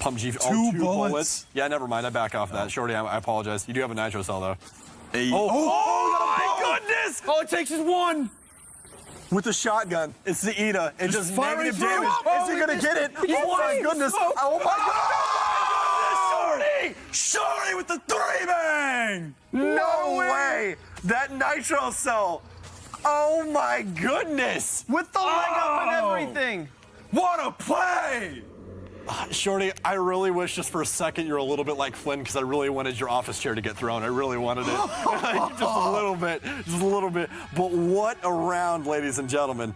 Pump G. Two bullets. Yeah, never mind. I back off that. Shorty, I apologize. You do have a nitro cell, though. Hey. Oh my goodness! All it takes is one. With the shotgun, it's the Ida. It does negative through. damage. Is he gonna get it? Oh my goodness! Oh my goodness! Shorty with the 3-bang! No way! That nitro cell. Oh my goodness! With the leg up and everything. What a play! Shorty, I really wish just for a second you're a little bit like Flynn, because I really wanted your office chair to get thrown. I really wanted it. Just a little bit. Just a little bit. But what a round, ladies and gentlemen.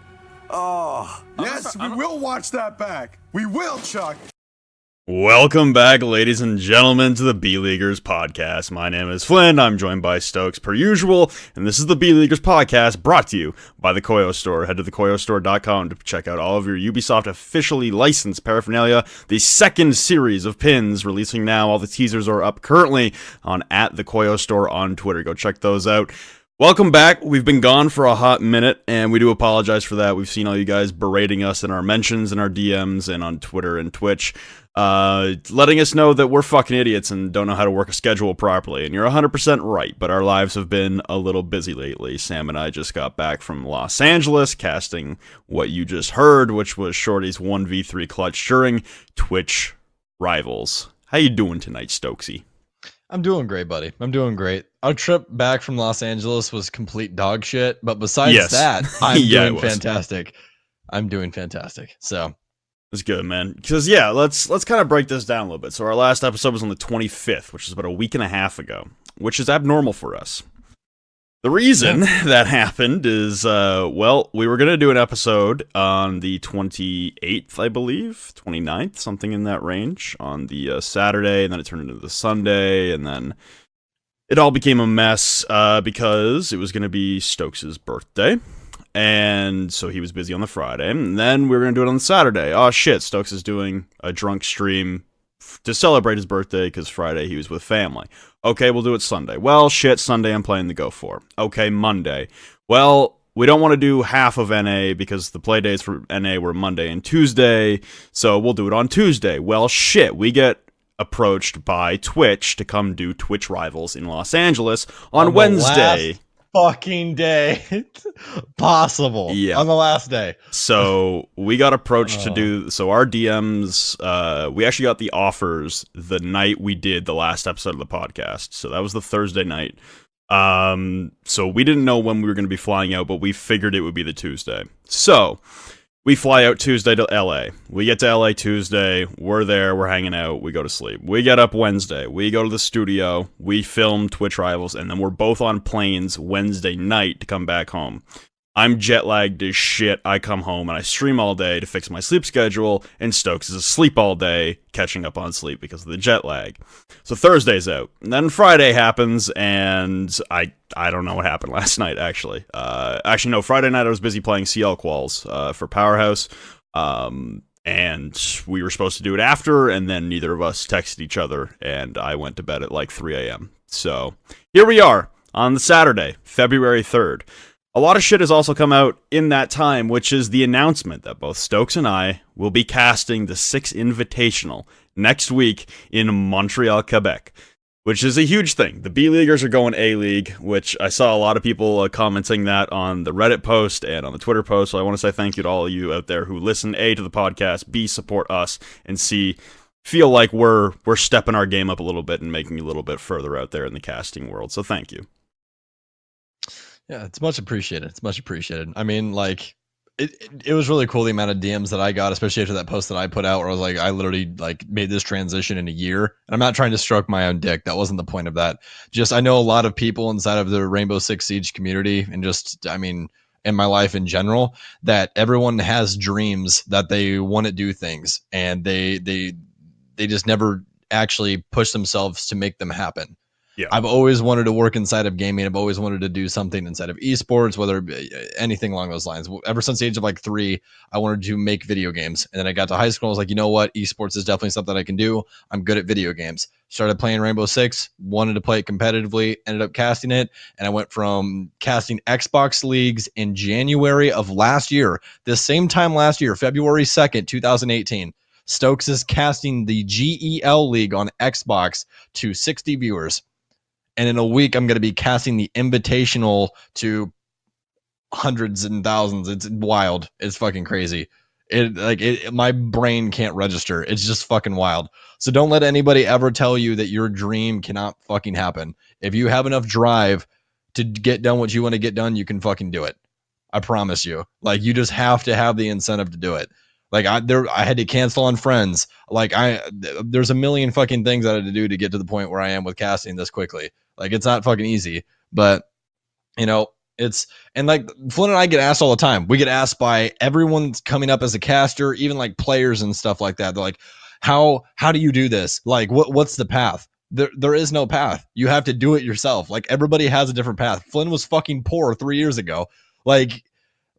Oh. Yes, we will watch that back. We will, Chuck. Welcome back, ladies and gentlemen, to the B-Leaguers podcast. My name is Flynn. I'm joined by Stokes per usual, and this is the B-Leaguers podcast brought to you by the Koyo Store. Head to thekoyostore.com to check out all of your Ubisoft officially licensed paraphernalia. The second series of pins releasing now. All the teasers are up currently on @thekoyostore on Twitter. Go check those out. Welcome back. We've been gone for a hot minute, and we do apologize for that. We've seen all you guys berating us in our mentions and our DMs and on Twitter and Twitch, letting us know that we're fucking idiots and don't know how to work a schedule properly. And you're 100% right, but our lives have been a little busy lately. Sam and I just got back from Los Angeles, casting what you just heard, which was Shorty's 1v3 clutch during Twitch Rivals. How you doing tonight, Stokesy? I'm doing great, buddy. I'm doing great. Our trip back from Los Angeles was complete dog shit, but besides that, I'm doing fantastic. I'm doing fantastic. So that's good, man. Because let's kind of break this down a little bit. So our last episode was on the 25th, which is about a week and a half ago, which is abnormal for us. The reason that happened is, we were going to do an episode on the 28th, I believe, 29th, something in that range, on the Saturday, and then it turned into the Sunday, and then it all became a mess because it was going to be Stokes' birthday, and so he was busy on the Friday, and then we were going to do it on the Saturday. Oh shit, Stokes is doing a drunk stream to celebrate his birthday because Friday he was with family. Okay, we'll do it Sunday. Well, shit, Sunday I'm playing the Go For. Okay, Monday. Well, we don't want to do half of NA because the play days for NA were Monday and Tuesday, so we'll do it on Tuesday. Well, shit, we get approached by Twitch to come do Twitch Rivals in Los Angeles on Wednesday. Fucking day possible. Yeah. On the last day. So we got approached to do, so our DMs, we actually got the offers the night we did the last episode of the podcast. So that was the Thursday night. So we didn't know when we were going to be flying out, but we figured it would be the Tuesday. So we fly out Tuesday to LA. We get to LA Tuesday. We're there. We're hanging out. We go to sleep. We get up Wednesday. We go to the studio. We film Twitch Rivals. And then we're both on planes Wednesday night to come back home. I'm jet lagged as shit. I come home and I stream all day to fix my sleep schedule. And Stokes is asleep all day, catching up on sleep because of the jet lag. So Thursday's out. And then Friday happens, and I don't know what happened last night, actually. No, Friday night I was busy playing CL Quals for Powerhouse. And we were supposed to do it after, and then neither of us texted each other, and I went to bed at like 3 a.m. So here we are on the Saturday, February 3rd. A lot of shit has also come out in that time, which is the announcement that both Stokes and I will be casting the 6 Invitational next week in Montreal, Quebec, which is a huge thing. The B-Leaguers are going A-League, which I saw a lot of people commenting that on the Reddit post and on the Twitter post, so I want to say thank you to all of you out there who listen, A, to the podcast, B, support us, and C, feel like we're stepping our game up a little bit and making a little bit further out there in the casting world, so thank you. Yeah, it's much appreciated. It's much appreciated. I mean, like, it was really cool the amount of DMs that I got, especially after that post that I put out where I was like, I literally like made this transition in a year. And I'm not trying to stroke my own dick. That wasn't the point of that. Just, I know a lot of people inside of the Rainbow Six Siege community and just, I mean, in my life in general, that everyone has dreams that they want to do things and they just never actually push themselves to make them happen. Yeah. I've always wanted to work inside of gaming. I've always wanted to do something inside of esports, whether anything along those lines. Ever since the age of like 3, I wanted to make video games. And then I got to high school. I was like, you know what? Esports is definitely something I can do. I'm good at video games. Started playing Rainbow Six, wanted to play it competitively, ended up casting it. And I went from casting Xbox leagues in January of last year, this same time last year, February 2nd, 2018. Stokes is casting the GEL League on Xbox to 60 viewers. And in a week, I'm going to be casting the Invitational to hundreds and thousands. It's wild. It's fucking crazy. My brain can't register. It's just fucking wild. So don't let anybody ever tell you that your dream cannot fucking happen. If you have enough drive to get done what you want to get done, you can fucking do it. I promise you. Like, you just have to have the incentive to do it. Like, I had to cancel on friends. Like, there's a million fucking things I had to do to get to the point where I am with casting this quickly. Like, it's not fucking easy, but you know, and like Flynn and I get asked all the time. We get asked by everyone coming up as a caster, even like players and stuff like that. They're like, how do you do this? Like, what's the path? There is no path. You have to do it yourself. Like, everybody has a different path. Flynn was fucking poor 3 years ago. Like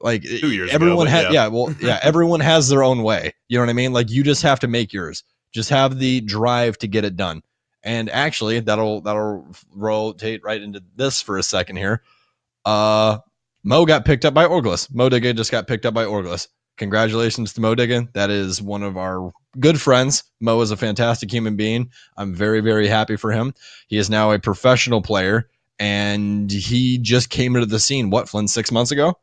2 years everyone ago, everyone has their own way. You know what I mean? Like, you just have to make yours. Just have the drive to get it done. And actually, that'll rotate right into this for a second here. Mo got picked up by Orgless. Modigga just got picked up by Orgless. Congratulations to Modigga. That is one of our good friends. Mo is a fantastic human being. I'm very, very happy for him. He is now a professional player, and he just came into the scene. What, Flynn, 6 months ago?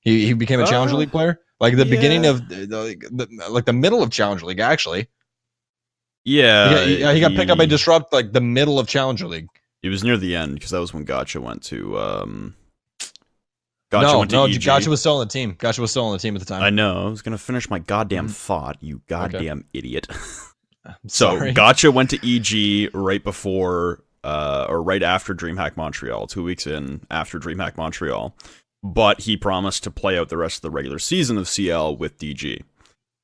He became a Challenger League player? Like the beginning of the middle of Challenger League, actually. Yeah, he got picked up by Disrupt like the middle of Challenger League. It was near the end because that was when Gotcha went to. Gotcha was still on the team. Gotcha was still on the team at the time. I know. I was gonna finish my goddamn thought. You goddamn idiot. Sorry. So Gotcha went to EG right before, or right after DreamHack Montreal. 2 weeks in after DreamHack Montreal, but he promised to play out the rest of the regular season of CL with DG.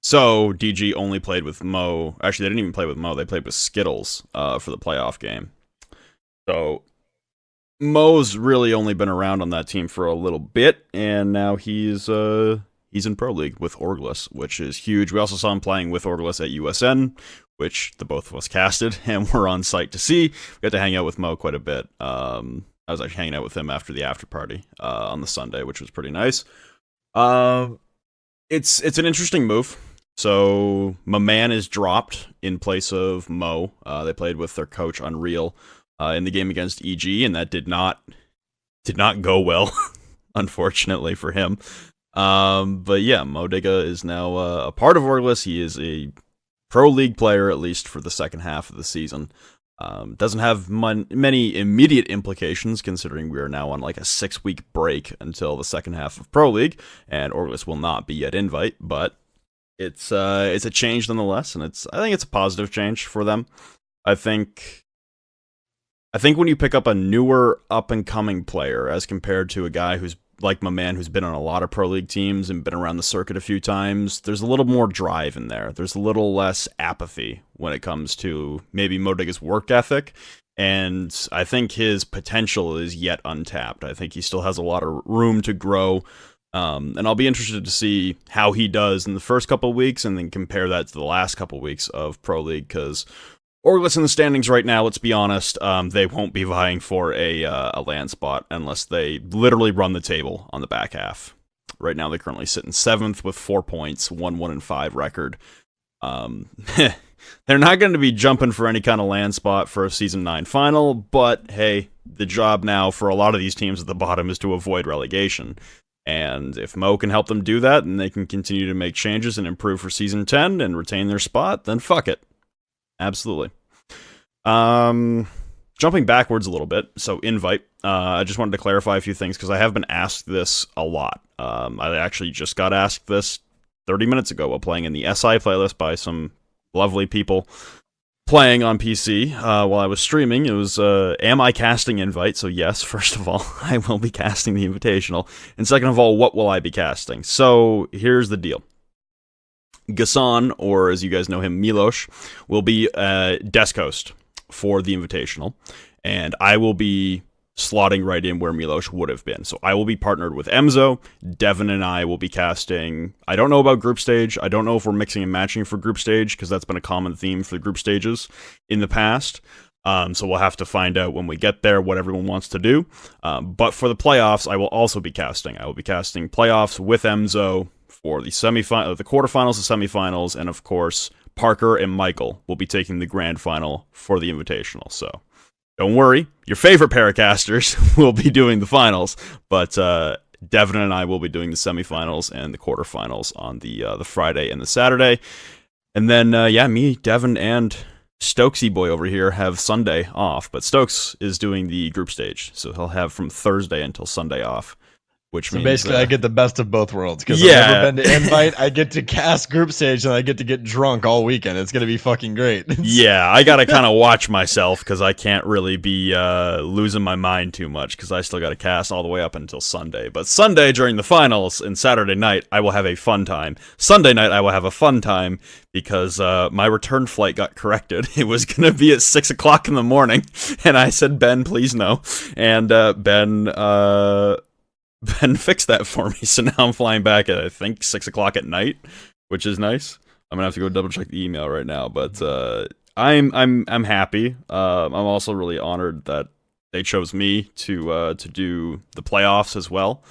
So DG only played with Mo. Actually, they didn't even play with Mo. They played with Skittles for the playoff game. So Mo's really only been around on that team for a little bit, and now he's in Pro League with Orgless, which is huge. We also saw him playing with Orgless at USN, which the both of us casted, and we're on site to see. We got to hang out with Mo quite a bit. I was actually hanging out with him after the after party on the Sunday, which was pretty nice. It's an interesting move. So my man is dropped in place of Mo. They played with their coach Unreal in the game against EG, and that did not go well, unfortunately for him. But yeah, Modigga is now a part of Orgless. He is a Pro League player, at least for the second half of the season. Doesn't have many immediate implications, considering we are now on like a 6-week break until the second half of Pro League, and Orgless will not be at Invite, but it's a change nonetheless, and I think it's a positive change for them. I think when you pick up a newer up-and-coming player as compared to a guy who's like my man, who's been on a lot of Pro League teams and been around the circuit a few times, there's a little more drive in there. There's a little less apathy when it comes to maybe Modigga's work ethic, and I think his potential is yet untapped. I think he still has a lot of room to grow, and I'll be interested to see how he does in the first couple of weeks and then compare that to the last couple of weeks of Pro League, because Orgless in the standings right now, let's be honest, they won't be vying for a land spot unless they literally run the table on the back half. Right now, they currently sit in 7th with 4 points, 1-1-5 record. They're not going to be jumping for any kind of land spot for a Season 9 final, but hey, the job now for a lot of these teams at the bottom is to avoid relegation. And if Mo can help them do that, and they can continue to make changes and improve for Season 10 and retain their spot, then fuck it. Absolutely. Jumping backwards a little bit, so Invite. I just wanted to clarify a few things because I have been asked this a lot. I actually just got asked this 30 minutes ago while playing in the SI playlist by some lovely people playing on PC while I was streaming. It was, am I casting Invite? So yes, first of all, I will be casting the Invitational. And second of all, what will I be casting? So here's the deal. Gassan, or as you guys know him, Milos, will be desk host for the Invitational, and I will be slotting right in where Milos would have been. So I will be partnered with Emzo. Devin and I will be casting. I don't know about group stage. I don't know if we're mixing and matching for group stage, because that's been a common theme for the group stages in the past. So we'll have to find out when we get there what everyone wants to do. But for the playoffs, I will also be casting. I will be casting playoffs with Emzo for the quarterfinals, the semifinals, and of course Parker and Michael will be taking the grand final for the Invitational. So don't worry, your favorite Paracasters will be doing the finals, but Devin and I will be doing the semifinals and the quarterfinals on the Friday and the Saturday. And then, me, Devin, and Stokesy boy over here have Sunday off, but Stokes is doing the group stage, so he'll have from Thursday until Sunday off. Which means, basically, I get the best of both worlds because Yeah. I've never been to Invite. I get to cast group stage and I get to get drunk all weekend. It's gonna be fucking great. Yeah, I gotta kind of watch myself because I can't really be losing my mind too much because I still gotta cast all the way up until Sunday. But Sunday during the finals and Saturday night, I will have a fun time. Sunday night, I will have a fun time because my return flight got corrected. It was gonna be at 6 o'clock in the morning, and I said, Ben, please no. And Ben fixed that for me, so now I'm flying back at, I think, 6 o'clock at night, which is nice. I'm gonna have to go double check the email right now, but I'm happy. I'm also really honored that they chose me to do the playoffs as well.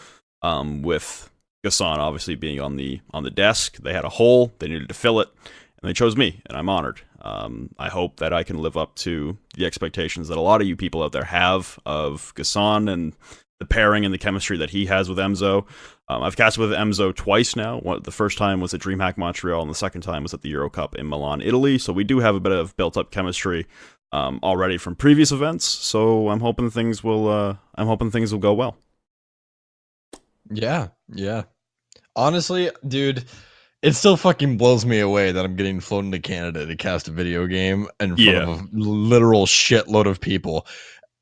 With Gassan obviously being on the desk, they had a hole, they needed to fill it, and they chose me, and I'm honored. I hope that I can live up to the expectations that a lot of you people out there have of Gassan and the pairing and the chemistry that he has with Emzo. I've casted with Emzo twice now. The first time was at DreamHack Montreal, and the second time was at the Euro Cup in Milan, Italy. So we do have a bit of built-up chemistry already from previous events. So I'm hoping things will. Go well. Yeah. Honestly, dude, it still fucking blows me away that I'm getting flown to Canada to cast a video game in front of a literal shitload of people.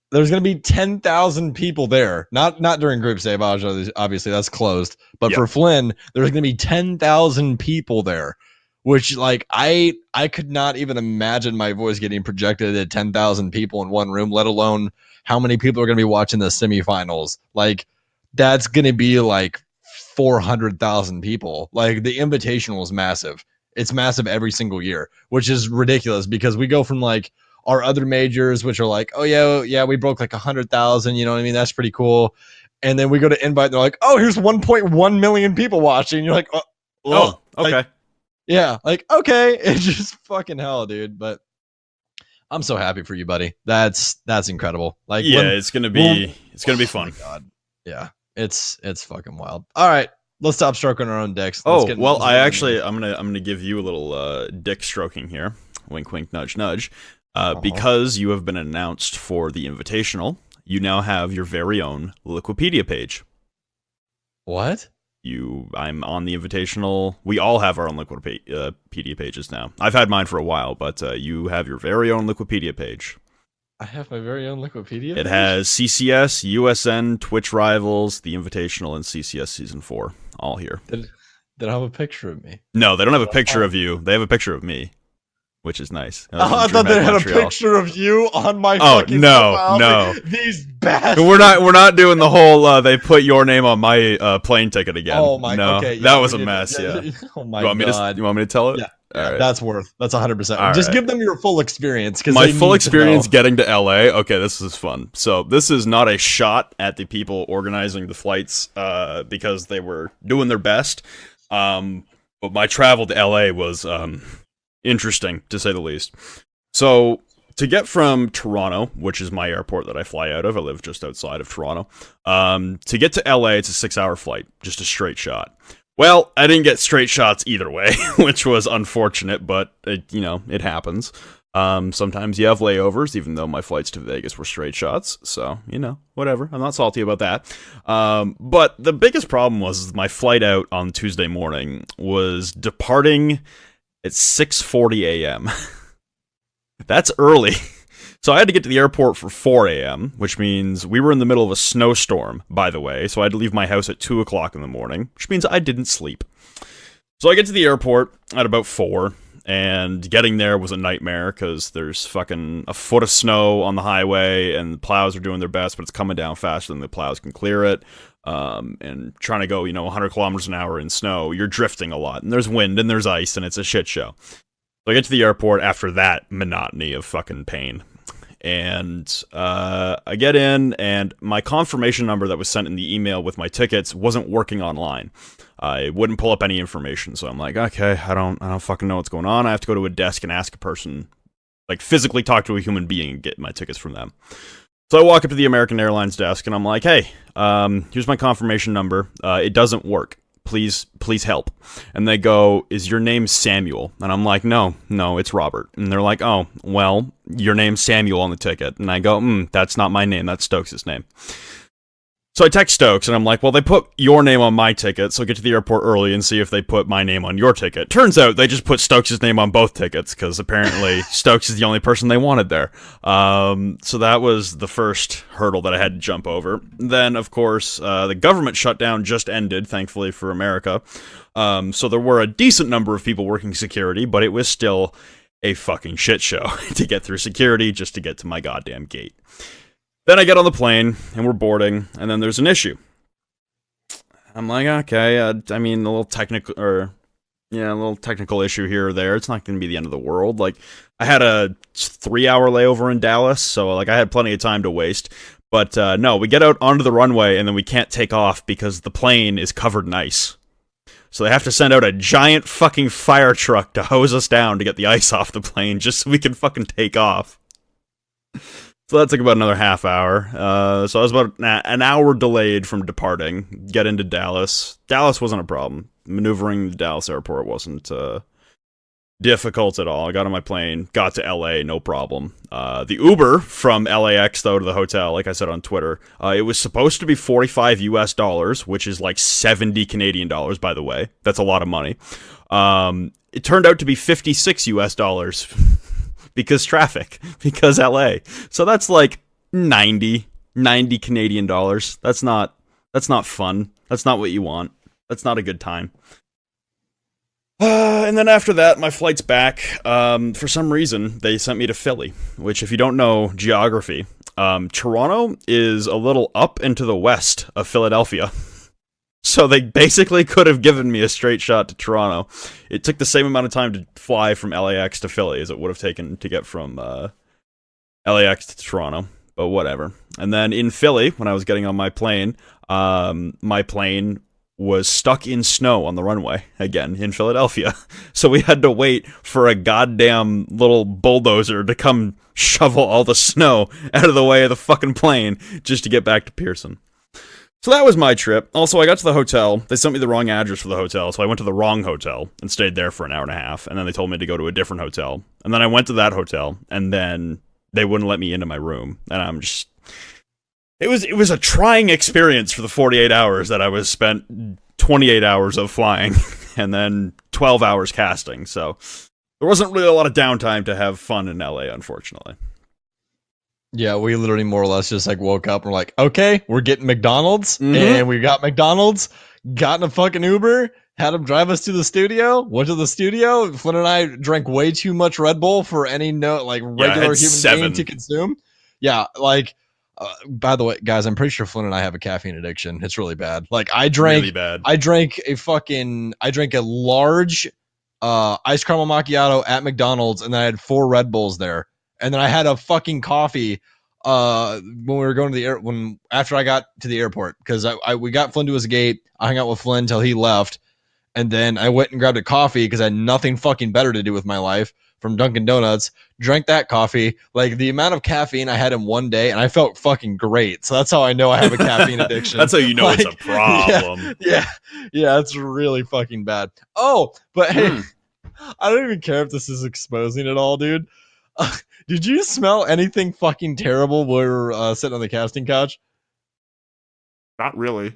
There's going to be 10,000 people there. Not during group stage, obviously that's closed. But for Flynn, there's going to be 10,000 people there, which like I could not even imagine my voice getting projected at 10,000 people in one room, let alone how many people are going to be watching the semifinals. Like that's going to be like 400,000 people. Like the Invitational is massive. It's massive every single year, which is ridiculous because we go from like our other majors, which are like, oh yeah, we broke like 100,000. You know what I mean? That's pretty cool. And then we go to Invite, and they're like, oh, here's 1.1 million people watching. You're like, oh, okay, like, yeah, like okay, it's just fucking hell, dude. But I'm so happy for you, buddy. That's incredible. Like, it's gonna be fun. Oh my God, yeah, it's fucking wild. All right, let's stop stroking our own dicks. I'm gonna give you a little dick stroking here. Wink, wink, nudge, nudge. Because you have been announced for the Invitational, you now have your very own Liquipedia page. What? I'm on the Invitational. We all have our own Liquipedia pages now. I've had mine for a while, but you have your very own Liquipedia page. I have my very own Liquipedia page? It has CCS, USN, Twitch Rivals, the Invitational, and CCS Season 4. All here. Did I have a picture of me? No, they don't have a picture of you. They have a picture of me, which is nice. I thought they had Montreal. A picture of you on my fucking profile. No. These bastards. We're not doing the whole they put your name on my plane ticket again. Oh my no. Okay, that was a mess, yeah. Oh my God. You want me to tell it? Yeah. Right. That's 100%. Just give them your full experience. My full experience getting to LA. Okay, this is fun. So this is not a shot at the people organizing the flights because they were doing their best. But my travel to LA was interesting, to say the least. So to get from Toronto, which is my airport that I fly out of, I live just outside of Toronto, to get to LA, it's a 6-hour flight, just a straight shot. Well, I didn't get straight shots either way, which was unfortunate, but it happens. Sometimes you have layovers, even though my flights to Vegas were straight shots, so, whatever. I'm not salty about that. But the biggest problem was my flight out on Tuesday morning was departing at 6:40 a.m. That's early. So I had to get to the airport for 4 a.m., which means we were in the middle of a snowstorm, by the way, so I had to leave my house at 2 o'clock in the morning, which means I didn't sleep. So I get to the airport at about 4, and getting there was a nightmare, because there's fucking a foot of snow on the highway, and the plows are doing their best, but it's coming down faster than the plows can clear it. And trying to go, 100 kilometers an hour in snow, you're drifting a lot, and there's wind, and there's ice, and it's a shit show. So I get to the airport after that monotony of fucking pain. And I get in, and my confirmation number that was sent in the email with my tickets wasn't working online. It wouldn't pull up any information, so I'm like, okay, I don't fucking know what's going on. I have to go to a desk and ask a person, like physically talk to a human being and get my tickets from them. So I walk up to the American Airlines desk and I'm like, hey, here's my confirmation number. It doesn't work. Please help. And they go, is your name Samuel? And I'm like, no, it's Robert. And they're like, oh, well, your name's Samuel on the ticket. And I go, that's not my name. That's Stokes' name. So I text Stokes, and I'm like, well, they put your name on my ticket, so get to the airport early and see if they put my name on your ticket. Turns out they just put Stokes' name on both tickets, because apparently Stokes is the only person they wanted there. So that was the first hurdle that I had to jump over. Then, of course, the government shutdown just ended, thankfully for America. So there were a decent number of people working security, but it was still a fucking shit show to get through security just to get to my goddamn gate. Then I get on the plane, and we're boarding, and then there's an issue. I'm like, okay, I mean, a little technical issue here or there. It's not going to be the end of the world. Like, I had a 3-hour layover in Dallas, so, like, I had plenty of time to waste. But, no, we get out onto the runway, and then we can't take off because the plane is covered in ice. So they have to send out a giant fucking fire truck to hose us down to get the ice off the plane just so we can fucking take off. So that took about another half hour. So I was about an hour delayed from departing. Get into Dallas. Dallas wasn't a problem. Maneuvering the Dallas airport wasn't difficult at all. I got on my plane, got to LA, no problem. The Uber from LAX, though, to the hotel, like I said on Twitter, it was supposed to be $45 US, which is like 70 Canadian dollars, by the way. That's a lot of money. It turned out to be $56 US. Because traffic, because LA. So that's like 90 Canadian dollars. That's not fun. That's not what you want. That's not a good time. And then after that, my flight's back. For some reason, they sent me to Philly, which if you don't know geography, Toronto is a little up and to the west of Philadelphia. So they basically could have given me a straight shot to Toronto. It took the same amount of time to fly from LAX to Philly as it would have taken to get from LAX to Toronto. But whatever. And then in Philly, when I was getting on my plane was stuck in snow on the runway, again, in Philadelphia. So we had to wait for a goddamn little bulldozer to come shovel all the snow out of the way of the fucking plane just to get back to Pearson. So that was my trip. Also, I got to the hotel. They sent me the wrong address for the hotel, so I went to the wrong hotel and stayed there for an hour and a half, and then they told me to go to a different hotel. And then I went to that hotel, and then they wouldn't let me into my room. And I'm just... It was a trying experience for the 48 hours that I was spent 28 hours of flying, and then 12 hours casting, so there wasn't really a lot of downtime to have fun in LA, unfortunately. Yeah, we literally more or less just like woke up and we're like, okay, we're getting McDonald's, and we got McDonald's, got in a fucking Uber, had them drive us to the studio, went to the studio. Flynn and I drank way too much Red Bull for any regular human being to consume. Yeah, like, by the way, guys, I'm pretty sure Flynn and I have a caffeine addiction. It's really bad. Like, I drank a large iced caramel macchiato at McDonald's, and then I had 4 Red Bulls there. And then I had a fucking coffee when we were going to the after I got to the airport, because we got Flynn to his gate. I hung out with Flynn until he left, and then I went and grabbed a coffee because I had nothing fucking better to do with my life from Dunkin' Donuts. Drank that coffee. Like, the amount of caffeine I had in one day, and I felt fucking great. So that's how I know I have a caffeine addiction. That's how you know, like, it's a problem. Yeah, it's really fucking bad. Oh, but hey, I don't even care if this is exposing it all, dude. Did you smell anything fucking terrible while we were sitting on the casting couch? Not really.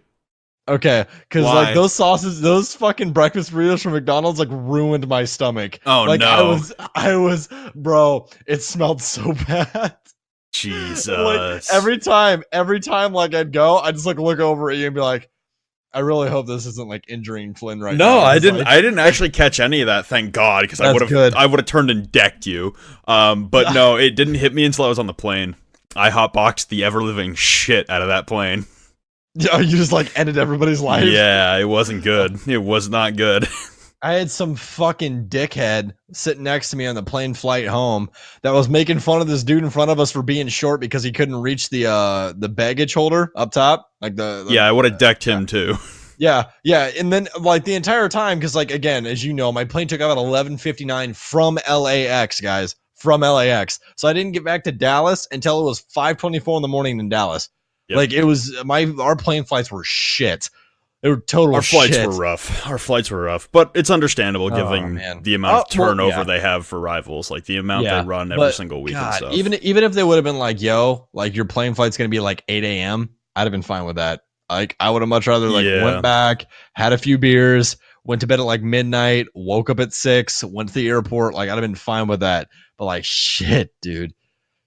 Okay, because like those sauces, those fucking breakfast burritos from McDonald's like ruined my stomach. Oh, like, no. I was, bro, it smelled so bad. Jesus. Like, every time like I'd go, I'd just like look over at you and be like, I really hope this isn't like injuring Flynn right now. No, I didn't actually catch any of that, thank God, because I would have turned and decked you. But no, it didn't hit me until I was on the plane. I hotboxed the ever-living shit out of that plane. Yeah, you just like ended everybody's life. Yeah, it wasn't good. It was not good. I had some fucking dickhead sitting next to me on the plane flight home that was making fun of this dude in front of us for being short because he couldn't reach the baggage holder up top. Like the yeah, I would have decked him too. Yeah, yeah, and then like the entire time, because like again, as you know, my plane took off at 11:59 from LAX, guys, from LAX. So I didn't get back to Dallas until it was 5:24 in the morning in Dallas. Yep. Like it was our plane flights were shit. They were total Our flights shit. were rough. Our flights were rough, but it's understandable given man. the amount of turnover yeah. they have for rivals, like the amount Yeah, they run every but, single week and God, stuff. even if they would have been like, yo, like your plane flight's gonna be like 8 a.m., I'd have been fine with that. Like I would have much rather like Yeah. went back, had a few beers, went to bed at like midnight, woke up at 6, went to the airport. Like I'd have been fine with that. But like shit, dude.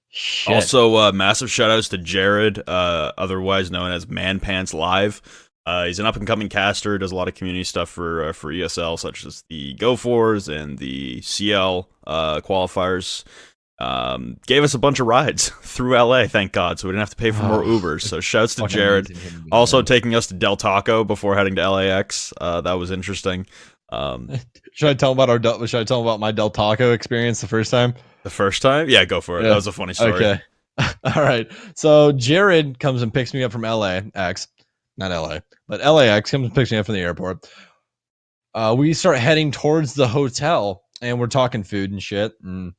Shit. Also, massive shout outs to Jared, otherwise known as Man Pants Live. He's an up and coming caster, does a lot of community stuff for ESL, such as the Go4s and the CL qualifiers. Gave us a bunch of rides through LA, thank God, so we didn't have to pay for more Ubers. So shouts to Jared. Also taking us to Del Taco before heading to LAX. That was interesting. Should I tell him about my Del Taco experience the first time? The first time? Yeah, go for it. Yeah. That was a funny story. Okay. All right. So Jared comes and picks me up from LAX, not LA, but LAX comes and picks me up from the airport. We start heading towards the hotel and we're talking food and shit. And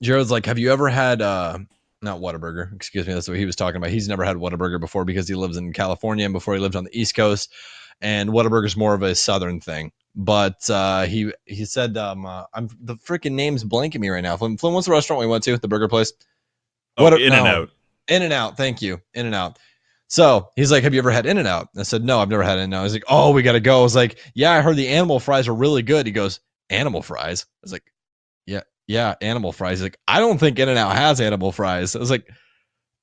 Jared's like, have you ever had, not Whataburger, excuse me. That's what he was talking about. He's never had Whataburger before because he lives in California and before he lived on the East Coast. And Whataburger's more of a Southern thing. But he said, I'm the freaking name's blanking me right now. Flynn, what's the restaurant we went to? The burger place? In-N-Out. In-N-Out. Thank you. In-N-Out. So he's like, have you ever had In-N-Out? I said, no, I've never had In-N-Out. He's like, oh, we got to go. I was like, yeah, I heard the animal fries are really good. He goes, animal fries? I was like, yeah, animal fries. He's like, I don't think In-N-Out has animal fries. I was like,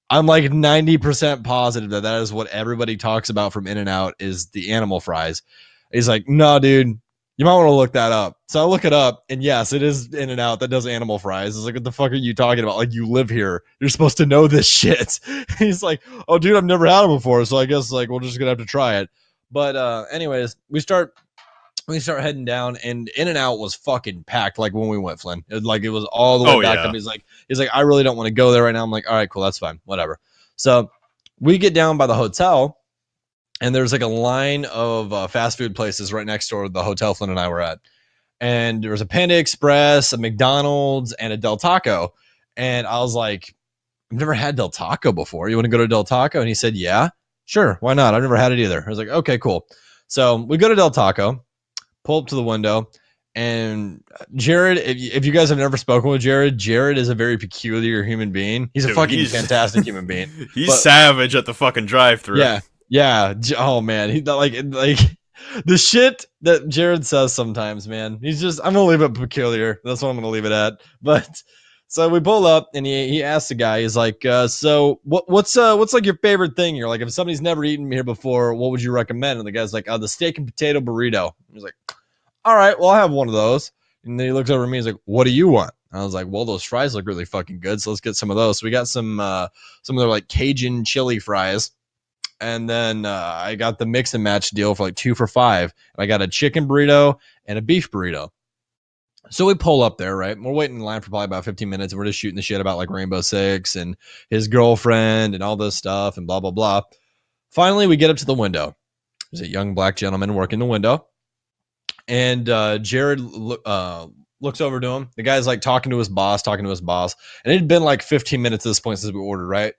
I'm like 90% positive that is what everybody talks about from In-N-Out is the animal fries. He's like, no, dude, you might want to look that up. So I look it up, and yes, it is In-N-Out that does animal fries. It's like, what the fuck are you talking about? Like, you live here. You're supposed to know this shit. He's like, oh, dude, I've never had it before, so I guess like we're just gonna have to try it. But anyways, we start heading down, and In-N-Out was fucking packed. Like when we went, Flynn, it was all the way back up. He's like, I really don't want to go there right now. I'm like, all right, cool, that's fine, whatever. So we get down by the hotel. And there's like a line of fast food places right next door to the hotel Flynn and I were at. And there was a Panda Express, a McDonald's, and a Del Taco. And I was like, I've never had Del Taco before. You want to go to Del Taco? And he said, yeah, sure. Why not? I've never had it either. I was like, okay, cool. So we go to Del Taco, pull up to the window. And Jared, if you guys have never spoken with Jared is a very peculiar human being. He's a fucking fantastic human being. He's savage at the fucking drive-thru. Yeah. Oh man, he like the shit that Jared says sometimes, man. I'm gonna leave it peculiar. That's what I'm gonna leave it at. But so we pull up and he asks the guy, he's like, so what's like your favorite thing here? Like if somebody's never eaten here before, what would you recommend? And the guy's like, the steak and potato burrito. He's like, all right, well, I'll have one of those. And then he looks over at me, he's like, what do you want? I was like, well, those fries look really fucking good, so let's get some of those. So we got some of their like Cajun chili fries. And then I got the mix and match deal for like 2 for $5. And I got a chicken burrito and a beef burrito. So we pull up there, right? And we're waiting in line for probably about 15 minutes. And we're just shooting the shit about like Rainbow Six and his girlfriend and all this stuff and blah, blah, blah. Finally, we get up to the window. There's a young black gentleman working the window. And Jared looks over to him. The guy's like talking to his boss. And it had been like 15 minutes at this point since we ordered, right?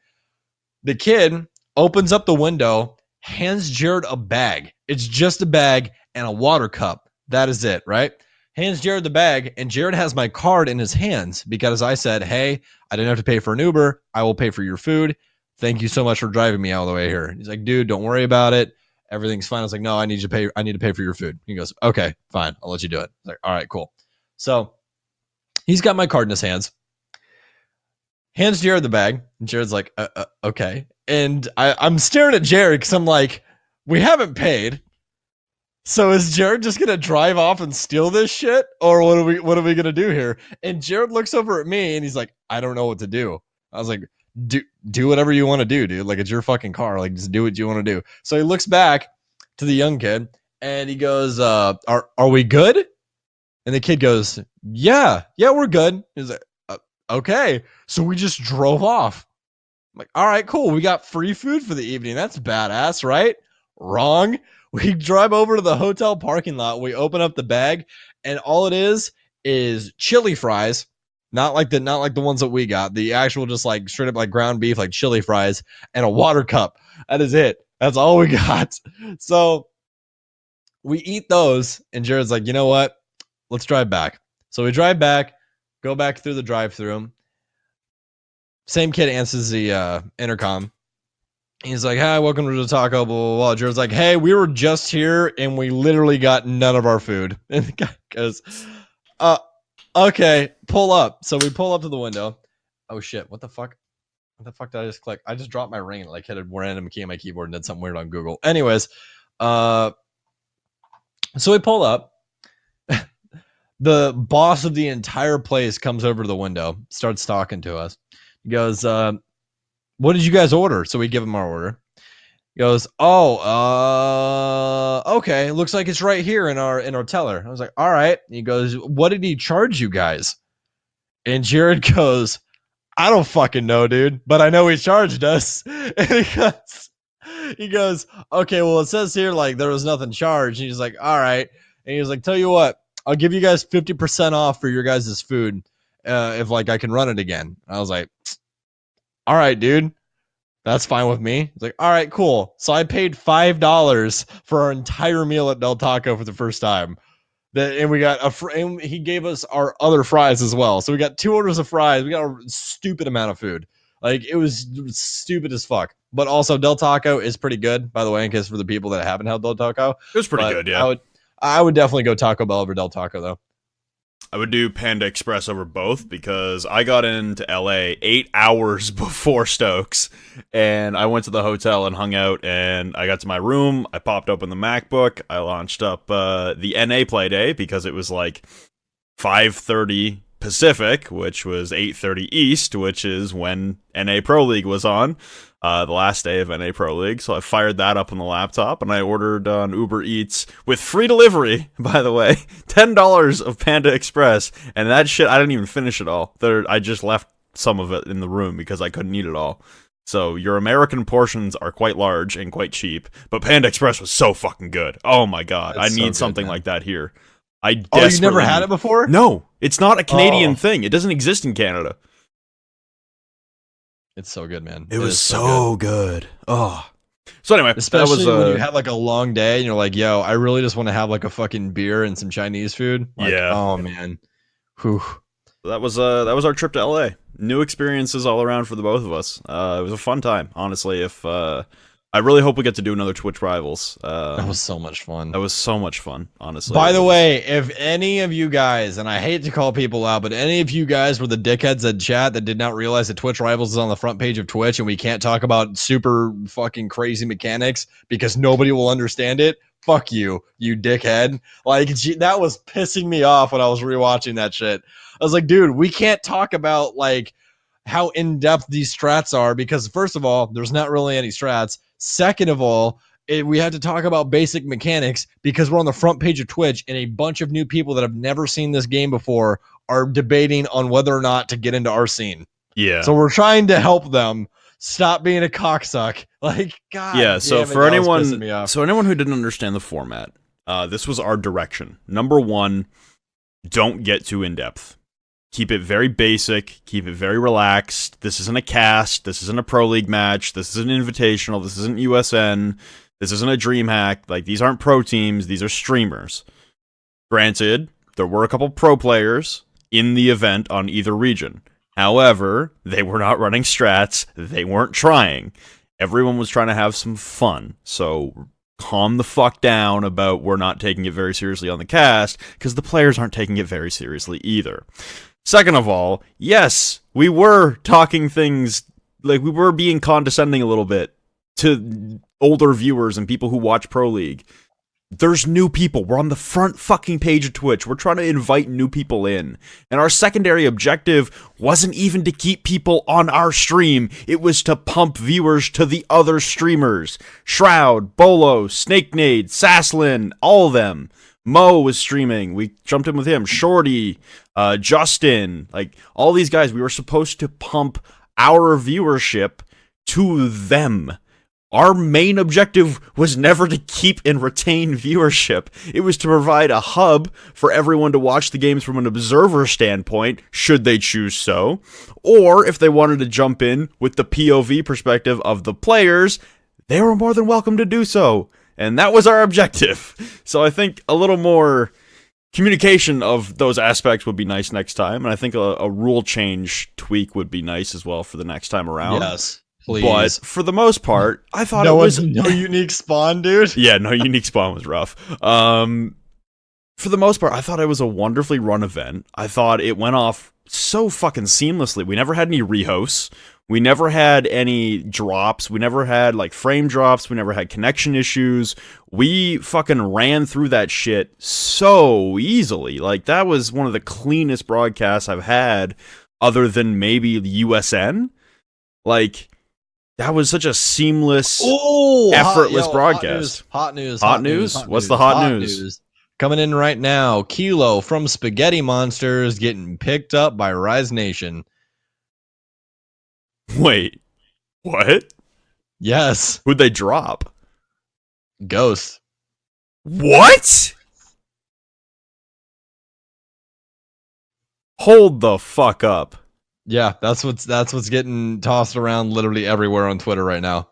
The kid opens up the window, hands Jared a bag. It's just a bag and a water cup. That is it, right? Hands Jared the bag, and Jared has my card in his hands because I said, hey, I didn't have to pay for an Uber. I will pay for your food. Thank you so much for driving me all the way here. He's like, dude, don't worry about it. Everything's fine. I was like, no, I need to pay for your food. He goes, okay, fine. I'll let you do it. I was like, all right, cool. So he's got my card in his hands. Hands Jared the bag. And Jared's like, okay. And I'm staring at Jared because I'm like, we haven't paid. So is Jared just gonna drive off and steal this shit? Or what are we gonna do here? And Jared looks over at me and he's like, I don't know what to do. I was like, do whatever you want to do, dude. Like, it's your fucking car. Like, just do what you want to do. So he looks back to the young kid and he goes, are we good? And the kid goes, yeah, we're good. He's like, okay. So we just drove off. I'm like, all right, cool. We got free food for the evening. That's badass, right? Wrong. We drive over to the hotel parking lot. We open up the bag, and all it is chili fries. Not like the ones that we got. The actual just like straight up like ground beef, like chili fries, and a water cup. That is it. That's all we got. So we eat those, and Jared's like, you know what? Let's drive back. So we drive back, go back through the drive-through. Same kid answers the intercom. He's like, hi, welcome to the taco, blah, blah, blah. Jared's like, hey, we were just here, and we literally got none of our food. And the guy goes, okay, pull up. So we pull up to the window. Oh, shit, what the fuck? What the fuck did I just click? I just dropped my ring and like hit a random key on my keyboard and did something weird on Google. Anyways, so we pull up. The boss of the entire place comes over to the window, starts talking to us. He goes, what did you guys order? So we give him our order. He goes, okay. Looks like it's right here in our teller. I was like, all right. And he goes, what did he charge you guys? And Jared goes, I don't fucking know, dude, but I know he charged us. And he goes, okay, well, it says here like there was nothing charged. And he's like, all right. And he was like, tell you what, I'll give you guys 50% off for your guys' food if like I can run it again. I was like, all right, dude, that's fine with me. He's like, all right, cool. So I paid $5 for our entire meal at Del Taco for the first time. And we got and he gave us our other fries as well. So we got 2 orders of fries. We got a stupid amount of food. Like it was stupid as fuck. But also Del Taco is pretty good, by the way, in case for the people that haven't had Del Taco. It was pretty good, yeah. I would definitely go Taco Bell over Del Taco though. I would do Panda Express over both because I got into LA 8 hours before Stokes, and I went to the hotel and hung out, and I got to my room, I popped open the MacBook, I launched up the NA Play Day because it was like 5:30 Pacific, which was 8:30 East, which is when NA Pro League was on, the last day of NA Pro League. So I fired that up on the laptop, and I ordered on Uber Eats with free delivery, by the way, $10 of Panda Express, and that shit, I didn't even finish it all. I just left some of it in the room because I couldn't eat it all. So your American portions are quite large and quite cheap, but Panda Express was so fucking good. Oh my god, That's I need so good, something man. like that here. I Oh, you never desperately had need- it before? No, it's not a Canadian Oh. thing. It doesn't exist in Canada. It's so good, man. It was is so good. Oh. So anyway, Especially that was when you had like a long day and you're like, yo, I really just want to have like a fucking beer and some Chinese food. Like, Yeah. oh man. Whew. that was our trip to LA. New experiences all around for the both of us. It was a fun time, honestly. If I really hope we get to do another Twitch Rivals. That was so much fun. That was so much fun, honestly. By It the was- way, if any of you guys, and I hate to call people out, but any of you guys were the dickheads in chat that did not realize that Twitch Rivals is on the front page of Twitch and we can't talk about super fucking crazy mechanics because nobody will understand it, fuck you, you dickhead. Like, that was pissing me off when I was rewatching that shit. I was like, dude, we can't talk about, like, how in-depth these strats are because, first of all, there's not really any strats. Second of all, we had to talk about basic mechanics because we're on the front page of Twitch and a bunch of new people that have never seen this game before are debating on whether or not to get into our scene. yeah. So we're trying to help them stop being a cocksuck. Like, God. Yeah, so damn it, for that was pissing me anyone, off. anyone who didn't understand the format, this was our direction. Number 1, don't get too in depth. Keep it very basic. Keep it very relaxed. This isn't a cast. This isn't a pro league match. This isn't invitational. This isn't USN. This isn't a dream hack. Like, these aren't pro teams. These are streamers. Granted, there were a couple pro players in the event on either region. However, they were not running strats. They weren't trying. Everyone was trying to have some fun. So calm the fuck down about we're not taking it very seriously on the cast, because the players aren't taking it very seriously either. Second of all, yes, we were talking things, like we were being condescending a little bit to older viewers and people who watch Pro League. There's new people. We're on the front fucking page of Twitch. We're trying to invite new people in. And our secondary objective wasn't even to keep people on our stream. It was to pump viewers to the other streamers. Shroud, Bolo, Snakenade, Sasslin, all of them. Mo was streaming. We jumped in with him. Shorty, Justin, like all these guys. We were supposed to pump our viewership to them. Our main objective was never to keep and retain viewership. It was to provide a hub for everyone to watch the games from an observer standpoint, should they choose so, or if they wanted to jump in with the POV perspective of the players, they were more than welcome to do so. And that was our objective. So I think a little more communication of those aspects would be nice next time, and I think a rule change tweak would be nice as well for the next time around. Yes. Please. But for the most part, I thought no it was no unique spawn, dude. Yeah, no unique spawn was rough. For the most part, I thought it was a wonderfully run event. I thought it went off so fucking seamlessly. We never had any rehosts. We never had any drops. We never had like frame drops. We never had connection issues. We fucking ran through that shit so easily. Like, that was one of the cleanest broadcasts I've had, other than maybe the USN. Like, that was such a seamless, effortless broadcast. Hot news. What's the hot news? Coming in right now. Kilo from Spaghetti Monsters getting picked up by Rise Nation. Wait, what? Yes. Who'd they drop? Ghost. What? Hold the fuck up. Yeah, that's what's getting tossed around literally everywhere on Twitter right now.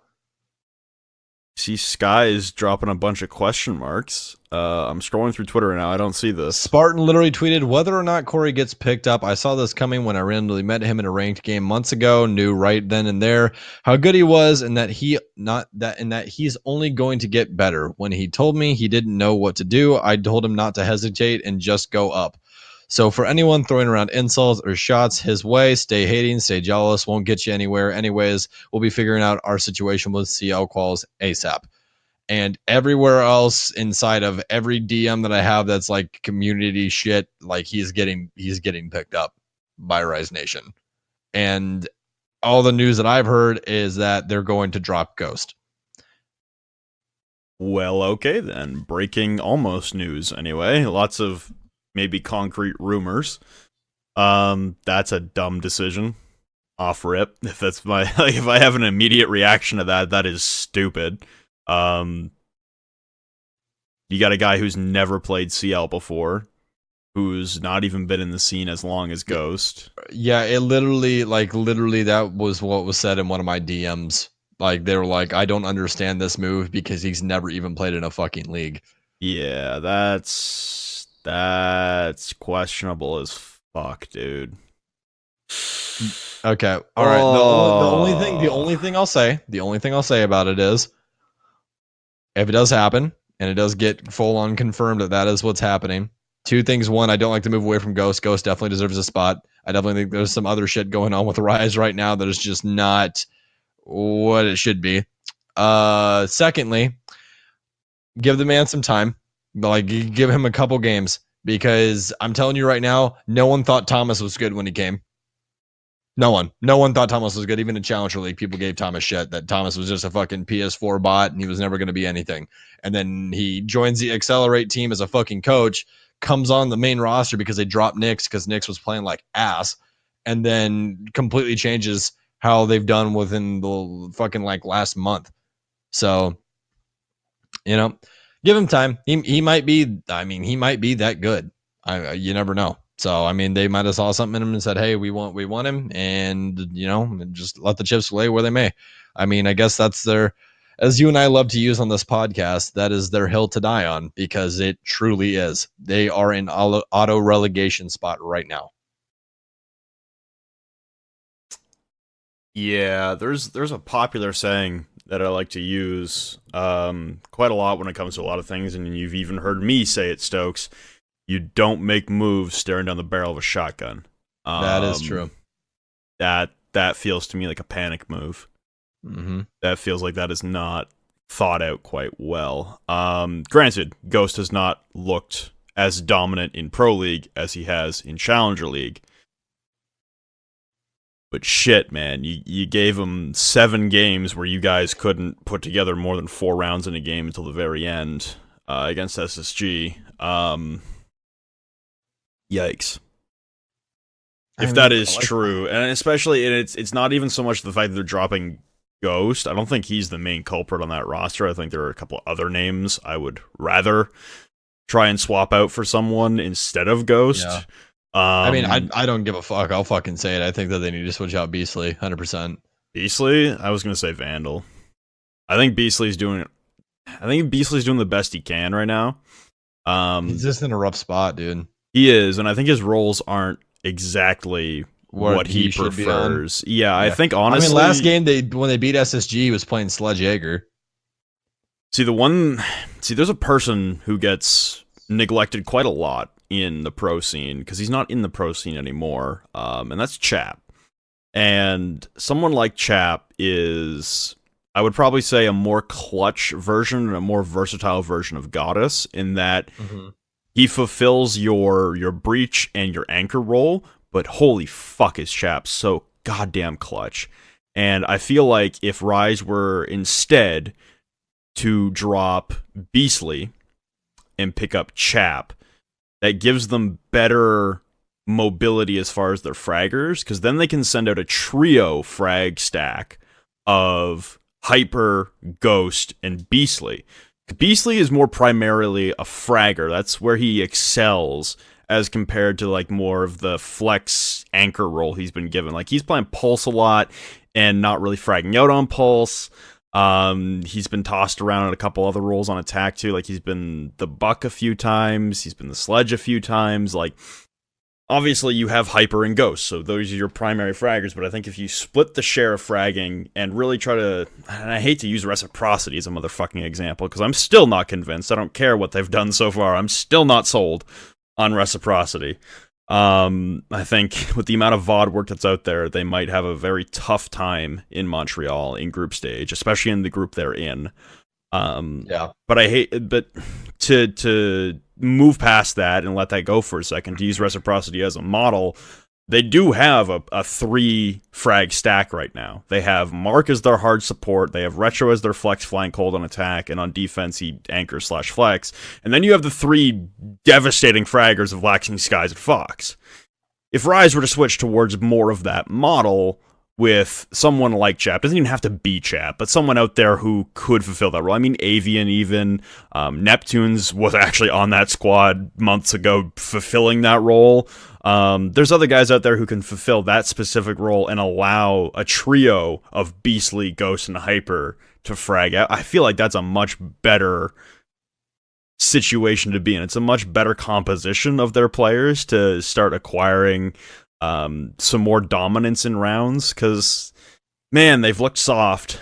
See, Sky is dropping a bunch of question marks. I'm scrolling through Twitter now. I don't see this. Spartan literally tweeted, whether or not Corey gets picked up, I saw this coming when I randomly met him in a ranked game months ago, knew right then and there how good he was, and that he's only going to get better. When he told me he didn't know what to do, I told him not to hesitate and just go up. So for anyone throwing around insults or shots his way, stay hating, stay jealous, won't get you anywhere. Anyways, we'll be figuring out our situation with CL quals ASAP. And everywhere else inside of every DM that I have that's like community shit, like he's getting picked up by Rise Nation. And all the news that I've heard is that they're going to drop Ghost. Well, okay then. Breaking almost news anyway. Lots of maybe concrete rumors. That's a dumb decision. Off rip. If that's my if I have an immediate reaction to that, that is stupid. You got a guy who's never played CL before, who's not even been in the scene as long as Ghost. Yeah, it literally that was what was said in one of my DMs. Like, they were like, I don't understand this move because he's never even played in a fucking league. Yeah, that's questionable as fuck, dude. Okay, all right. The only thing I'll say about it is, if it does happen and it does get full on confirmed that is what's happening, two things. One, I don't like to move away from Ghost. Ghost definitely deserves a spot. I definitely think there's some other shit going on with Rise right now that is just not what it should be. Secondly, give the man some time. Like, give him a couple games, because I'm telling you right now, no one thought Thomas was good when he came. No one thought Thomas was good. Even in Challenger League, people gave Thomas shit that Thomas was just a fucking PS4 bot and he was never going to be anything. And then he joins the Accelerate team as a fucking coach, comes on the main roster because they dropped Nyx because Nyx was playing like ass, and then completely changes how they've done within the fucking like last month. So, you know, give him time. He might be. I mean, he might be that good. You never know. So, I mean, they might have saw something in him and said, "Hey, we want him," and you know, just let the chips lay where they may. I mean, I guess that's their, as you and I love to use on this podcast, that is their hill to die on, because it truly is. They are in auto relegation spot right now. Yeah, there's a popular saying that I like to use quite a lot when it comes to a lot of things, and you've even heard me say it, Stokes. You don't make moves staring down the barrel of a shotgun. That is true. That feels to me like a panic move. Mm-hmm. That feels like that is not thought out quite well. Granted, Ghost has not looked as dominant in Pro League as he has in Challenger League. But shit, man, you gave him 7 games where you guys couldn't put together more than 4 rounds in a game until the very end against SSG. Yikes. If that is true, and especially it's not even so much the fact that they're dropping Ghost. I don't think he's the main culprit on that roster. I think there are a couple other names I would rather try and swap out for someone instead of Ghost. Yeah. I mean, I don't give a fuck. I'll fucking say it. I think that they need to switch out Beastly, 100%. Beastly? I was gonna say Vandal. I think Beastly's doing the best he can right now. He's just in a rough spot, dude. He is, and I think his roles aren't exactly what he should be on. prefers. Yeah, I think honestly. I mean, last game when they beat SSG, he was playing Sledge Jaeger. See, there's a person who gets neglected quite a lot in the pro scene because he's not in the pro scene anymore, and that's Chap. And someone like Chap is, I would probably say, a more clutch version and a more versatile version of Goddess in that he fulfills your breach and your anchor role, but holy fuck is Chap so goddamn clutch. And I feel like if Rise were instead to drop Beastly and pick up Chap, that gives them better mobility as far as their fraggers, because then they can send out a trio frag stack of Hyper, Ghost, and Beastly. Beastly is more primarily a fragger. That's where he excels as compared to like more of the flex anchor role he's been given. Like he's playing Pulse a lot and not really fragging out on Pulse. He's been tossed around in a couple other roles on attack too. Like he's been the Buck a few times. He's been the Sledge a few times. Like obviously you have Hyper and Ghost, so those are your primary fraggers, but I think if you split the share of fragging and really try to, and I hate to use Reciprocity as a motherfucking example, because I'm still not convinced. I don't care what they've done so far. I'm still not sold on Reciprocity. I think with the amount of VOD work that's out there, they might have a very tough time in Montreal in group stage, especially in the group they're in. But to move past that and let that go for a second, to use Reciprocity as a model, they do have a 3 frag stack right now. They have Mark as their hard support, they have Retro as their flex flank hold on attack, and on defense he anchor/flex. And then you have the 3 devastating fraggers of Waxing Skies and Fox. If Rise were to switch towards more of that model with someone like Chap, doesn't even have to be Chap, but someone out there who could fulfill that role. I mean, Avian even, Neptunes was actually on that squad months ago fulfilling that role. There's other guys out there who can fulfill that specific role and allow a trio of Beastly, Ghost, and Hyper to frag out. I feel like that's a much better situation to be in. It's a much better composition of their players to start acquiring some more dominance in rounds, because man, they've looked soft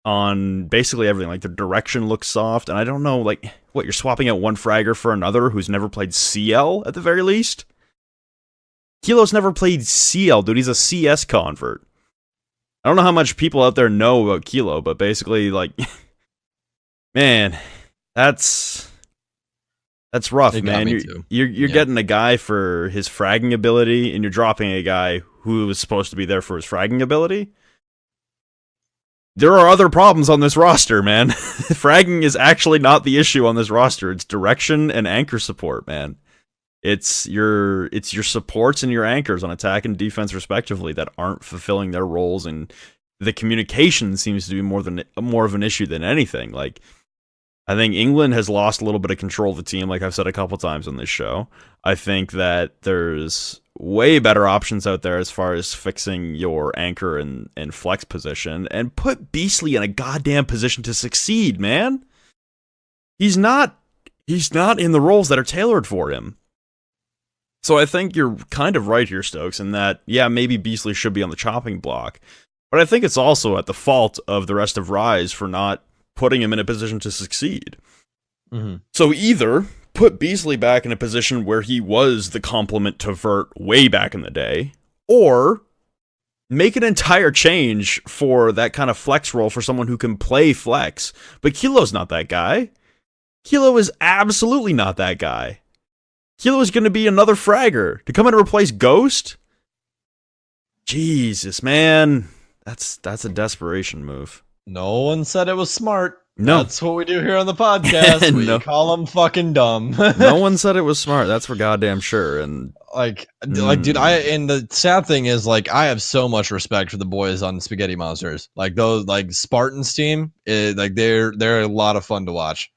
on basically everything. Like their direction looks soft, and I don't know, like, what, you're swapping out one fragger for another who's never played CL at the very least? Kilo's never played CL, dude. He's a CS convert. I don't know how much people out there know about Kilo, but basically, like, man, that's rough, man. You're getting a guy for his fragging ability, and you're dropping a guy who was supposed to be there for his fragging ability. There are other problems on this roster, man. Fragging is actually not the issue on this roster. It's direction and anchor support, man. It's your supports and your anchors on attack and defense respectively that aren't fulfilling their roles, and the communication seems to be more of an issue than anything. Like, I think England has lost a little bit of control of the team, like I've said a couple times on this show. I think that there's way better options out there as far as fixing your anchor and flex position, and put Beastly in a goddamn position to succeed, man. He's not in the roles that are tailored for him. So I think you're kind of right here, Stokes, in that, yeah, maybe Beastly should be on the chopping block, but I think it's also at the fault of the rest of Rise for not putting him in a position to succeed. Mm-hmm. So either put Beastly back in a position where he was the complement to Vert way back in the day, or make an entire change for that kind of flex role for someone who can play flex. But Kilo's not that guy. Kilo is absolutely not that guy. Kilo is going to be another fragger. To come in and replace Ghost? Jesus, man. That's a desperation move. No one said it was smart. No, That's what we do here on the podcast. We No. call them fucking dumb. no one said it was smart. That's for goddamn sure. And like, dude, and the sad thing is, like, I have so much respect for the boys on Spaghetti Monsters. Like those, like Spartans team, they're a lot of fun to watch.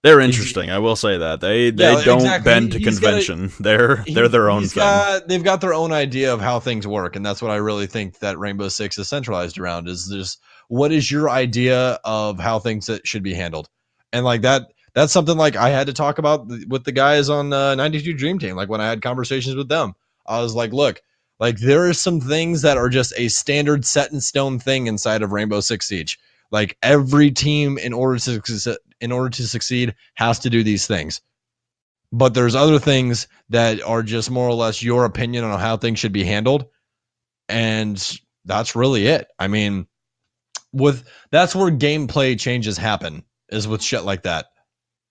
they're interesting. I will say that they don't bend to convention. They're their own thing. They've got their own idea of how things work, and that's what I really think that Rainbow Six is centralized around. Is just what is your idea of how things that should be handled, and like that's something like I had to talk about with the guys on 92 Dream Team. Like when I had conversations with them, I was like, look, like there are some things that are just a standard set in stone thing inside of Rainbow Six Siege. Like every team, in order to succeed, has to do these things. But there's other things that are just more or less your opinion on how things should be handled, and that's really it. I mean, that's where gameplay changes happen, is with shit like that.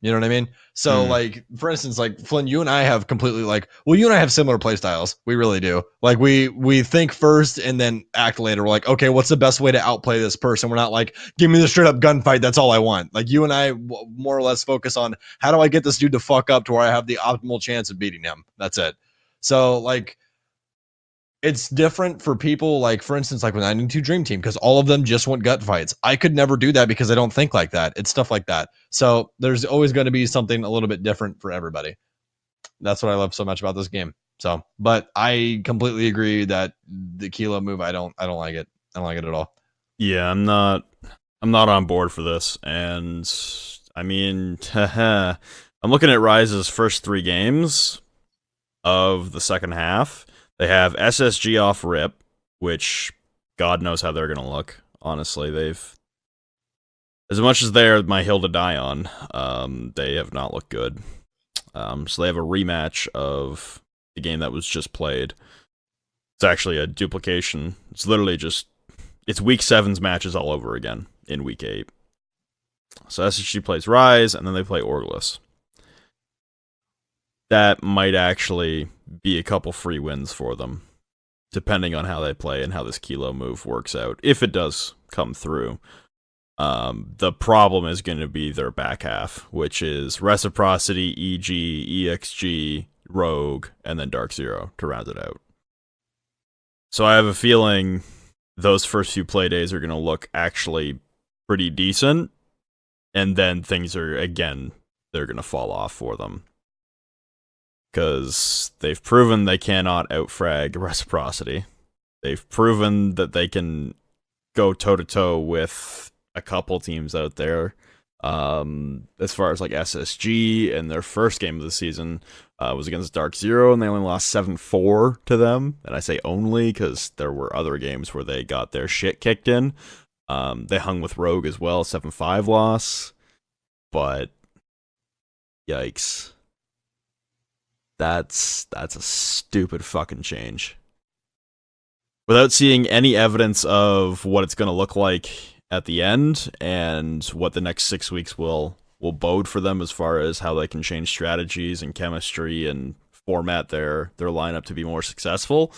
You know what I mean? So like, for instance, like Flynn, you and I have completely you and I have similar play styles. We really do. Like we think first and then act later. We're like, okay, what's the best way to outplay this person? We're not like, give me the straight up gunfight. That's all I want. Like you and I more or less focus on how do I get this dude to fuck up to where I have the optimal chance of beating him. That's it. So like, it's different for people, like for instance, like with 92 Dream Team, because all of them just want gut fights. I could never do that because I don't think like that. It's stuff like that. So there's always going to be something a little bit different for everybody. That's what I love so much about this game. So, but I completely agree that the Kilo move, I don't like it. I don't like it at all. Yeah, I'm not on board for this. And I mean, I'm looking at Rise's first 3 games of the second half. They have SSG off rip, which God knows how they're going to look. Honestly, they've, as much as they're my hill to die on, they have not looked good. So they have a rematch of the game that was just played. It's actually a duplication. It's literally just, it's week 7's matches all over again in week 8. So SSG plays Rise, and then they play Orgless. That might actually be a couple free wins for them, depending on how they play and how this Kilo move works out, if it does come through. The problem is going to be their back half, which is Reciprocity, EG, EXG, Rogue, and then Dark Zero to round it out. So I have a feeling those first few play days are going to look actually pretty decent, and then things are, again, they're going to fall off for them. Because they've proven they cannot outfrag Reciprocity. They've proven that they can go toe-to-toe with a couple teams out there. As far as like SSG, and their first game of the season was against Dark Zero, and they only lost 7-4 to them. And I say only because there were other games where they got their shit kicked in. They hung with Rogue as well, 7-5 loss. But yikes. That's a stupid fucking change. Without seeing any evidence of what it's going to look like at the end and what the next 6 weeks will bode for them as far as how they can change strategies and chemistry and format their lineup to be more successful.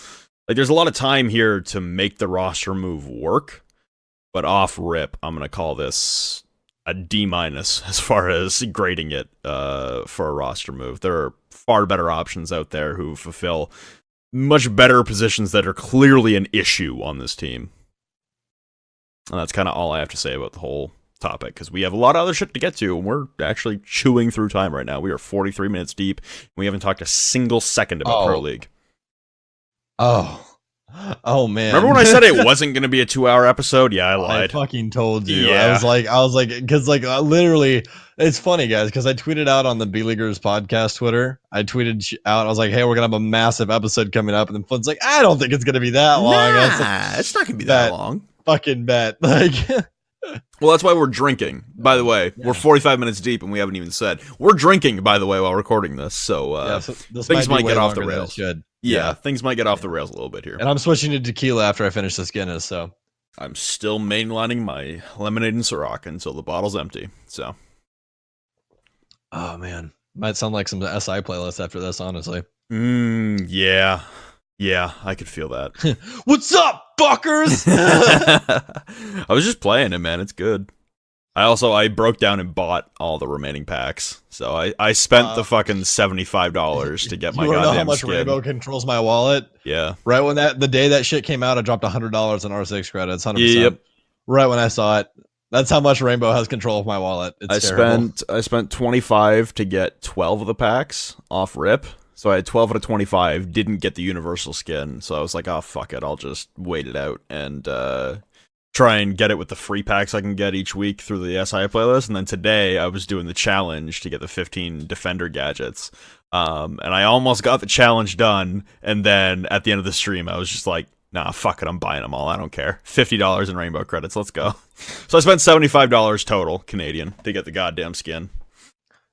Like, there's a lot of time here to make the roster move work, but off rip, I'm going to call this a D- as far as grading it for a roster move. There are far better options out there who fulfill much better positions that are clearly an issue on this team. And that's kind of all I have to say about the whole topic, because we have a lot of other shit to get to, and we're actually chewing through time right now. We are 43 minutes deep, and we haven't talked a single second about Pro League. Oh man! Remember when I said it wasn't going to be a 2-hour episode? Yeah, I lied. I fucking told you. Yeah. I was like, because like literally, it's funny, guys, because I tweeted out on the B Leaguers podcast Twitter. I tweeted out, I was like, hey, we're gonna have a massive episode coming up, and then Flynn's like, I don't think it's gonna be that long. Nah, it's not gonna be that long. Fucking bet. Like, well, that's why we're drinking. By the way, we're 45 minutes deep, and we haven't even said we're drinking. By the way, while recording this, so, things might get off the rails. Yeah, things might get off the rails a little bit here. And I'm switching to tequila after I finish this Guinness, so I'm still mainlining my lemonade and Ciroc until the bottle's empty. So, oh man, might sound like some SI playlist after this, honestly. Yeah, I could feel that. What's up, fuckers? I was just playing it, man. It's good. I broke down and bought all the remaining packs. So I spent the fucking $75 to get my you wanna know how goddamn much skin. Rainbow controls my wallet? Yeah. Right when the day that shit came out, I dropped $100 on R6 credits. 100%. Yep. Right when I saw it. That's how much Rainbow has control of my wallet. It's terrible. I spent 25 to get 12 of the packs off rip. So I had 12 out of 25, didn't get the universal skin. So I was like, oh fuck it, I'll just wait it out and try and get it with the free packs I can get each week through the SI playlist. And then today I was doing the challenge to get the 15 Defender gadgets. And I almost got the challenge done, and then at the end of the stream I was just like, nah, fuck it, I'm buying them all. I don't care. $50 in Rainbow credits. Let's go. So I spent $75 total Canadian to get the goddamn skin.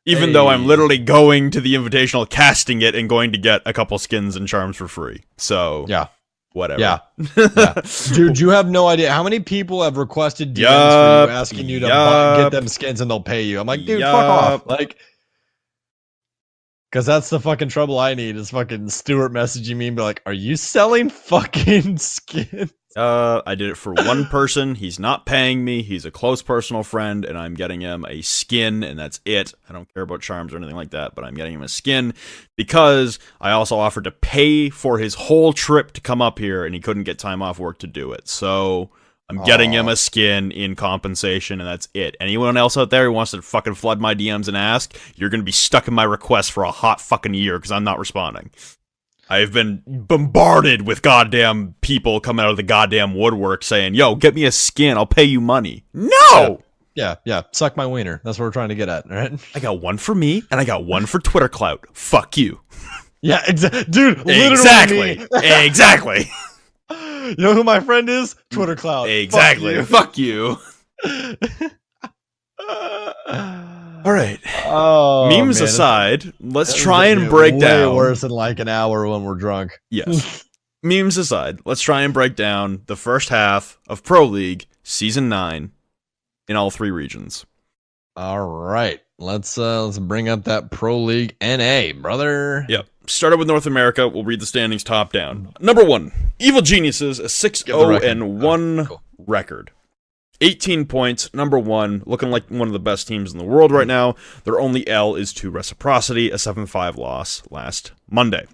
Even though I'm literally going to the Invitational, casting it, and going to get a couple skins and charms for free. So, yeah. Whatever. Yeah. Dude, you have no idea how many people have requested DMs for you asking you to get them skins and they'll pay you. I'm like, dude, fuck off. Like, because that's the fucking trouble I need is fucking Stuart messaging me and be like, are you selling fucking skins? I did it for one person. He's not paying me. He's a close personal friend, and I'm getting him a skin, and that's it. I don't care about charms or anything like that, but I'm getting him a skin because I also offered to pay for his whole trip to come up here, and he couldn't get time off work to do it. So I'm getting him a skin in compensation, and that's it. Anyone else out there who wants to fucking flood my DMs and ask, you're going to be stuck in my request for a hot fucking year because I'm not responding. I've been bombarded with goddamn people coming out of the goddamn woodwork saying, yo, get me a skin, I'll pay you money. No! Yeah. Suck my wiener. That's what we're trying to get at, right? I got one for me, and I got one for Twitter clout. Fuck you. Yeah, dude, literally exactly. Me. Exactly. You know who my friend is? Twitter clout. Exactly. Fuck you. All right. Oh, memes man. aside, let's try and break down. Way worse than like an hour when we're drunk. Yes. Memes aside, let's try and break down the first half of Pro League Season 9 in all three regions. All right. Let's bring up that Pro League NA, brother. Yep. Started with North America. We'll read the standings top down. Number 1, Evil Geniuses, a 6-0-1 record. 18 points, number 1, looking like one of the best teams in the world right now. Their only L is to Reciprocity, a 7-5 loss last Monday.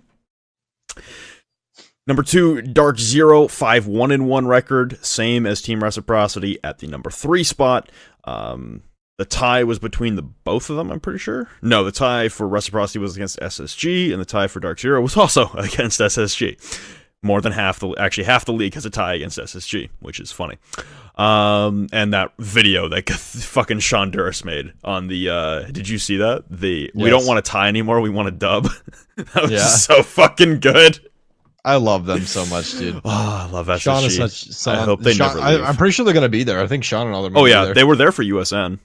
Number 2, Dark Zero, 5-1-1 record, same as Team Reciprocity at the number 3 spot. The tie was between the both of them, I'm pretty sure. No, the tie for Reciprocity was against SSG, and the tie for Dark Zero was also against SSG. More than half the league has a tie against SSG, which is funny. And that video that fucking Sean Duras made on the did you see that? We don't want a tie anymore, we want a dub. That was so fucking good. I love them so much, dude. Oh, I love SSG. Sean is such. I hope they never leave. I'm pretty sure they're gonna be there. I think Sean and all their. Oh yeah, they were there for USN,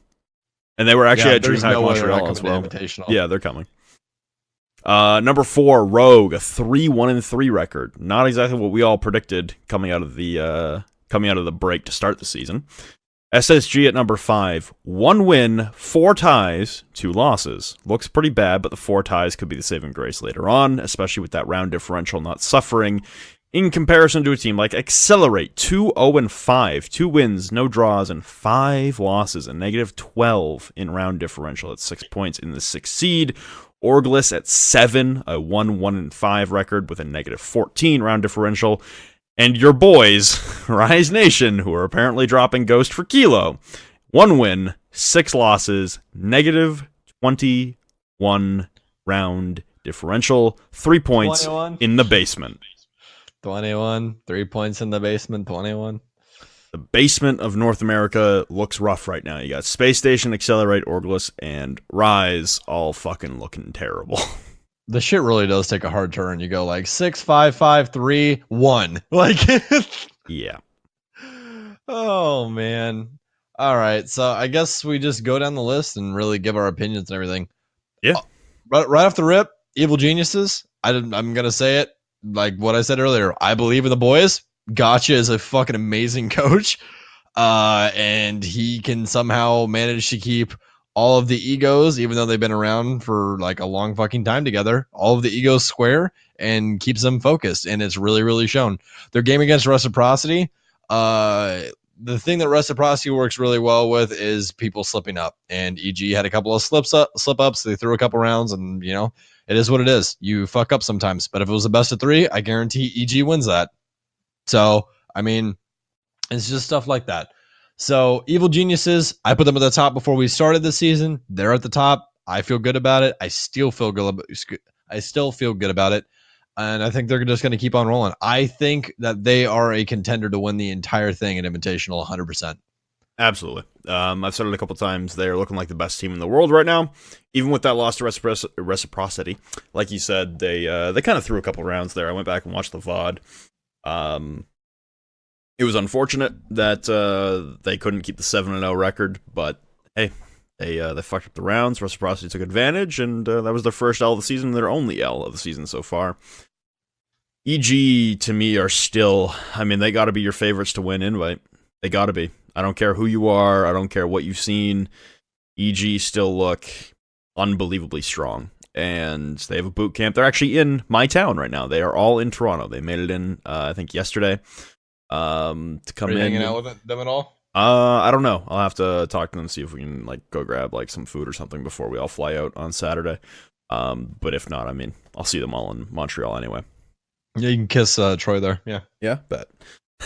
and they were actually at DreamHack Montreal as well. Yeah, they're coming. Number 4, Rogue, a 3-1-3 record. Not exactly what we all predicted coming out of the break to start the season. SSG at number 5, 1 win, 4 ties, 2 losses. Looks pretty bad, but the 4 ties could be the saving grace later on, especially with that round differential not suffering. In comparison to a team like Accelerate, 2-0-5, 2 wins, no draws, and 5 losses, a negative 12 in round differential. That's 6 points in the 6th seed. Orgless at 7, a 1-1-5 record with a negative 14 round differential. And your boys, Rise Nation, who are apparently dropping Ghost for Kilo, 1 win, 6 losses, negative 21 round differential, 3 points 21. In the basement. 21, 3 points in the basement, 21. The basement of North America looks rough right now. You got Space Station, Accelerate, Orgless, and Rise all fucking looking terrible. The shit really does take a hard turn. You go like 6, 5, 5, 3, 1. Like, yeah. Oh man. All right, so I guess we just go down the list and really give our opinions and everything. Yeah. Right off the rip, Evil Geniuses. I'm gonna say it like what I said earlier. I believe in the boys. Gotcha is a fucking amazing coach, and he can somehow manage to keep all of the egos, even though they've been around for like a long fucking time together, all of the egos square and keeps them focused, and it's really, really shown. Their game against Reciprocity, the thing that reciprocity works really well with is people slipping up. And EG had a couple of slip ups. They threw a couple rounds, and it is what it is. You fuck up sometimes. But if it was a best of 3, I guarantee EG wins that. So I mean, it's just stuff like that. So Evil Geniuses, I put them at the top before we started the season. They're at the top. I feel good about it. I still feel good about it. And I think they're just going to keep on rolling. I think that they are a contender to win the entire thing at Invitational 100%. Absolutely. I've said it a couple times. They're looking like the best team in the world right now. Even with that loss to reciprocity. Like you said, they kind of threw a couple rounds there. I went back and watched the VOD. It was unfortunate that they couldn't keep the 7-0 record, but hey, they fucked up the rounds. Reciprocity took advantage, and that was their first L of the season, their only L of the season so far. EG, to me, are still, they got to be your favorites to win Invite. They got to be. I don't care who you are. I don't care what you've seen. EG still look unbelievably strong, and they have a boot camp. They're actually in my town right now. They are all in Toronto. They made it in, I think, yesterday. To come in. Hanging out with them at all? I don't know. I'll have to talk to them, see if we can go grab some food or something before we all fly out on Saturday. But if not, I'll see them all in Montreal anyway. Yeah, you can kiss Troy there. Yeah, bet.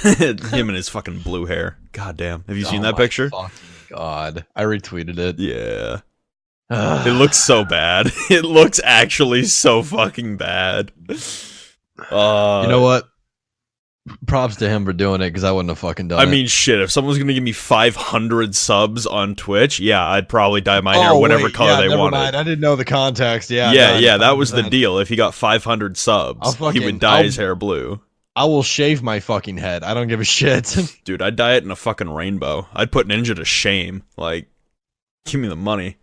Him and his fucking blue hair. God damn. Have you seen that picture? God, I retweeted it. Yeah. It looks so bad. It looks actually so fucking bad. You know what? Props to him for doing it, because I wouldn't have fucking done it. Shit, if someone was going to give me 500 subs on Twitch, yeah, I'd probably dye my hair whatever color they wanted. Mind. I didn't know the context. Yeah, that was the deal. If he got 500 subs, he would dye his hair blue. I will shave my fucking head. I don't give a shit. Dude, I'd dye it in a fucking rainbow. I'd put Ninja to shame. Give me the money.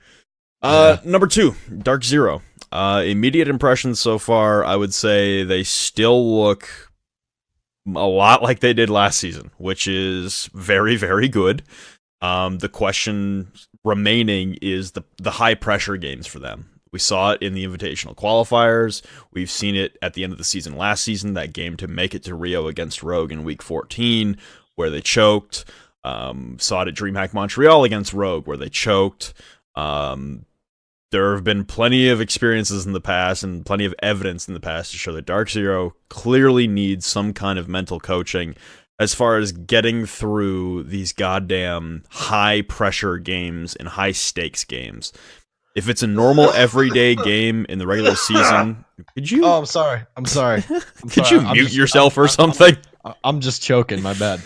Number 2, Dark Zero. Immediate impressions so far, I would say they still look a lot like they did last season, which is very, very good. The question remaining is the high pressure games for them. We saw it in the Invitational qualifiers. We've seen it at the end of the season last season, that game to make it to Rio against Rogue in week 14, where they choked. Saw it at DreamHack Montreal against Rogue, where they choked. There have been plenty of experiences in the past and plenty of evidence in the past to show that Dark Zero clearly needs some kind of mental coaching as far as getting through these goddamn high-pressure games and high-stakes games. If it's a normal, everyday game in the regular season, could you... Oh, I'm sorry. Could you mute yourself or something? I'm just choking, my bad.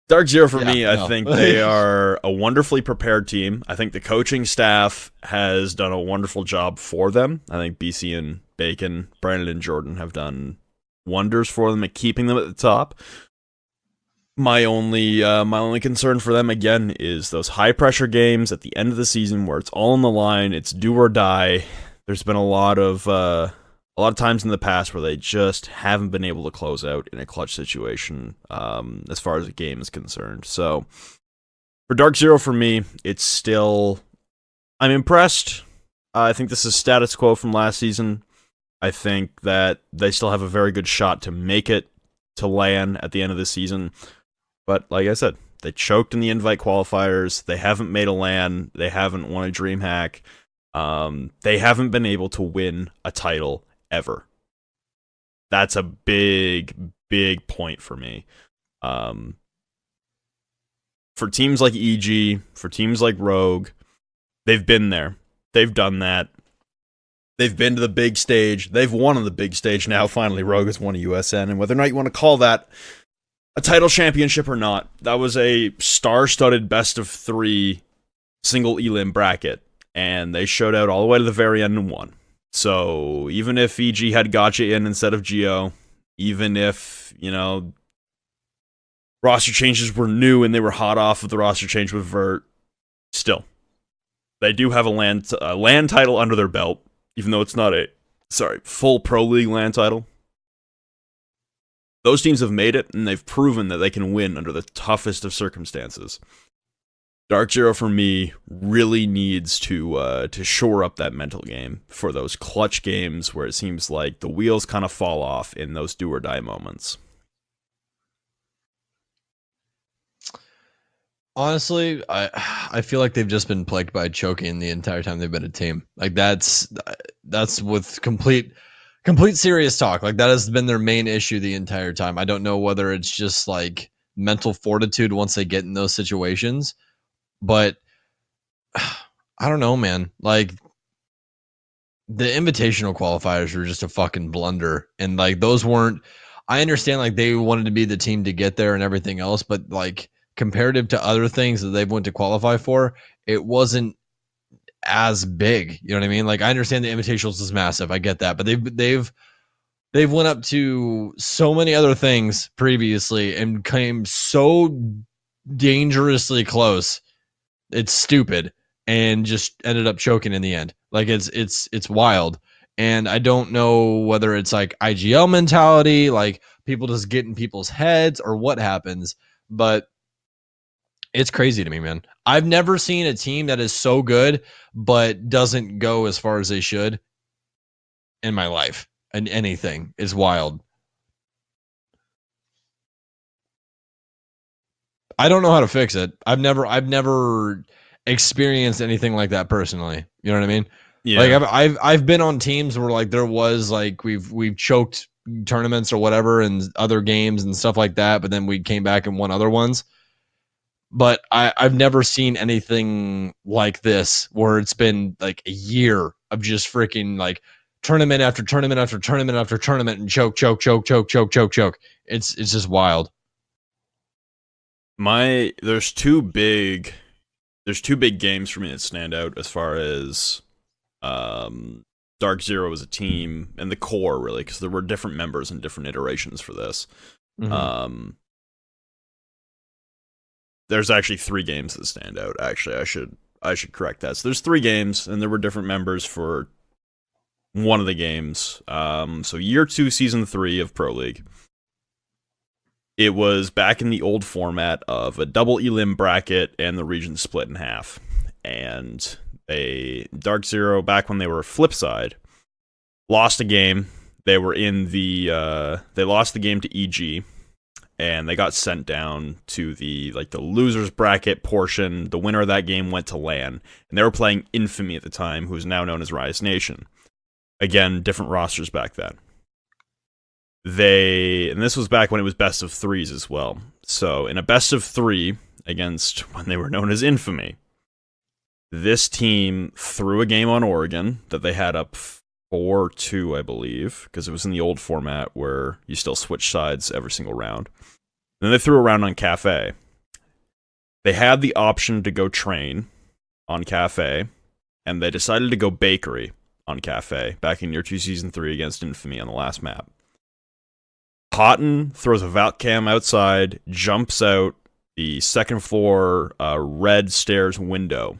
Dark Zero for me, I think they are a wonderfully prepared team. I think the coaching staff has done a wonderful job for them. I think BC and Bacon, Brandon and Jordan have done wonders for them at keeping them at the top. My only concern for them again is those high pressure games at the end of the season where it's all on the line, it's do or die. There's been a lot of times in the past where they just haven't been able to close out in a clutch situation as far as the game is concerned. So for Dark Zero, for me, it's still... I'm impressed. I think this is status quo from last season. I think that they still have a very good shot to make it to LAN at the end of the season. But like I said, they choked in the invite qualifiers. They haven't made a LAN. They haven't won a DreamHack. They haven't been able to win a title ever. That's a big, big point for me. For teams like EG, for teams like Rogue, they've been there. They've done that. They've been to the big stage. They've won on the big stage now. Finally, Rogue has won a USN. And whether or not you want to call that a title championship or not, that was a star-studded best-of-3 single elim bracket. And they showed out all the way to the very end and won. So even if EG had Gotcha in instead of Geo, even if, roster changes were new and they were hot off of the roster change with Vert, still, they do have a LAN title under their belt, even though it's not a full Pro League LAN title. Those teams have made it, and they've proven that they can win under the toughest of circumstances. Dark Zero, for me, really needs to shore up that mental game for those clutch games where it seems like the wheels kind of fall off in those do-or-die moments. Honestly, I feel like they've just been plagued by choking the entire time they've been a team. Like that's with complete serious talk. Like that has been their main issue the entire time. I don't know whether it's just like mental fortitude once they get in those situations, but I don't know, man. Like the invitational qualifiers were just a fucking blunder, and like those weren't. I understand like they wanted to be the team to get there and everything else, but like comparative to other things that they've went to qualify for, it wasn't as big. You know what I mean? Like I understand the invitationals is massive. I get that, but they've went up to so many other things previously and came so dangerously close. It's stupid and just ended up choking in the end. Like it's wild. And I don't know whether it's like IGL mentality, like people just get in people's heads or what happens, but it's crazy to me, man. I've never seen a team that is so good but doesn't go as far as they should in my life. And anything is wild. I don't know how to fix it. I've never experienced anything like that personally. You know what I mean? Yeah. Like I've been on teams where like there was like we've choked tournaments or whatever and other games and stuff like that, but then we came back and won other ones. But I've never seen anything like this where it's been like a year of just freaking like tournament after tournament after tournament after tournament and choke. It's just wild. There's two big games for me that stand out as far as Dark Zero as a team and the core, really, because there were different members and different iterations for this. Mm-hmm. There's actually 3 games that stand out. Actually, I should correct that. So there's 3 games, and there were different members for one of the games. So year 2, season 3 of Pro League. It was back in the old format of a double elim bracket and the region split in half. And Dark Zero, back when they were Flipside, lost a game. They were in they lost the game to EG, and they got sent down to the losers bracket portion. The winner of that game went to LAN, and they were playing Infamy at the time, who is now known as Rise Nation. Again, different rosters back then. And this was back when it was best of 3s as well. So in a best of 3 against when they were known as Infamy, this team threw a game on Oregon that they had up 4-2, I believe, because it was in the old format where you still switch sides every single round. Then they threw a round on Cafe. They had the option to go train on Cafe, and they decided to go Bakery on Cafe back in year 2, season 3 against Infamy on the last map. Cotton throws a vault cam outside, jumps out the second floor red stairs window,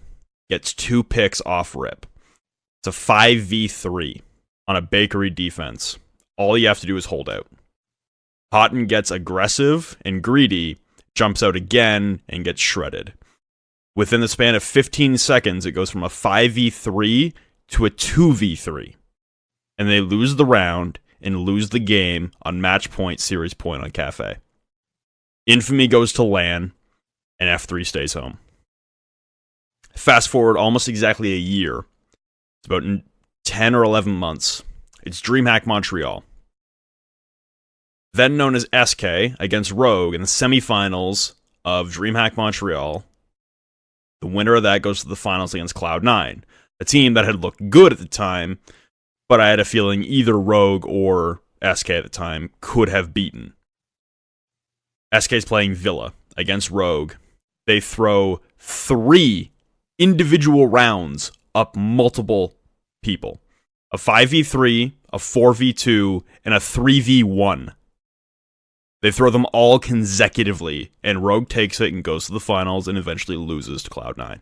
gets 2 picks off rip. It's a 5v3 on a Bakery defense. All you have to do is hold out. Cotton gets aggressive and greedy, jumps out again, and gets shredded. Within the span of 15 seconds, it goes from a 5v3 to a 2v3. And they lose the round and lose the game on match point, series point on Cafe. Infamy goes to LAN, and F3 stays home. Fast forward almost exactly a year. It's about 10 or 11 months. It's DreamHack Montreal. Then known as SK against Rogue in the semifinals of DreamHack Montreal. The winner of that goes to the finals against Cloud9, a team that had looked good at the time, but I had a feeling either Rogue or SK at the time could have beaten. SK's playing Villa against Rogue. They throw 3 individual rounds up multiple people. A 5v3, a 4v2, and a 3v1. They throw them all consecutively, and Rogue takes it and goes to the finals and eventually loses to Cloud9.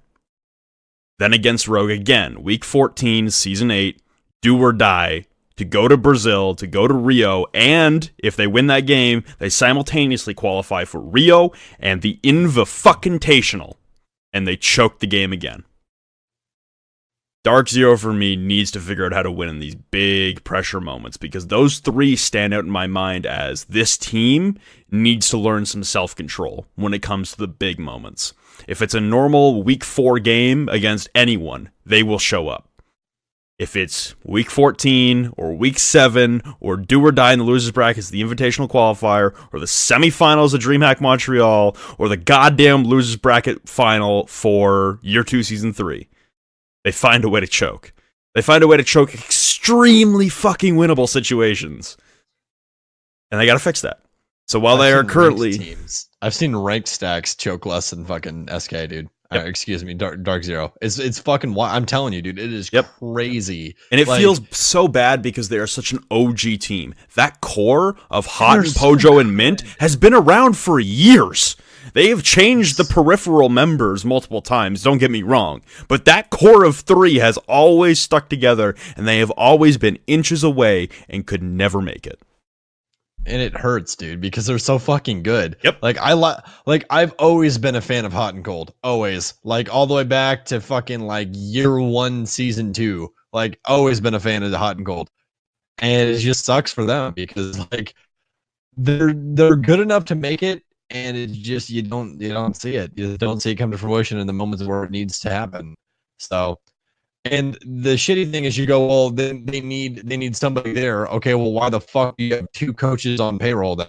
Then against Rogue again, week 14, season 8, do or die, to go to Brazil, to go to Rio, and if they win that game, they simultaneously qualify for Rio and the Inva-fucking-tational, and they choke the game again. Dark Zero for me needs to figure out how to win in these big pressure moments, because those three stand out in my mind as this team needs to learn some self-control when it comes to the big moments. If it's a normal week 4 game against anyone, they will show up. If it's week 14 or week 7 or do or die in the losers brackets, the invitational qualifier, or the semifinals of DreamHack Montreal, or the goddamn losers bracket final for year 2 season 3, they find a way to choke. They find a way to choke extremely fucking winnable situations. And they gotta fix that. So while they are currently... I've seen ranked stacks choke less than fucking SK, dude. Yep. Excuse me, Dark Zero. It's fucking wild. I'm telling you, dude, it is crazy. And it feels so bad because they are such an OG team. That core of Hot and Pojo and Mint has been around for years. They have changed the peripheral members multiple times, don't get me wrong. But that core of 3 has always stuck together, and they have always been inches away and could never make it. And it hurts, dude, because they're so fucking good. Yep. Like I've always been a fan of Hot and Cold. Always. Like all the way back to fucking like year 1, season 2. Like always been a fan of the Hot and Cold. And it just sucks for them because like they're good enough to make it, and it's just you don't see it. You don't see it come to fruition in the moments where it needs to happen. So, and the shitty thing is, you go, well, then they need somebody there. Okay, well, why the fuck do you have 2 coaches on payroll then?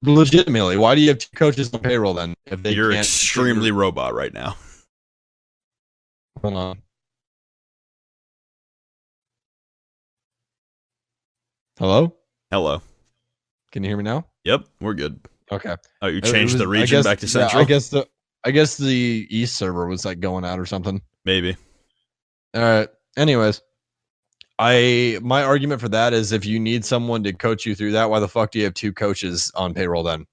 Legitimately, why do you have 2 coaches on payroll then? If You're extremely robot right now. Hold on. Hello? Hello. Can you hear me now? Yep, we're good. Okay. Oh, you changed the region back to Central? Yeah, I guess the East server was like going out or something. Maybe. All right. Anyways, my argument for that is if you need someone to coach you through that, why the fuck do you have 2 coaches on payroll then?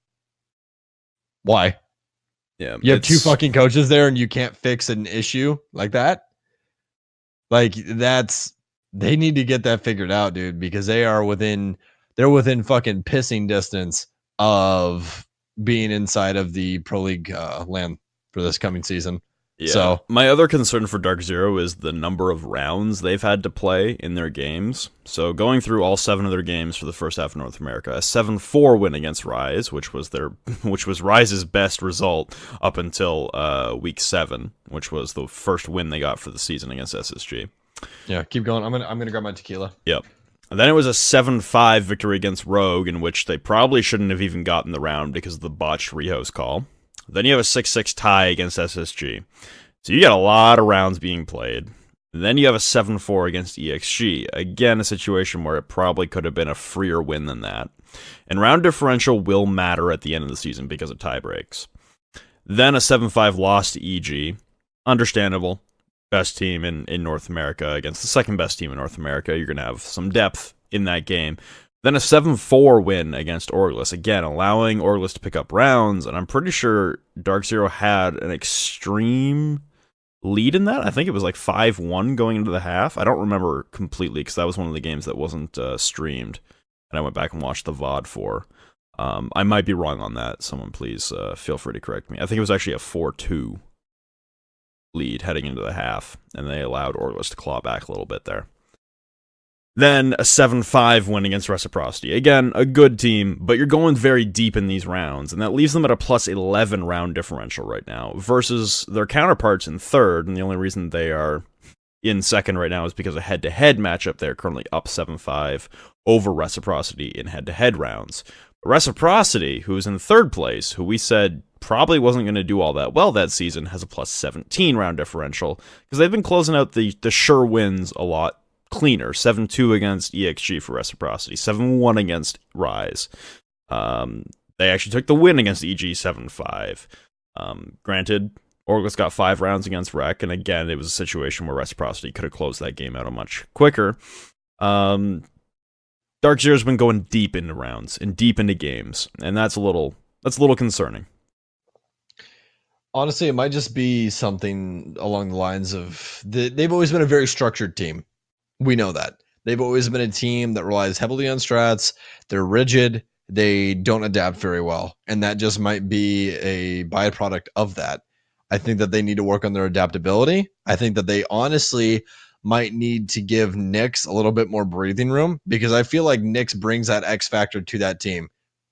Why? Yeah. You have 2 fucking coaches there and you can't fix an issue like that? Like they need to get that figured out, dude, because they're within fucking pissing distance of being inside of the Pro League land for this coming season. Yeah. So my other concern for Dark Zero is the number of rounds they've had to play in their games. So going through all 7 of their games for the first half of North America, a 7-4 win against Rise, which was Rise's best result up until week 7, which was the first win they got for the season against SSG. Yeah, keep going. I'm gonna grab my tequila. Yep. And then it was a 7-5 victory against Rogue, in which they probably shouldn't have even gotten the round because of the botched rehost call. Then you have a 6-6 tie against SSG. So you got a lot of rounds being played. And then you have a 7-4 against EXG. Again, a situation where it probably could have been a freer win than that. And round differential will matter at the end of the season because of tie breaks. Then a 7-5 loss to EG. Understandable. Best team in North America against the second best team in North America. You're going to have some depth in that game. Then a 7-4 win against Orgless. Again, allowing Orgless to pick up rounds. And I'm pretty sure Dark Zero had an extreme lead in that. I think it was like 5-1 going into the half. I don't remember completely because that was one of the games that wasn't streamed. And I went back and watched the VOD for. I might be wrong on that. Someone please feel free to correct me. I think it was actually a 4-2 lead heading into the half. And they allowed Orgless to claw back a little bit there. Then a 7-5 win against Reciprocity. Again, a good team, but you're going very deep in these rounds, and that leaves them at a plus 11 round differential right now, versus their counterparts in third, and the only reason they are in second right now is because of head-to-head matchup. They're currently up 7-5 over Reciprocity in head-to-head rounds. Reciprocity, who is in third place, who we said probably wasn't going to do all that well that season, has a plus 17 round differential, because they've been closing out the sure wins a lot cleaner. 7-2 against EXG for Reciprocity, 7-1 against Rise. They actually took the win against EG 7-5. Granted, Orgless got 5 rounds against Rec, and again, it was a situation where Reciprocity could have closed that game out a much quicker. Dark Zero's been going deep into rounds and deep into games, and that's a little concerning. Honestly, it might just be something along the lines of they've always been a very structured team. We know that. They've always been a team that relies heavily on strats. They're rigid. They don't adapt very well. And that just might be a byproduct of that. I think that they need to work on their adaptability. I think that they honestly might need to give Nyx a little bit more breathing room, because I feel like Nyx brings that X factor to that team.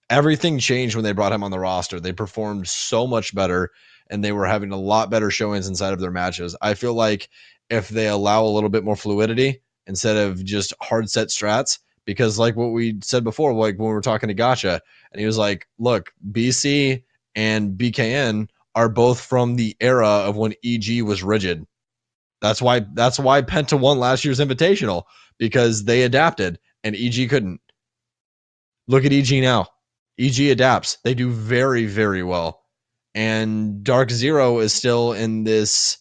Everything changed when they brought him on the roster. They performed so much better, and they were having a lot better showings inside of their matches. I feel like if they allow a little bit more fluidity instead of just hard set strats, because like what we said before, like when we were talking to Gotcha, and he was like, look, BC and BKN are both from the era of when EG was rigid. That's why Penta won last year's Invitational, because they adapted and EG couldn't. Look at EG now. EG adapts. They do very, very well. And Dark Zero is still in this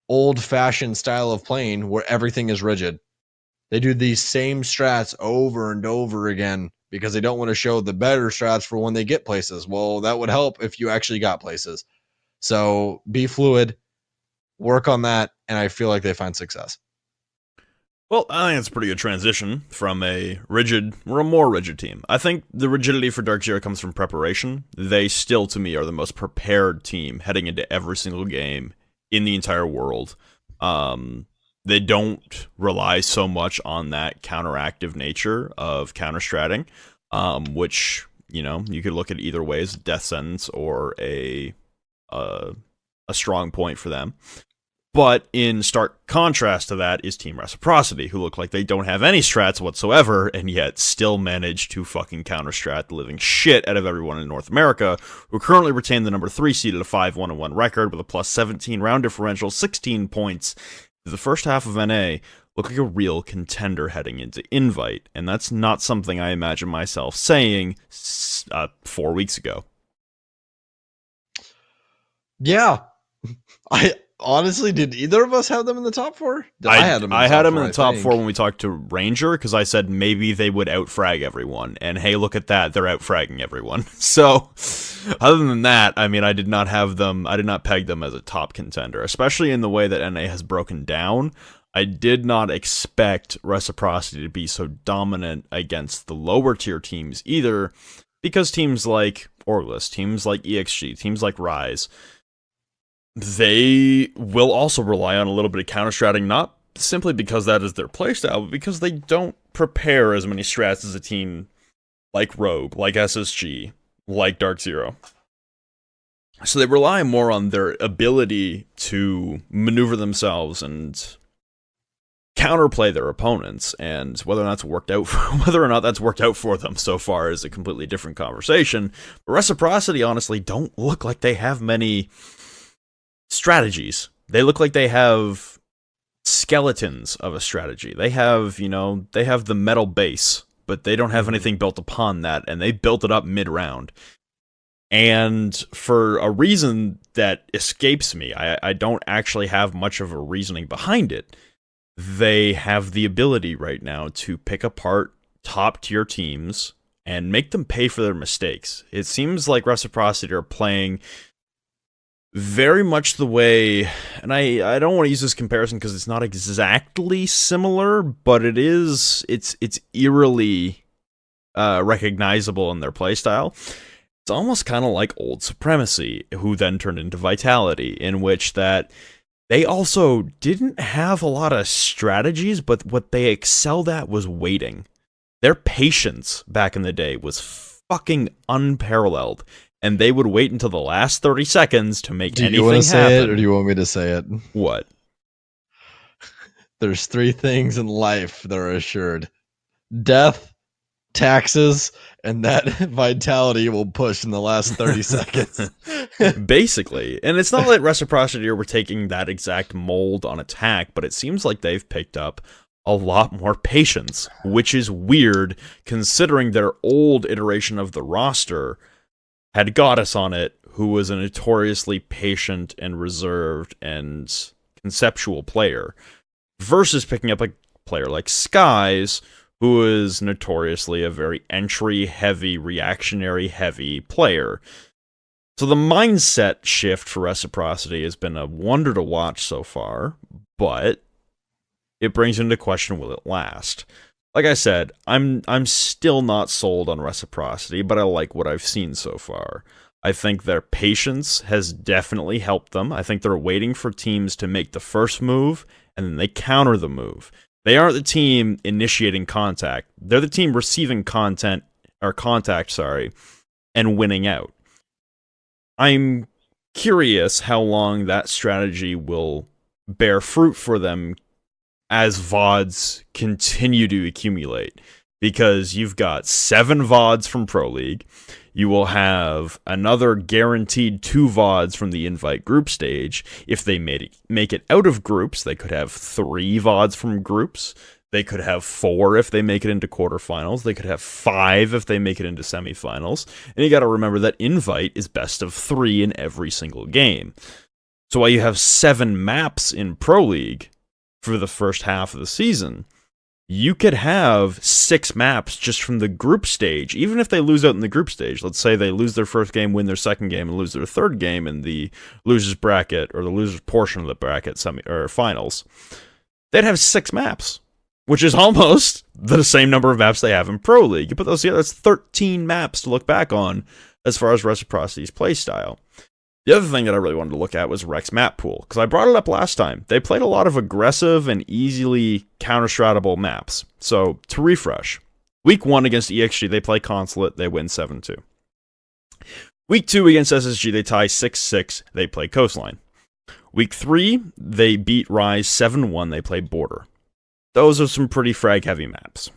old-fashioned style of playing where everything is rigid. They do these same strats over and over again because they don't want to show the better strats for when they get places. Well, that would help if you actually got places. So be fluid, work on that, and I feel like they find success. Well, I think it's a pretty good transition from a more rigid team. I think the rigidity for Dark Zero comes from preparation. They still, to me, are the most prepared team heading into every single game in the entire world. They don't rely so much on that counteractive nature of counter-stratting, which, you could look at either way as a death sentence or a strong point for them. But in stark contrast to that is Team Reciprocity, who look like they don't have any strats whatsoever, and yet still manage to fucking counter-strat the living shit out of everyone in North America, who currently retain the number 3 seed at a 5-1-1 record with a plus 17 round differential, 16 points. The first half of NA look like a real contender heading into Invite, and that's not something I imagine myself saying 4 weeks ago. Yeah. I honestly, did either of us have them in the top 4? I had them in the top 4 when we talked to Ranger, because I said maybe they would outfrag everyone, and hey, look at that, they're outfragging everyone. So, other than that, I mean, I did not peg them as a top contender, especially in the way that NA has broken down. I did not expect Reciprocity to be so dominant against the lower tier teams either, because teams like Orgless, teams like EXG, teams like Rise, they will also rely on a little bit of counter-stratting, not simply because that is their playstyle, but because they don't prepare as many strats as a team like Rogue, like SSG, like Dark Zero. So they rely more on their ability to maneuver themselves and counterplay their opponents, and whether or not that's worked out for them so far is a completely different conversation. But Reciprocity honestly don't look like they have many strategies. They look like they have skeletons of a strategy. They have the metal base, but they don't have anything built upon that, and they built it up mid-round. And for a reason that escapes me, I don't actually have much of a reasoning behind it. They have the ability right now to pick apart top-tier teams and make them pay for their mistakes. It seems like Reciprocity are playing very much the way, and I don't want to use this comparison because it's not exactly similar, but it's eerily recognizable in their playstyle. It's almost kind of like Old Supremacy, who then turned into Vitality, in which that they also didn't have a lot of strategies, but what they excelled at was waiting. Their patience back in the day was fucking unparalleled. And they would wait until the last 30 seconds to make anything happen. Do you want to say it, or do you want me to say it? What? There's 3 things in life that are assured: death, taxes, and that Vitality will push in the last 30 seconds. Basically. And it's not that Reciprocity were taking that exact mold on attack, but it seems like they've picked up a lot more patience, which is weird considering their old iteration of the roster had Goddess on it, who was a notoriously patient and reserved and conceptual player, versus picking up a player like Skies, who is notoriously a very entry-heavy, reactionary-heavy player. So the mindset shift for Reciprocity has been a wonder to watch so far, but it brings into question, will it last? Like I said, I'm still not sold on Reciprocity, but I like what I've seen so far. I think their patience has definitely helped them. I think they're waiting for teams to make the first move, and then they counter the move. They aren't the team initiating contact. They're the team receiving contact, and winning out. I'm curious how long that strategy will bear fruit for them as VODs continue to accumulate. Because you've got 7 VODs from Pro League. You will have another guaranteed 2 VODs from the invite group stage. If they make it out of groups, they could have 3 VODs from groups. They could have 4 if they make it into quarterfinals. They could have 5 if they make it into semifinals. And you got to remember that invite is best of 3 in every single game. So while you have 7 maps in Pro League for the first half of the season, you could have 6 maps just from the group stage, even if they lose out in the group stage. Let's say they lose their first game, win their second game, and lose their third game in the losers bracket or the losers portion of the bracket finals. They'd have 6 maps, which is almost the same number of maps they have in Pro League. You put those together, that's 13 maps to look back on as far as Reciprocity's playstyle. The other thing that I really wanted to look at was Rex map pool, because I brought it up last time. They played a lot of aggressive and easily counter-stratable maps. So, to refresh, Week 1 against EXG, they play Consulate, they win 7-2. Week 2 against SSG, they tie 6-6, they play Coastline. Week 3, they beat Rise 7-1, they play Border. Those are some pretty frag-heavy maps.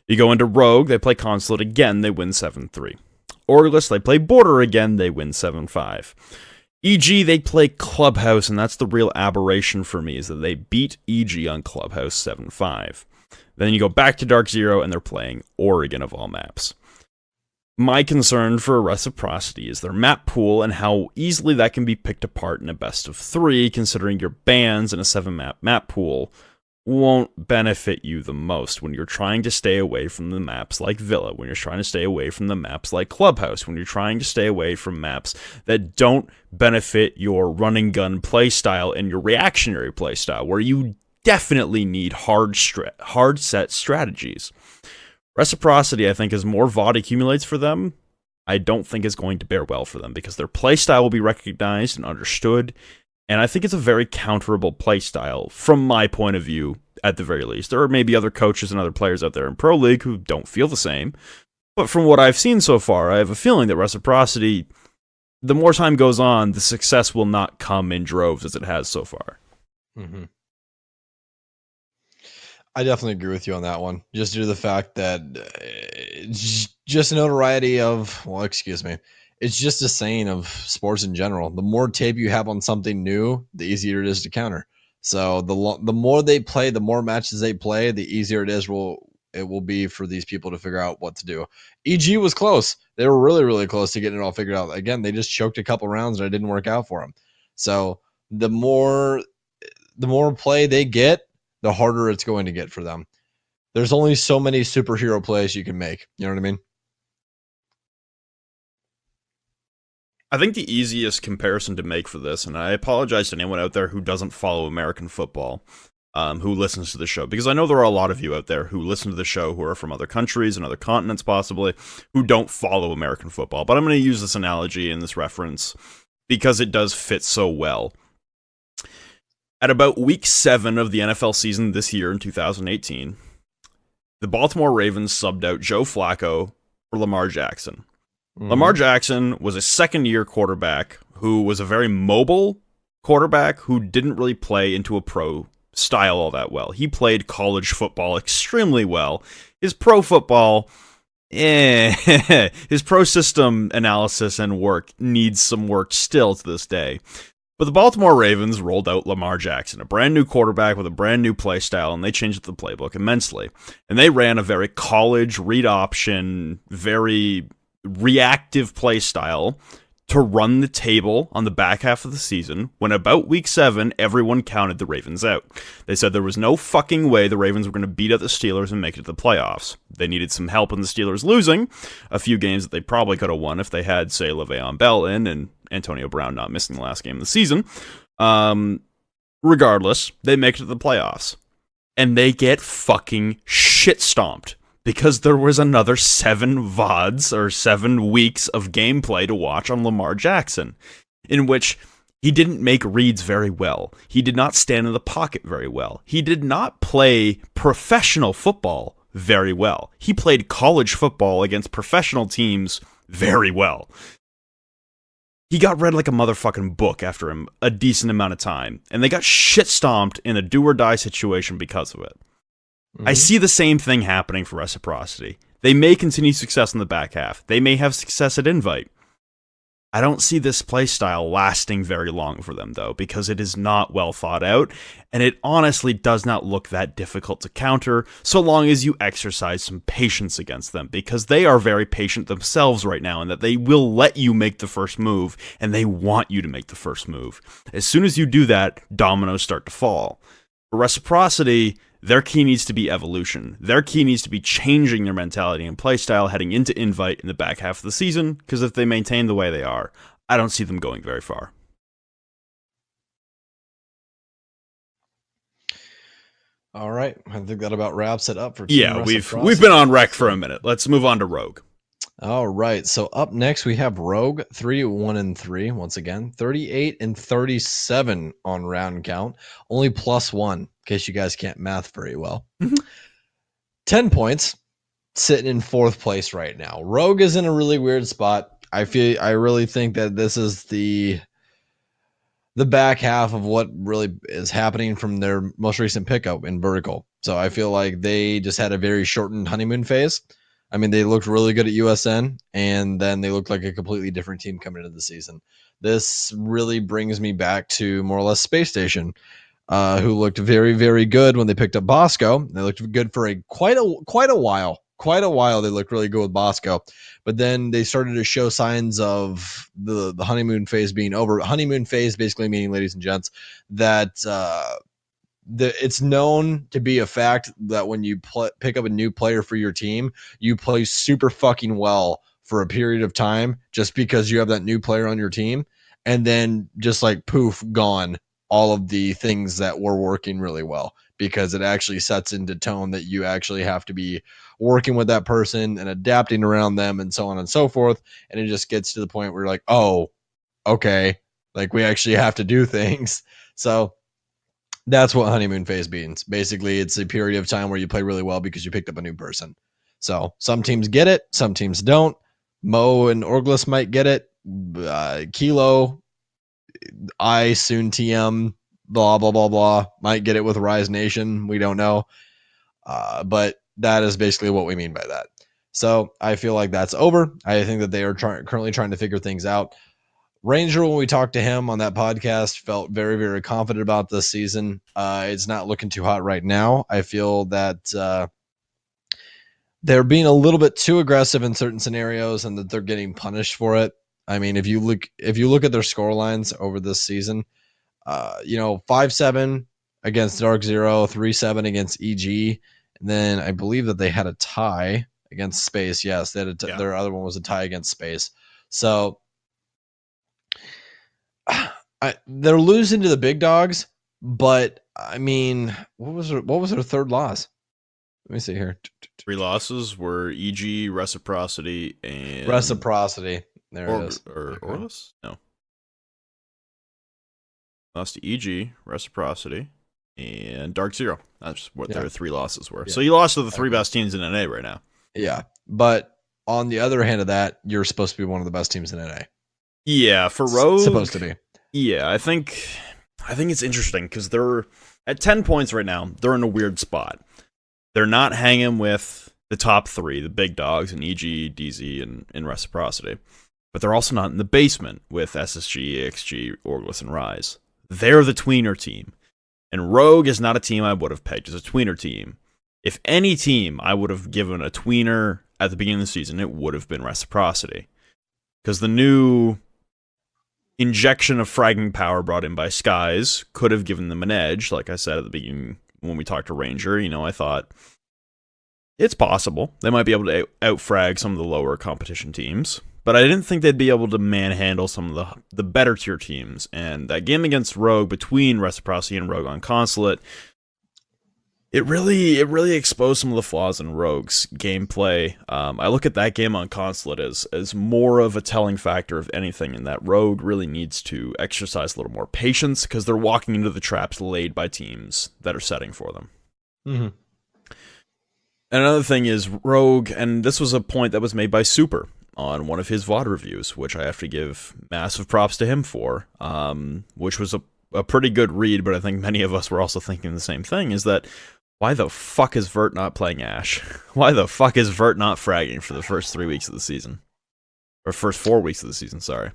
You go into Rogue, they play Consulate again, they win 7-3. Orgless, they play Border again, they win 7-5. EG, they play Clubhouse, and that's the real aberration for me, is that they beat EG on Clubhouse 7-5. Then you go back to Dark Zero, and they're playing Oregon of all maps. My concern for Reciprocity is their map pool and how easily that can be picked apart in a best of 3, considering your bans in a 7-map pool won't benefit you the most when you're trying to stay away from the maps like Villa, when you're trying to stay away from the maps like Clubhouse, when you're trying to stay away from maps that don't benefit your running gun playstyle and your reactionary playstyle, where you definitely need hard set strategies. Reciprocity, I think, as more VOD accumulates for them, I don't think is going to bear well for them, because their playstyle will be recognized and understood. And I think it's a very counterable playstyle, from my point of view, at the very least. There are maybe other coaches and other players out there in Pro League who don't feel the same. But from what I've seen so far, I have a feeling that Reciprocity, the more time goes on, the success will not come in droves as it has so far. Mm-hmm. I definitely agree with you on that one. Just due to the fact that just notoriety of, it's just a saying of sports in general. The more tape you have on something new, the easier it is to counter. So the more they play, the more matches they play, the easier it will be for these people to figure out what to do. EG was close. They were really, really close to getting it all figured out. Again, they just choked a couple rounds and it didn't work out for them. So the more play they get, the harder it's going to get for them. There's only so many superhero plays you can make. You know what I mean? I think the easiest comparison to make for this, and I apologize to anyone out there who doesn't follow American football, who listens to the show, because I know there are a lot of you out there who listen to the show who are from other countries and other continents possibly, who don't follow American football. But I'm going to use this analogy and this reference because it does fit so well. At about week 7 of the NFL season this year in 2018, the Baltimore Ravens subbed out Joe Flacco for Lamar Jackson. Lamar Jackson was a second-year quarterback who was a very mobile quarterback who didn't really play into a pro style all that well. He played college football extremely well. His pro football, his pro system analysis and work needs some work still to this day. But the Baltimore Ravens rolled out Lamar Jackson, a brand new quarterback with a brand new play style, and they changed the playbook immensely. And they ran a very college read option, very reactive play style to run the table on the back half of the season, when about week 7, everyone counted the Ravens out. They said there was no fucking way the Ravens were going to beat out the Steelers and make it to the playoffs. They needed some help in the Steelers losing a few games that they probably could have won if they had, say, Le'Veon Bell in and Antonio Brown not missing the last game of the season. Regardless, they make it to the playoffs. And they get fucking shit-stomped because there was another 7 VODs or 7 weeks of gameplay to watch on Lamar Jackson, in which he didn't make reads very well. He did not stand in the pocket very well. He did not play professional football very well. He played college football against professional teams very well. He got read like a motherfucking book after him a decent amount of time, and they got shit stomped in a do-or-die situation because of it. I see the same thing happening for Reciprocity. They may continue success in the back half. They may have success at Invite. I don't see this playstyle lasting very long for them, though, because it is not well thought out, and it honestly does not look that difficult to counter, so long as you exercise some patience against them, because they are very patient themselves right now, and that they will let you make the first move, and they want you to make the first move. As soon as you do that, dominoes start to fall. For Reciprocity, their key needs to be evolution. Their key needs to be changing their mentality and playstyle heading into Invite in the back half of the season, because if they maintain the way they are, I don't see them going very far. All right, I think that about wraps it up for Team Yeah, we've Reciprocity. been on rec for a minute. Let's move on to Rogue. All right, so up next we have Rogue 3-1-3 once again, 38-37 on round count, only +1 in case you guys can't math very well. 10 points, sitting in 4th place right now. Rogue is in a really weird spot. I really think that this is the back half of what really is happening from their most recent pickup in Vertical. So I feel like they just had a very shortened honeymoon phase. I mean, they looked really good at USN, and then they looked like a completely different team coming into the season. This really brings me back to more or less Space Station, who looked very, very good when they picked up Bosco. They looked good for quite a while. Quite a while, they looked really good with Bosco. But then they started to show signs of the honeymoon phase being over. Honeymoon phase basically meaning, ladies and gents, that it's known to be a fact that when you pick up a new player for your team, you play super fucking well for a period of time just because you have that new player on your team, and then just like poof, gone all of the things that were working really well, because it actually sets into tone that you actually have to be working with that person and adapting around them and so on and so forth. And it just gets to the point where you're like, oh, okay, like we actually have to do things. So that's what honeymoon phase means. Basically, it's a period of time where you play really well because you picked up a new person. So some teams get it, some teams don't. Mo and Orgless might get it. Kilo, I, soon TM, blah, blah, blah, blah, might get it with Rise Nation. We don't know. But that is basically what we mean by that. So I feel like that's over. I think that they are currently trying to figure things out. Ranger, when we talked to him on that podcast, felt very, very confident about this season. It's not looking too hot right now. I feel that they're being a little bit too aggressive in certain scenarios, and that they're getting punished for it. I mean, if you look at their score lines over this season, 5-7 against Dark Zero, 3-7 against EG, and then I believe that they had a tie against Space. Yes, they had their other one was a tie against Space. So they're losing to the big dogs, but I mean, what was their third loss? Let me see here. 3 losses were EG, Reciprocity, and Reciprocity. There it is. Or Orgless? No. Lost to EG, Reciprocity, and Dark Zero. That's what their 3 losses were. Yeah. So you lost to the 3 best teams in NA right now. Yeah, but on the other hand of that, you're supposed to be one of the best teams in NA. Yeah, for Rogue, supposed to be. Yeah, I think it's interesting because they're at 10 points right now. They're in a weird spot. They're not hanging with the top 3, the big dogs, in EG, DZ, and Reciprocity. But they're also not in the basement with SSG, EXG, Orgless, and Rise. They're the tweener team. And Rogue is not a team I would have pegged as a tweener team. If any team I would have given a tweener at the beginning of the season, it would have been Reciprocity. Because the new injection of fragging power brought in by Skies could have given them an edge. Like I said at the beginning when we talked to Ranger, I thought it's possible. They might be able to out-frag some of the lower competition teams. But I didn't think they'd be able to manhandle some of the better tier teams. And that game against Rogue, between Reciprocity and Rogue on Consulate, It really exposed some of the flaws in Rogue's gameplay. I look at that game on console as more of a telling factor of anything, in that Rogue really needs to exercise a little more patience because they're walking into the traps laid by teams that are setting for them. Mm-hmm. And another thing is Rogue, and this was a point that was made by Super on one of his VOD reviews, which I have to give massive props to him for, which was a pretty good read, but I think many of us were also thinking the same thing, is that why the fuck is Vert not playing Ashe? Why the fuck is Vert not fragging for the first 3 weeks of the season? Or first 4 weeks of the season, sorry.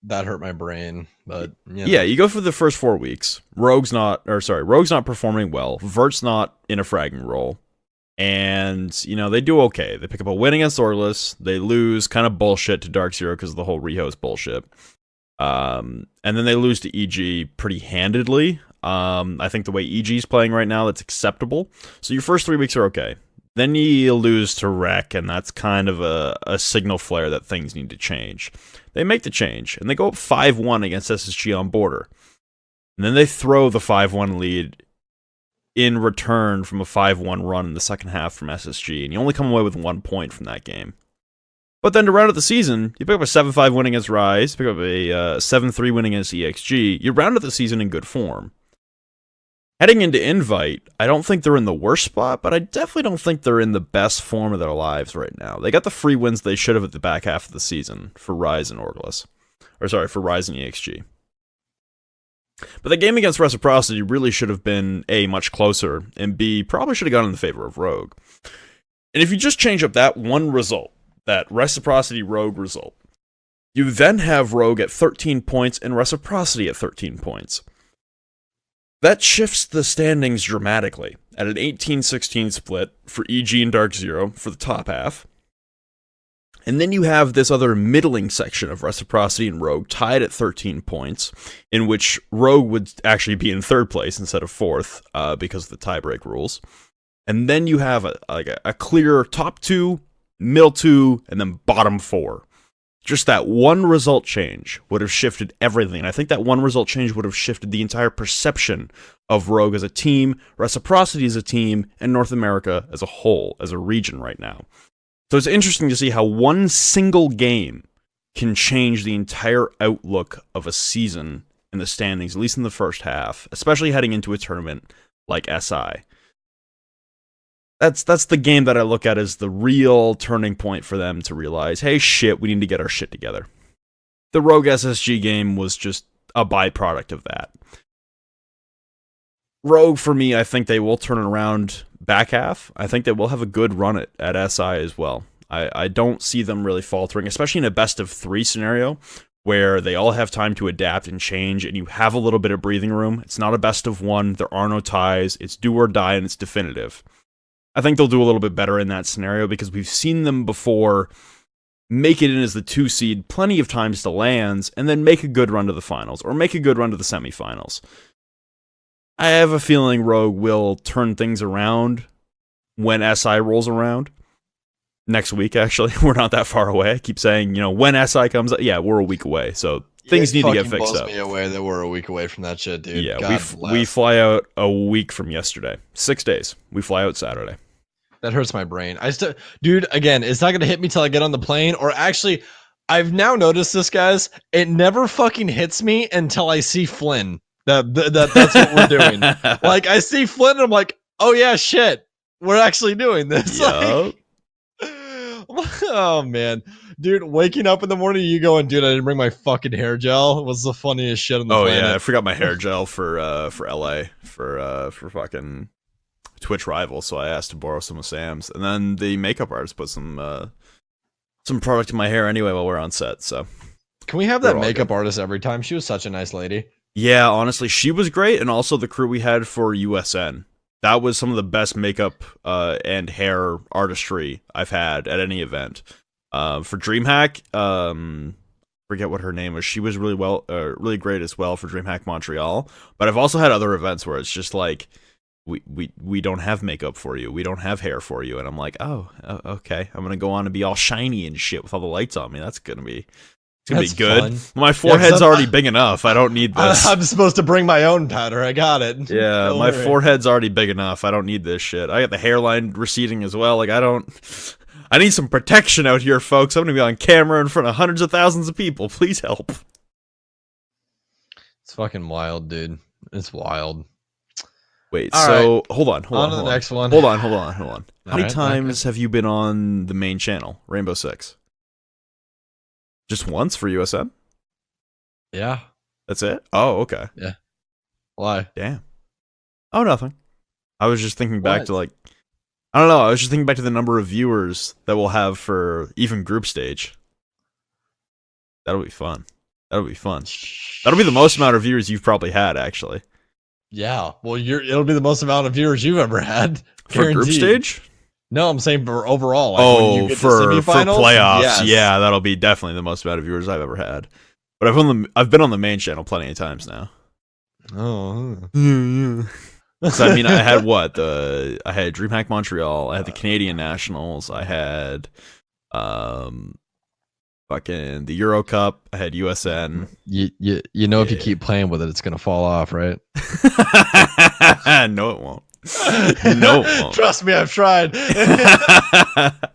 That hurt my brain, but yeah, you go for the first 4 weeks. Rogue's not performing well. Vert's not in a fragging role. And, they do okay. They pick up a win against Orgless. They lose kind of bullshit to Dark Zero because of the whole rehost bullshit. And then they lose to EG pretty handedly. I think the way EG's playing right now, that's acceptable. So your first 3 weeks are okay. Then you lose to Rec, and that's kind of a signal flare that things need to change. They make the change, and they go up 5-1 against SSG on Border. And then they throw the 5-1 lead in return from a 5-1 run in the second half from SSG, and you only come away with 1 point from that game. But then to round out the season, you pick up a 7-5 win against Rise, pick up a 7-3 win against EXG. You round out the season in good form. Heading into Invite, I don't think they're in the worst spot, but I definitely don't think they're in the best form of their lives right now. They got the free wins they should have at the back half of the season for Rise and Orgless. For Rise and EXG. But the game against Reciprocity really should have been A, much closer, and B, probably should have gone in the favor of Rogue. And if you just change up that one result, that Reciprocity Rogue result, you then have Rogue at 13 points and Reciprocity at 13 points. That shifts the standings dramatically at an 18-16 split for EG and Dark Zero for the top half. And then you have this other middling section of Reciprocity and Rogue tied at 13 points, in which Rogue would actually be in third place instead of fourth because of the tiebreak rules. And then you have a clear top 2, middle 2, and then bottom 4. Just that one result change would have shifted everything. And I think that one result change would have shifted the entire perception of Rogue as a team, Reciprocity as a team, and North America as a whole, as a region right now. So it's interesting to see how one single game can change the entire outlook of a season in the standings, at least in the first half, especially heading into a tournament like SI. That's the game that I look at as the real turning point for them to realize, hey, shit, we need to get our shit together. The Rogue SSG game was just a byproduct of that. Rogue, for me, I think they will turn it around back half. I think they will have a good run at SI as well. I don't see them really faltering, especially in a best-of-3 scenario where they all have time to adapt and change, and you have a little bit of breathing room. It's not a best-of-1. There are no ties. It's do or die, and it's definitive. I think they'll do a little bit better in that scenario because we've seen them before make it in as the 2 seed plenty of times to lands, and then make a good run to the finals, or make a good run to the semifinals. I have a feeling Rogue will turn things around when SI rolls around. Next week, actually. We're not that far away. I keep saying, when SI comes up, yeah, we're a week away. So things need to get fixed up. It blows me away that we're a week away from that shit, dude. Yeah, we fly out a week from yesterday. 6 days. We fly out Saturday. That hurts my brain. Dude, again, it's not gonna hit me till I get on the plane. Or actually, I've now noticed this, guys. It never fucking hits me until I see Flynn. That's what we're doing. Like, I see Flynn, and I'm like, oh yeah, shit, we're actually doing this. Yep. Oh man, dude, waking up in the morning, you going, dude, I didn't bring my fucking hair gel. It was the funniest shit on the planet. Yeah, I forgot my hair gel for LA for fucking Twitch Rival, so I asked to borrow some of Sam's, and then the makeup artist put some product in my hair anyway while we're on set. So can we have that makeup artist every time? She was such a nice lady. Yeah, honestly, she was great, and also the crew we had for USN. That was some of the best makeup and hair artistry I've had at any event. For DreamHack, forget what her name was. She was really great as well for DreamHack Montreal. But I've also had other events where it's just like, we don't have makeup for you. We don't have hair for you. And I'm like, oh, okay. I'm gonna go on and be all shiny and shit with all the lights on me. It's gonna gonna That's be good. fun. My forehead's 'cause already big enough. I don't need this. I'm supposed to bring my own powder. I got it. Yeah, Don't my worry. forehead's already big enough. I don't need this shit. I got the hairline receding as well. Like, I need some protection out here, folks. I'm gonna be on camera in front of hundreds of thousands of people. Please help. It's fucking wild, dude. It's wild. Wait, All so hold on. On to the next one. Hold on. How All many right, times have you been on the main channel, Rainbow Six? Just once for USM? Yeah. That's it? Oh, okay. Why? Damn. Oh, nothing. I was just thinking back What? to I don't know. I was just thinking back to the number of viewers that we'll have for even group stage. That'll be fun. That'll be the most amount of viewers you've probably had, actually. Yeah. Well, it'll be the most amount of viewers you've ever had. For group Guaranteed. stage? No, I'm saying for overall. Like when you get to for semifinals, playoffs. yes. Yeah, that'll be definitely the most amount of viewers I've ever had. But I've been on the main channel plenty of times now. Oh. So I mean, I had I had DreamHack Montreal. I had the Canadian Nationals. I had fucking the Euro Cup. I had USN. You know, if you keep playing with it, it's gonna fall off, right? No, it won't. No, it won't. Trust me, I've tried.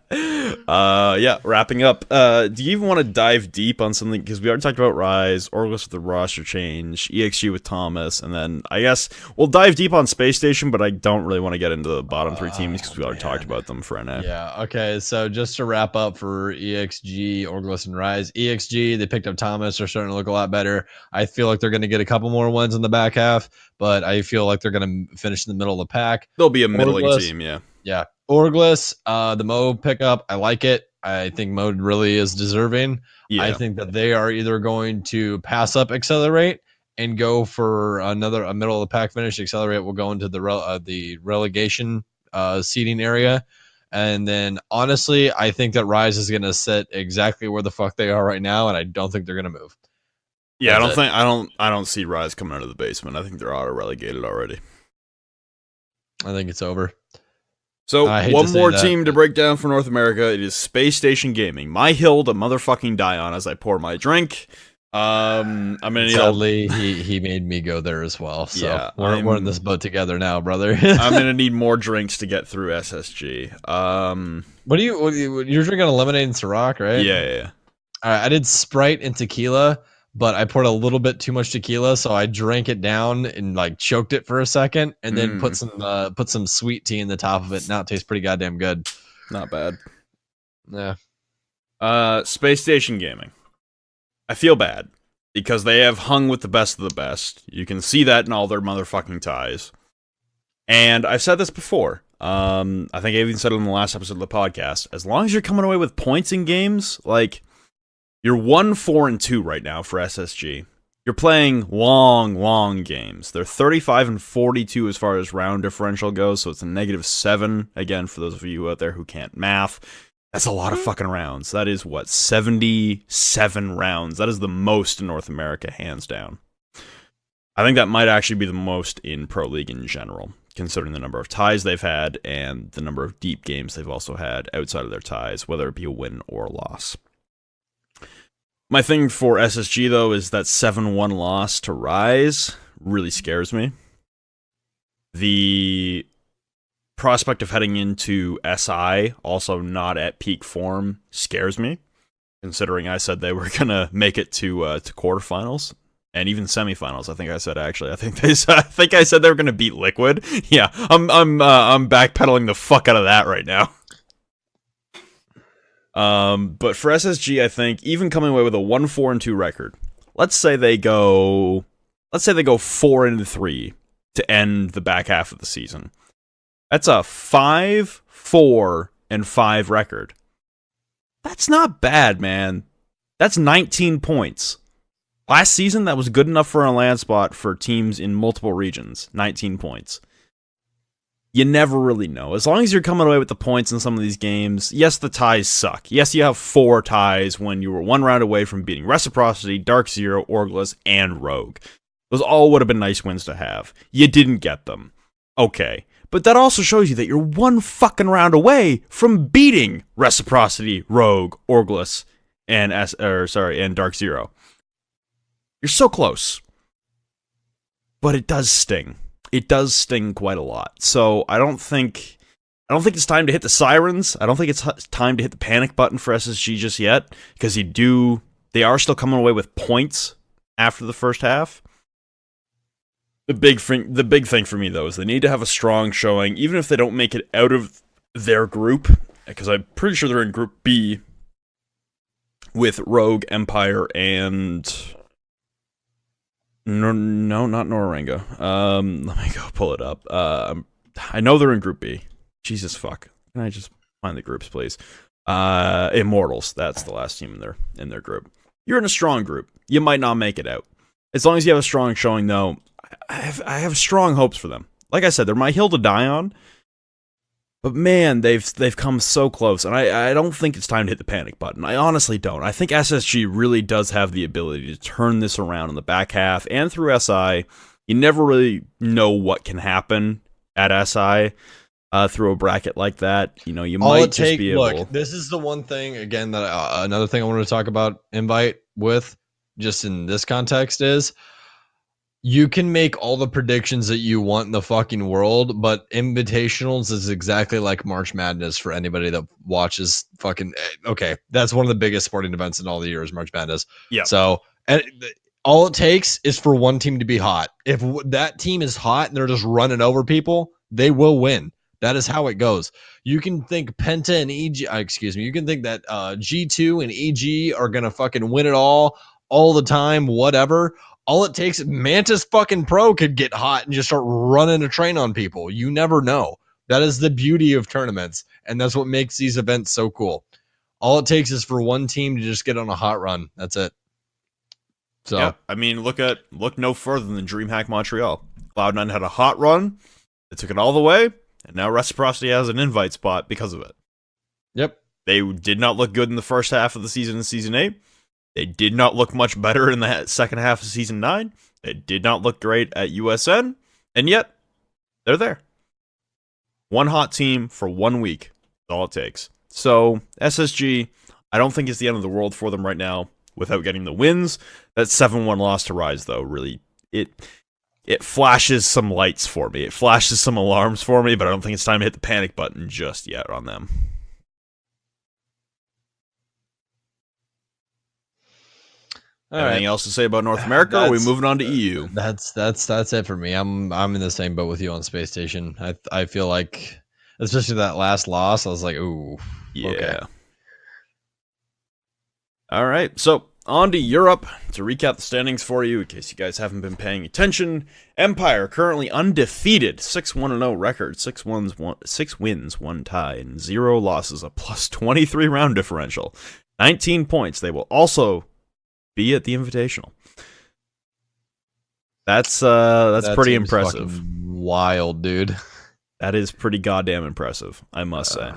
Yeah, wrapping up. Do you even want to dive deep on something? Because we already talked about Rise, Orgless with the roster change, EXG with Thomas, and then I guess we'll dive deep on Space Station, but I don't really want to get into the bottom three teams because we already talked about them for now. Yeah, okay, so just to wrap up for EXG, Orgless, and Rise. EXG, they picked up Thomas. They're starting to look a lot better. I feel like they're going to get a couple more wins in the back half, but I feel like they're going to finish in the middle of the pack. They'll be a middling Orgless. team, yeah. Yeah. Orgless, the Mo pickup, I like it. I think Mo really is deserving. Yeah. I think that they are either going to pass up Accelerate and go for a middle of the pack finish. Accelerate will go into the relegation seating area. And then honestly, I think that Rise is going to sit exactly where the fuck they are right now, and I don't think they're going to move. Yeah, That's I don't see Rise coming out of the basement. I think they're auto relegated already. I think it's over. So I hate one to say more that, team to but- break down for North America. It is Space Station Gaming. My hill to motherfucking die on as I pour my drink. I'm gonna need Sadly, he made me go there as well. So Yeah, we're in this boat together now, brother. I'm gonna need more drinks to get through SSG. What you're drinking a lemonade and Ciroc, right? Yeah. All right, I did Sprite and tequila, but I poured a little bit too much tequila, so I drank it down and like choked it for a second, and then put some sweet tea in the top of it. Now it tastes pretty goddamn good. Not bad. Yeah. Space Station Gaming. I feel bad because they have hung with the best of the best. You can see that in all their motherfucking ties. And I've said this before. I think I even said it in the last episode of the podcast. As long as you're coming away with points in games, like you're 1-4-2 right now for SSG. You're playing long games. They're 35-42 as far as round differential goes, so it's a -7. Again, for those of you out there who can't math, that's a lot of fucking rounds. That is, 77 rounds. That is the most in North America, hands down. I think that might actually be the most in Pro League in general, considering the number of ties they've had and the number of deep games they've also had outside of their ties, whether it be a win or a loss. My thing for SSG, though, is that 7-1 loss to Rise really scares me. The prospect of heading into SI, also not at peak form, scares me, considering I said they were going to make it to quarterfinals and even semifinals. I think I said, actually. I think I said they were going to beat Liquid. Yeah, I'm backpedaling the fuck out of that right now. But for SSG, I think even coming away with a 1-4-2 record, let's say they go 4-3 to end the back half of the season. That's a 5-4-5 record. That's not bad, man. That's 19 points. Last season, that was good enough for a land spot for teams in multiple regions. 19 points. You never really know. As long as you're coming away with the points in some of these games, yes, the ties suck. Yes, you have 4 ties when you were 1 round away from beating Reciprocity, Dark Zero, Orgless, and Rogue. Those all would have been nice wins to have. You didn't get them. Okay. But that also shows you that you're 1 fucking round away from beating Reciprocity, Rogue, Orgless, and Dark Zero. You're so close. But it does sting. It does sting quite a lot. So I don't think it's time to hit the sirens. I don't think it's time to hit the panic button for SSG just yet, because they are still coming away with points after the first half. The big thing for me, though, is they need to have a strong showing, even if they don't make it out of their group, because I'm pretty sure they're in Group B with Rogue, Empire, and... No, not Norarenga. Let me go pull it up. I know they're in Group B. Jesus fuck. Can I just find the groups, please? Immortals. That's the last team in their group. You're in a strong group. You might not make it out. As long as you have a strong showing, though, I have strong hopes for them. Like I said, they're my hill to die on. But man, they've come so close, and I don't think it's time to hit the panic button. I honestly don't. I think SSG really does have the ability to turn this around in the back half and through SI. You never really know what can happen at SI through a bracket like that. You know, you might just be able. Look, this is the one thing again that another thing I wanted to talk about invite with, just in this context, is you can make all the predictions that you want in the fucking world, but invitationals is exactly like March Madness for anybody that watches fucking. Okay, that's one of the biggest sporting events in all the years, March Madness. Yeah. So, and all it takes is for one team to be hot. If that team is hot and they're just running over people, they will win. That is how it goes. You can think Penta and EG, you can think that G2 and EG are going to fucking win it all the time, whatever. All it takes, Mantis fucking Pro could get hot and just start running a train on people. You never know. That is the beauty of tournaments, and that's what makes these events so cool. All it takes is for one team to just get on a hot run. That's it. So, yeah, I mean, look no further than DreamHack Montreal. Cloud9 had a hot run. They took it all the way, and now Reciprocity has an invite spot because of it. Yep. They did not look good in the first half of the season in Season 8. They did not look much better in the second half of Season 9. They did not look great at USN. And yet, they're there. One hot team for 1 week. That's all it takes. So, SSG, I don't think it's the end of the world for them right now without getting the wins. That 7-1 loss to Rise, though, really, it flashes some lights for me. It flashes some alarms for me, but I don't think it's time to hit the panic button just yet on them. Anything else to say about North America? Or are we moving on to EU? That's it for me. I'm in the same boat with you on Space Station. I feel like, especially that last loss, I was like, ooh, yeah. Okay. All right, so on to Europe. To recap the standings for you, in case you guys haven't been paying attention, Empire currently undefeated, 6-1-0 record, 6 wins, 1 tie, and 0 losses, a plus 23 round differential, 19 points. They will also be at the Invitational. That's pretty impressive. Wild, dude. That is pretty goddamn impressive, I must say.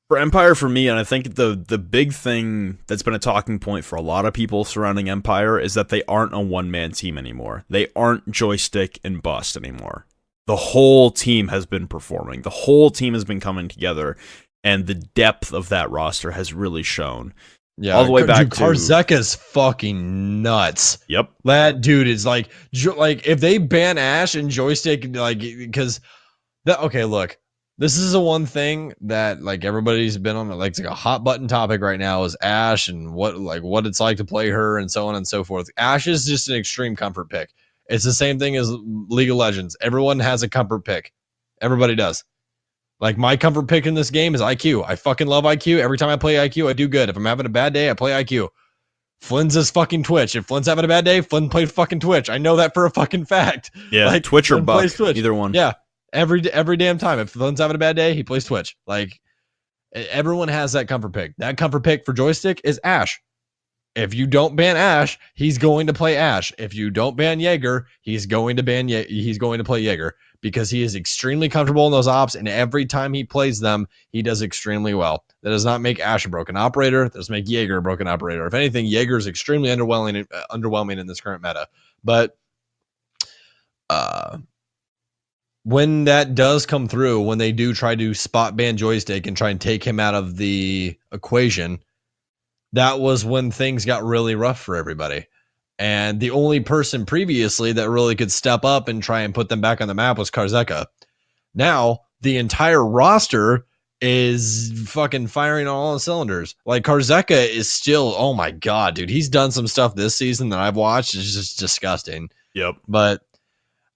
For Empire, for me, and I think the big thing that's been a talking point for a lot of people surrounding Empire is that they aren't a one-man team anymore. They aren't Joystick and Bust anymore. The whole team has been performing. The whole team has been coming together, and the depth of that roster has really shown. Yeah, all the way back to Karzeka's fucking nuts. Yep, that dude is like if they ban Ash and Joystick, like, because that, okay, look, this is the one thing that like everybody's been on, like, it's like a hot button topic right now is Ash and what it's like to play her and so on and so forth. Ash is just an extreme comfort pick. It's the same thing as League of Legends. Everyone has a comfort pick. Everybody does. Like, my comfort pick in this game is IQ. I fucking love IQ. Every time I play IQ, I do good. If I'm having a bad day, I play IQ. Flynn's is fucking Twitch. If Flynn's having a bad day, Flynn plays fucking Twitch. I know that for a fucking fact. Yeah, like, Twitch or Flynn Buck, plays Twitch. Either one. Yeah, every damn time. If Flynn's having a bad day, he plays Twitch. Like, everyone has that comfort pick. That comfort pick for Joystick is Ash. If you don't ban Ash, he's going to play Ash. If you don't ban Jaeger, he's going to play Jaeger, because he is extremely comfortable in those ops, and every time he plays them, he does extremely well. That does not make Ash a broken operator. That does make Jaeger a broken operator. If anything, Jaeger is extremely underwhelming in this current meta. But when that does come through, when they do try to spot ban Joystick and try and take him out of the equation, that was when things got really rough for everybody. And the only person previously that really could step up and try and put them back on the map was Karzeka. Now, the entire roster is fucking firing on all the cylinders. Like, Karzeka is still, oh my god, dude, he's done some stuff this season that I've watched. It's just disgusting. Yep. But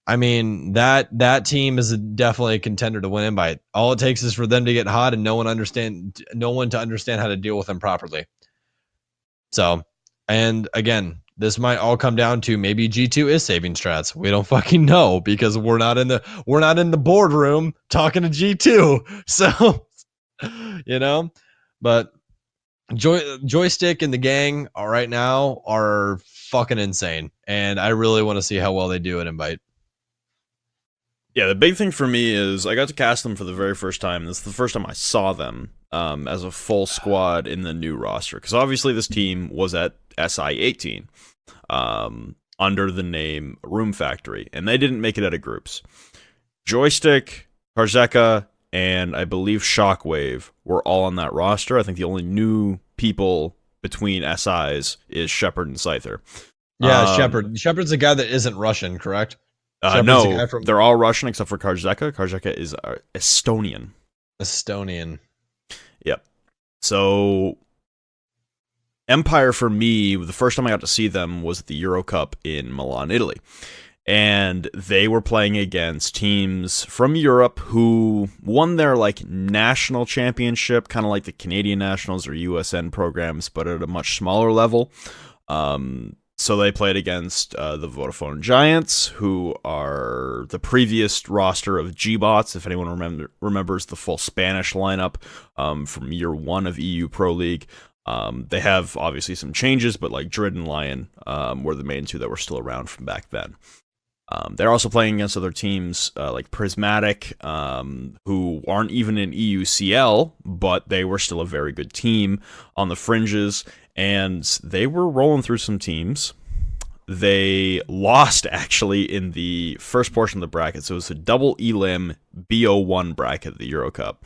I mean, that team is definitely a contender to win Invite. All it takes is for them to get hot and no one to understand how to deal with them properly. So, and again, this might all come down to maybe G2 is saving strats. We don't fucking know because we're not in the boardroom talking to G2. So, you know, but Joystick and the gang right now are fucking insane, and I really want to see how well they do at Invite. Yeah, the big thing for me is I got to cast them for the very first time. This is the first time I saw them as a full squad in the new roster. Because obviously this team was at SI 18 under the name Room Factory. And they didn't make it out of groups. Joystick, Karzeka, and I believe Shockwave were all on that roster. I think the only new people between SIs is Shepard and Scyther. Yeah, Shepard. Shepard's the guy that isn't Russian, correct? No, they're all Russian except for Karzeka. Karzeka is Estonian. Estonian. Yep. So, Empire for me, the first time I got to see them was at the Euro Cup in Milan, Italy. And they were playing against teams from Europe who won their like national championship, kind of like the Canadian Nationals or USN programs, but at a much smaller level. So they played against the Vodafone Giants, who are the previous roster of G-Bots, if anyone remembers the full Spanish lineup from year one of EU Pro League. They have obviously some changes, but like Drid and Lion were the main two that were still around from back then. They're also playing against other teams like Prismatic, who aren't even in EUCL, but they were still a very good team on the fringes, and they were rolling through some teams. They lost, actually, in the first portion of the bracket, so it was a double Elim BO1 bracket at the Euro Cup,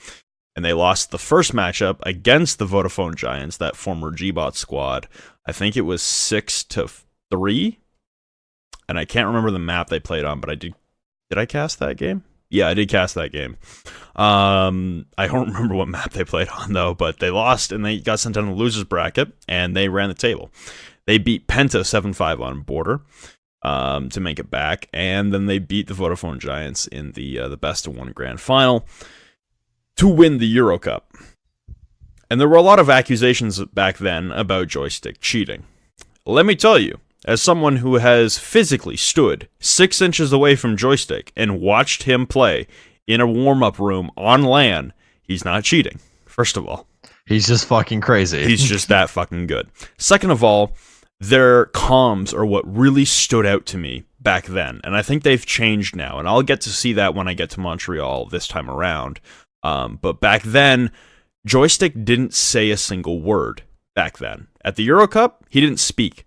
and they lost the first matchup against the Vodafone Giants, that former G-Bot squad. I think it was 6-3. And I can't remember the map they played on, but I did. Did I cast that game? Yeah, I did cast that game. I don't remember what map they played on, though, but they lost, and they got sent down the losers bracket, and they ran the table. They beat Penta 7-5 on Border to make it back, and then they beat the Vodafone Giants in the best-of-one grand final to win the Euro Cup. And there were a lot of accusations back then about Joystick cheating. Let me tell you, as someone who has physically stood 6 inches away from Joystick and watched him play in a warm-up room on LAN, he's not cheating, first of all. He's just fucking crazy. He's just that fucking good. Second of all, their comms are what really stood out to me back then, and I think they've changed now, and I'll get to see that when I get to Montreal this time around. But back then, Joystick didn't say a single word back then. At the Euro Cup, he didn't speak.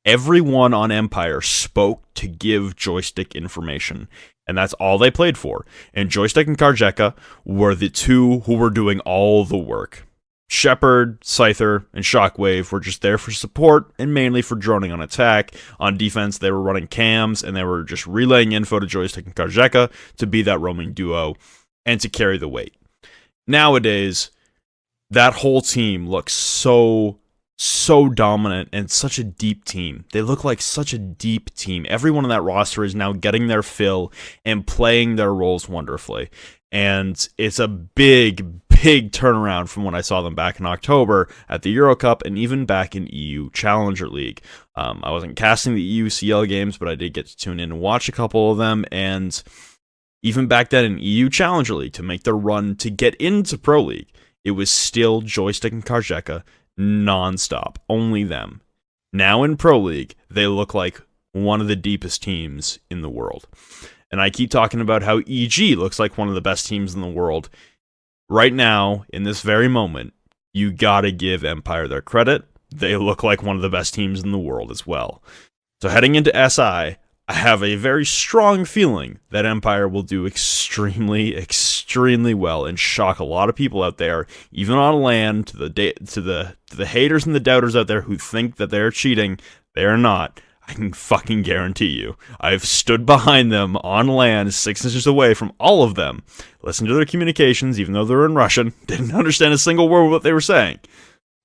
Everyone on Empire spoke to give Joystick information, and that's all they played for. And Joystick and Karzeka were the two who were doing all the work. Shepard, Scyther, and Shockwave were just there for support and mainly for droning on attack. On defense, they were running cams, and they were just relaying info to Joystick and Karzeka to be that roaming duo and to carry the weight. Nowadays, that whole team looks so dominant and such a deep team. They look like such a deep team. Everyone on that roster is now getting their fill and playing their roles wonderfully. And it's a big turnaround from when I saw them back in October at the Euro Cup and even back in EU Challenger League. I wasn't casting the EUCL games, but I did get to tune in and watch a couple of them. And even back then in EU Challenger League, to make their run to get into Pro League, it was still Joystick and Karzeka non-stop, only them. Now in Pro League, they look like one of the deepest teams in the world. And I keep talking about how EG looks like one of the best teams in the world. Right now, in this very moment, you gotta give Empire their credit. They look like one of the best teams in the world as well. So heading into SI, I have a very strong feeling that Empire will do extremely, extremely well and shock a lot of people out there, even on LAN, to the haters and the doubters out there who think that they're cheating. They are not. I can fucking guarantee you. I've stood behind them on LAN 6 inches away from all of them. Listened to their communications, even though they're in Russian. Didn't understand a single word of what they were saying.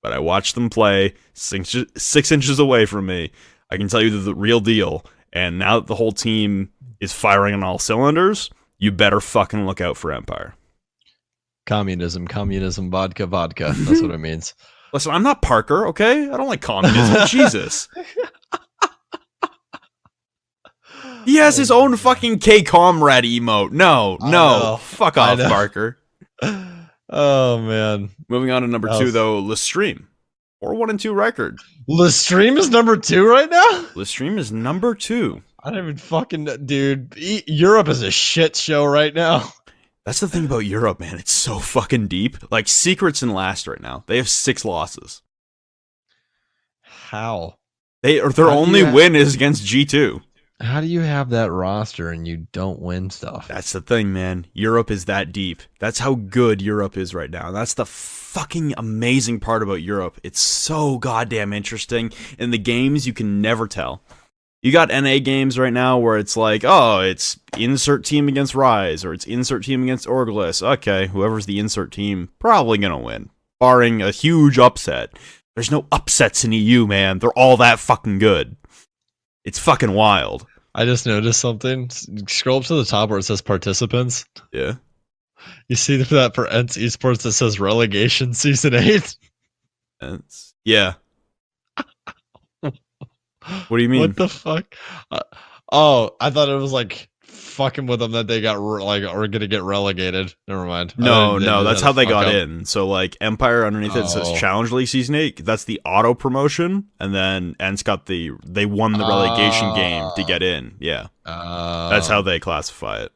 But I watched them play 6 inches away from me. I can tell you the real deal. And now that the whole team is firing on all cylinders, you better fucking look out for Empire. Communism, vodka. That's what it means. Listen, I'm not Parker, okay? I don't like communism. Jesus. He has his own fucking K-Comrade emote. No. Fuck off, Parker. Oh, man. Moving on to number 2, though, Lestream. 4-1-2 record. Lestream is number 2 right now? Lestream is number 2. I don't even fucking... Dude, Europe is a shit show right now. That's the thing about Europe, man. It's so fucking deep. Like, Secret's in last right now. They have 6 losses. How? Their only win is against G2. How do you have that roster and you don't win stuff? That's the thing, man. Europe is that deep. That's how good Europe is right now. That's the fucking amazing part about Europe. It's so goddamn interesting. In the games, you can never tell. You got NA games right now where it's like, oh, it's insert team against Rise, or it's insert team against Orgless. Okay, whoever's the insert team, probably gonna win, barring a huge upset. There's no upsets in EU, man. They're all that fucking good. It's fucking wild. I just noticed something. Scroll up to the top where it says participants. Yeah. You see that for ENTS Esports that says relegation season 8? Yeah. What do you mean? What the fuck? I thought it was like fucking with them that they got are gonna get relegated. Never mind. No, that's how they got in. So like Empire underneath it says Challenge League Season 8. That's the auto promotion, and then ENT's got they won the relegation game to get in. Yeah, that's how they classify it.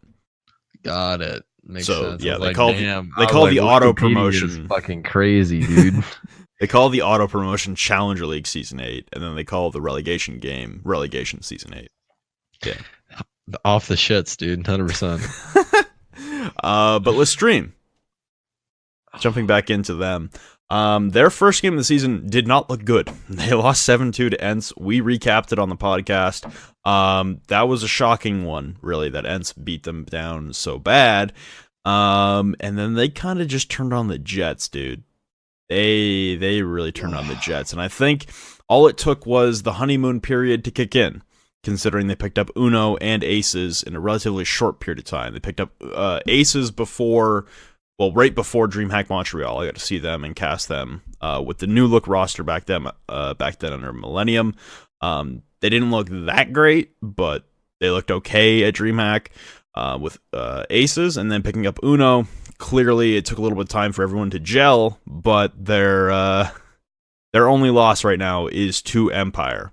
Got it. Makes sense. Yeah, they call the auto promotion fucking crazy, dude. They call the auto promotion Challenger League Season 8, and then they call the relegation game Relegation Season 8. Yeah. Off the shits, dude. 100%. But let's stream. Jumping back into them. Their first game of the season did not look good. They lost 7-2 to ENTS. We recapped it on the podcast. That was a shocking one, really, that ENTS beat them down so bad. And then they kind of just turned on the Jets, dude. They really turned on the Jets. And I think all it took was the honeymoon period to kick in, considering they picked up Uno and Aces in a relatively short period of time. They picked up Aces right before DreamHack Montreal. I got to see them and cast them with the new look roster back then under Millennium. They didn't look that great, but they looked okay at DreamHack with Aces, and then picking up Uno. Clearly, it took a little bit of time for everyone to gel, but their only loss right now is to Empire.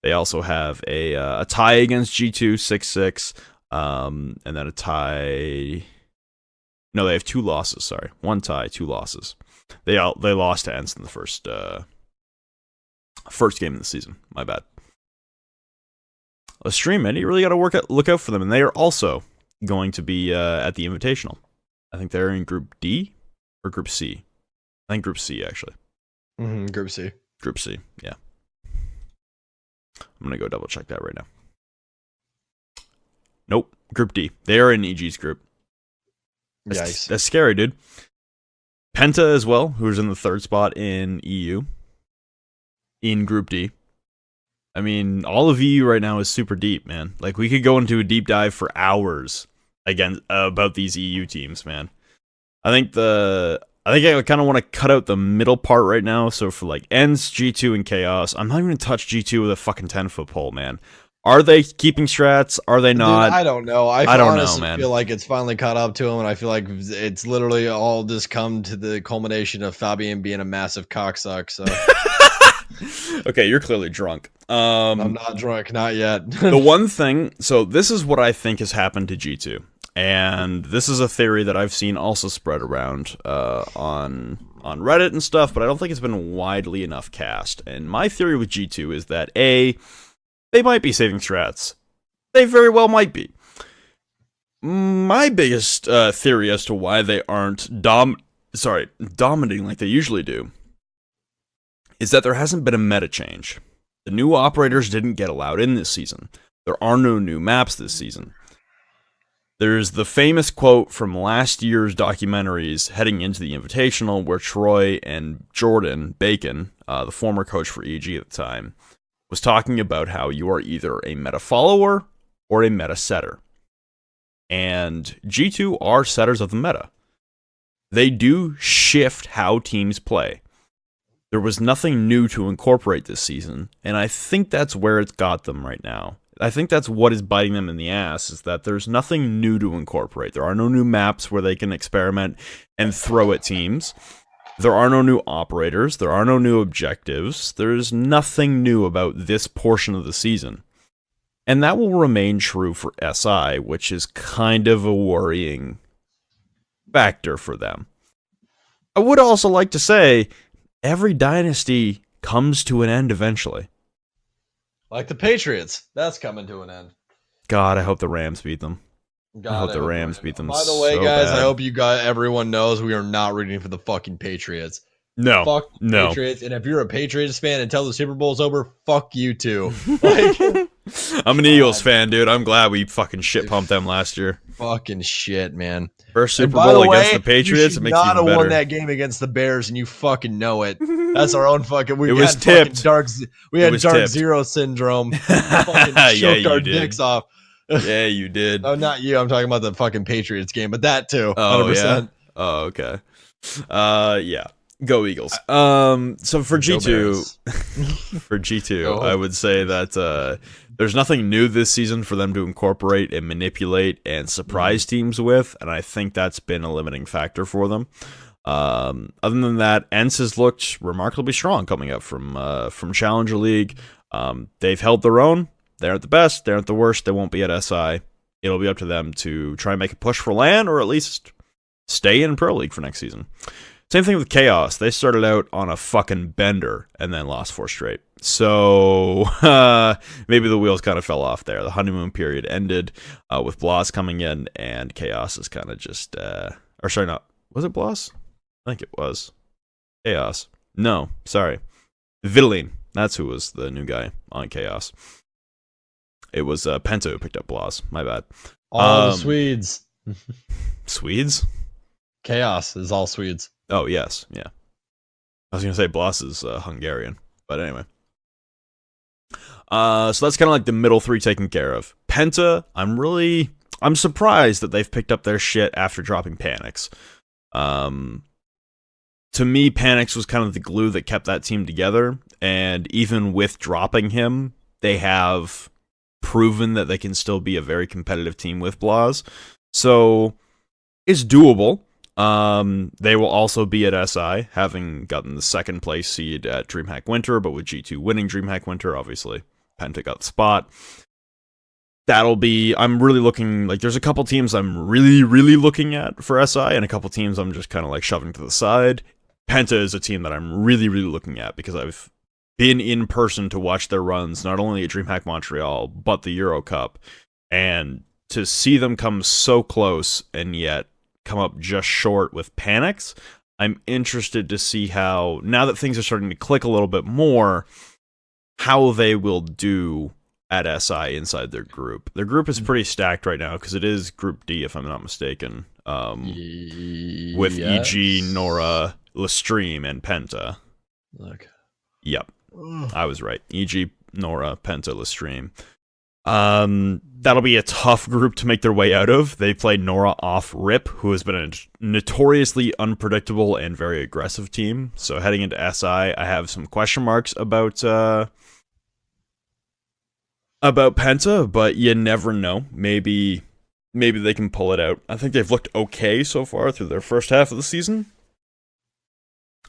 They also have a tie against G2, 6-6, and then a tie. No, they have 2 losses. Sorry, 1 tie, 2 losses. They lost to ENTS in the first game of the season. My bad. Let's stream, man. You really got to look out for them, and they are also going to be at the Invitational. I think they're in Group D or Group C. I think Group C actually. Group C. Group C. Yeah. I'm gonna go double check that right now. Nope. Group D. They are in EG's group. That's scary, dude. Penta as well, who's in the 3rd spot in EU. In Group D. I mean, all of EU right now is super deep, man. Like, we could go into a deep dive for hours again about these EU teams, man. I think I kind of want to cut out the middle part right now. So for like ENTS, G2, and Chaos, I'm not even going to touch G2 with a fucking 10-foot pole, man. Are they keeping strats? Are they not? Dude, I don't know. I don't honestly know, man. feel like it's finally caught up to him, and I feel like it's literally all just come to the culmination of Fabian being a massive cocksuck. So. Okay, you're clearly drunk. I'm not drunk, not yet. The one thing, so this is what I think has happened to G2. And this is a theory that I've seen also spread around on Reddit and stuff, but I don't think it's been widely enough cast. And my theory with G2 is that A, they might be saving strats. They very well might be. My biggest theory as to why they aren't dominating like they usually do is that there hasn't been a meta change. The new operators didn't get allowed in this season. There are no new maps this season. There's the famous quote from last year's documentaries heading into the Invitational where Troy and Jordan Bacon, the former coach for EG at the time, was talking about how you are either a meta follower or a meta setter. And G2 are setters of the meta. They do shift how teams play. There was nothing new to incorporate this season, and I think that's where it's got them right now. I think that's what is biting them in the ass, is that there's nothing new to incorporate. There are no new maps where they can experiment and throw at teams. There are no new operators. There are no new objectives. There's nothing new about this portion of the season. And that will remain true for SI, which is kind of a worrying factor for them. I would also like to say, every dynasty comes to an end eventually. Like the Patriots. That's coming to an end. God, I hope the Rams beat them. God, I hope the Rams beat them. By the way, so guys, bad. I hope everyone knows we are not rooting for the fucking Patriots. No, Fuck the no. Patriots. And if you're a Patriots fan until the Super Bowl's over, fuck you too. Like, I'm an Eagles fan, dude. I'm glad we fucking shit pumped them last year. fucking shit, man. First And Super by Bowl the against way, the Patriots. You It should makes not it even have won better. that game against the Bears, and you fucking know it. That's our own fucking. We It had was fucking tipped. We had was dark tipped. zero syndrome. Fucking Yeah, choked you our did. dicks off. Yeah, you did. Oh, not you. I'm talking about the fucking Patriots game, but that too. Oh 100%. yeah. Oh okay. Yeah. Go Eagles. So for Go G2, Bears. for G2, Go. I would say that there's nothing new this season for them to incorporate and manipulate and surprise teams with, and I think that's been a limiting factor for them. Other than that, ENCE has looked remarkably strong coming up from Challenger League. They've held their own. They aren't the best. They aren't the worst. They won't be at SI. It'll be up to them to try and make a push for LAN, or at least stay in Pro League for next season. Same thing with Chaos. They started out on a fucking bender and then lost 4 straight. So maybe the wheels kind of fell off there. The honeymoon period ended with Blas coming in, and Chaos is kind of just... or sorry, not... Was it Blas? I think it was. Chaos. No, sorry. Vitaline. That's who was the new guy on Chaos. It was Penta who picked up Blas. My bad. All the Swedes. Swedes? Chaos is all Swedes. Oh, yes. Yeah. I was going to say Blas is Hungarian. But anyway. So that's kind of like the middle 3 taken care of. Penta, I'm surprised that they've picked up their shit after dropping Panics. To me, Panics was kind of the glue that kept that team together. And even with dropping him, they have proven that they can still be a very competitive team with Blas. So it's doable. They will also be at SI, having gotten the 2nd place seed at DreamHack Winter, but with G2 winning DreamHack Winter, obviously, Penta got the spot. I'm really looking, like, there's a couple teams I'm really, really looking at for SI, and a couple teams I'm just kind of, like, shoving to the side. Penta is a team that I'm really, really looking at, because I've been in person to watch their runs, not only at DreamHack Montreal, but the Euro Cup, and to see them come so close, and yet come up just short with Panics, I'm interested to see how, now that things are starting to click a little bit more, how they will do at SI inside their group. Their group is pretty stacked right now, because it is Group D, if I'm not mistaken, with EG, Nora, Lestream, and Penta. Look. Yep, I was right. EG, Nora, Penta, Lestream. That'll be a tough group to make their way out of. They played Nora off rip, who has been a notoriously unpredictable and very aggressive team. So heading into SI, I have some question marks about Penta, but you never know. Maybe they can pull it out. I think they've looked okay so far through their first half of the season.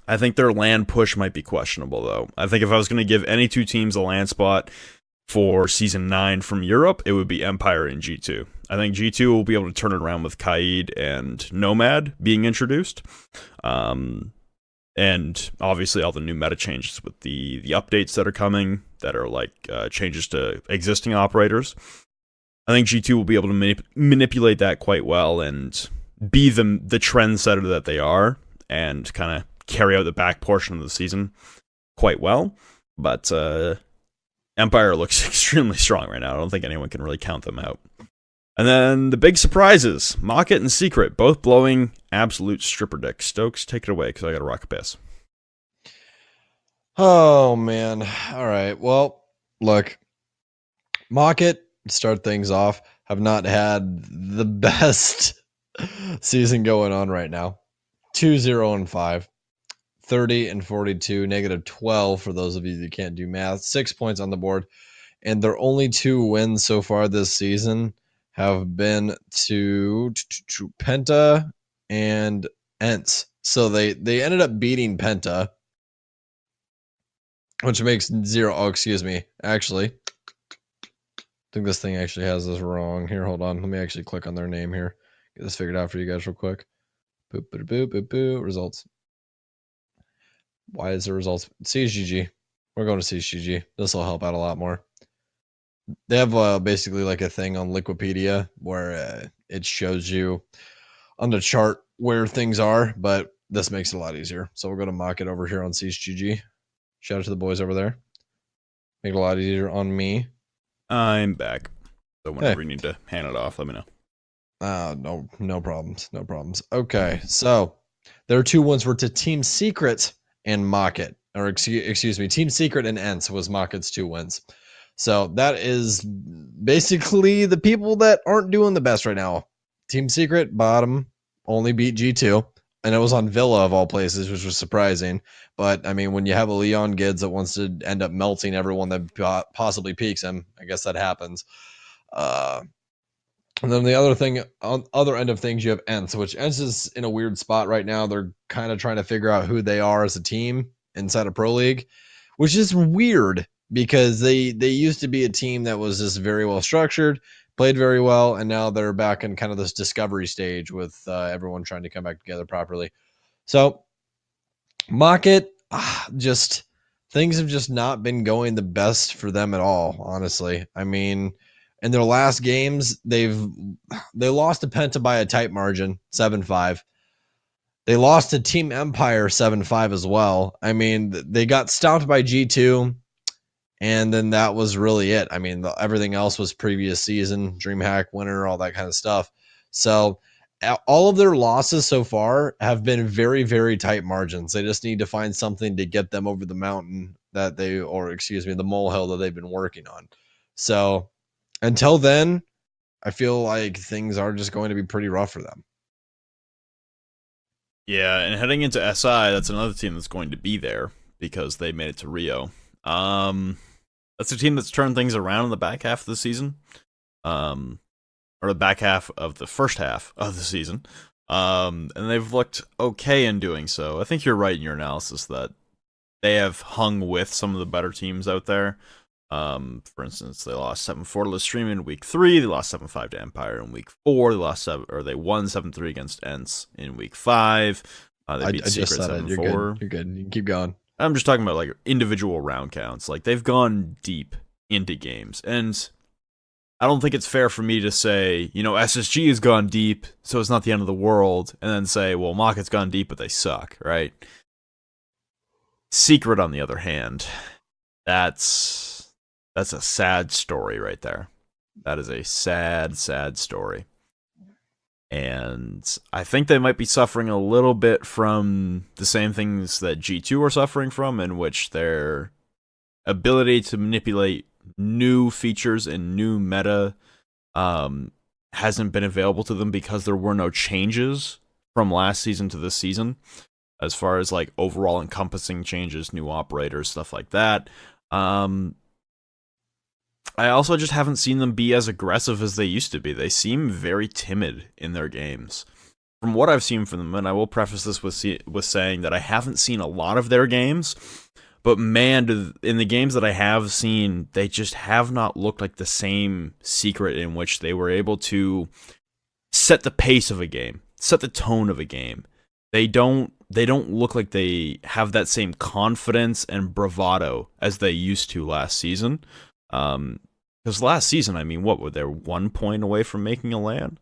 I think their LAN push might be questionable, though. I think if I was going to give any 2 teams a LAN spot for Season 9 from Europe, it would be Empire and G2. I think G2 will be able to turn it around with Kaid and Nomad being introduced. And obviously all the new meta changes with the updates that are coming, that are like changes to existing operators. I think G2 will be able to manipulate that quite well and be the trendsetter that they are and kind of carry out the back portion of the season quite well. But Empire looks extremely strong right now. I don't think anyone can really count them out. And then the big surprises, Mocket and Secret, both blowing absolute stripper dick. Stokes, take it away, because I got to rock a piss. Oh, man. All right. Well, look, Mocket, start things off, have not had the best season going on right now. 2-0-5, 30-42, -12 for those of you that can't do math. 6 points on the board. And their only 2 wins so far this season have been to Penta and Ents. So they ended up beating Penta, which makes 0. Oh, excuse me. Actually, I think this thing actually has this wrong. Here, hold on. Let me actually click on their name here. Get this figured out for you guys real quick. Boop, boop, boop, boop, boop. Results. Why is the results? CSGG. We're going to CSGG. This will help out a lot more. They have basically like a thing on Liquipedia where it shows you on the chart where things are, but this makes it a lot easier. So we're going to mock it over here on CSGG. Shout out to the boys over there. Make it a lot easier on me. I'm back. So whenever you need to hand it off, let me know. No problems. No problems. Okay, so their 2 wins were to Team Secret and Mocket. Or excuse me, Team Secret and Ents was Mocket's 2 wins. So that is basically the people that aren't doing the best right now. Team Secret, bottom, only beat G2. And it was on Villa of all places, which was surprising. But, I mean, when you have a Leon Gids that wants to end up melting everyone that possibly peaks him, I guess that happens. And then the other thing, on other end of things, you have Ents, which Ents is in a weird spot right now. They're kind of trying to figure out who they are as a team inside of Pro League, which is weird because they used to be a team that was just very well structured, played very well, and now they're back in kind of this discovery stage with everyone trying to come back together properly. So, Mocket, just things have just not been going the best for them at all, honestly. I mean, in their last games, they lost to Penta by a tight margin, 7-5. They lost to Team Empire 7-5 as well. I mean, they got stopped by G2, and then that was really it. I mean, everything else was previous season, DreamHack winner, all that kind of stuff. So all of their losses so far have been very, very tight margins. They just need to find something to get them over the mountain the molehill that they've been working on. So until then, I feel like things are just going to be pretty rough for them. Yeah, and heading into SI, that's another team that's going to be there because they made it to Rio. That's a team that's turned things around in the back half of the season, or the back half of the first half of the season, and they've looked okay in doing so. I think you're right in your analysis that they have hung with some of the better teams out there. For instance, they lost 7-4 to Stream in week 3. They lost 7-5 to Empire in week 4. They won 7-3 against Ents in week 5. They beat Secret 7-4. You're good. You can keep going. I'm just talking about like individual round counts. Like they've gone deep into games, and I don't think it's fair for me to say, SSG has gone deep, so it's not the end of the world, and then say, well, Mocket's gone deep, but they suck, right? Secret, on the other hand, that's a sad story right there. That is a sad, sad story. And I think they might be suffering a little bit from the same things that G2 are suffering from, in which their ability to manipulate new features and new meta hasn't been available to them because there were no changes from last season to this season, as far as like overall encompassing changes, new operators, stuff like that. I also just haven't seen them be as aggressive as they used to be. They seem very timid in their games. From what I've seen from them, and I will preface this with saying that I haven't seen a lot of their games, but man, in the games that I have seen, they just have not looked like the same Secret in which they were able to set the pace of a game, set the tone of a game. They don't look like they have that same confidence and bravado as they used to last season. Because last season, I mean, what were they 1 point away from making a LAN?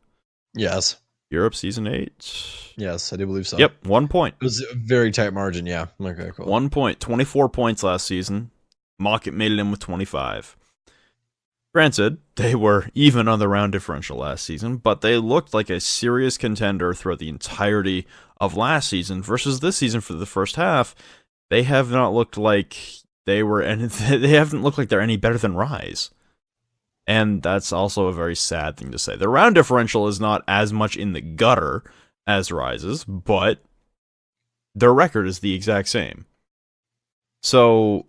Yes. Europe season 8. Yes, I do believe so. Yep, 1 point. It was a very tight margin, yeah. Okay, cool. 1 point. 24 points last season. Mocket made it in with 25. Granted, they were even on the round differential last season, but they looked like a serious contender throughout the entirety of last season versus this season for the first half. They have not looked like they haven't looked like they're any better than Rise. And that's also a very sad thing to say. The round differential is not as much in the gutter as Rise's, but their record is the exact same. So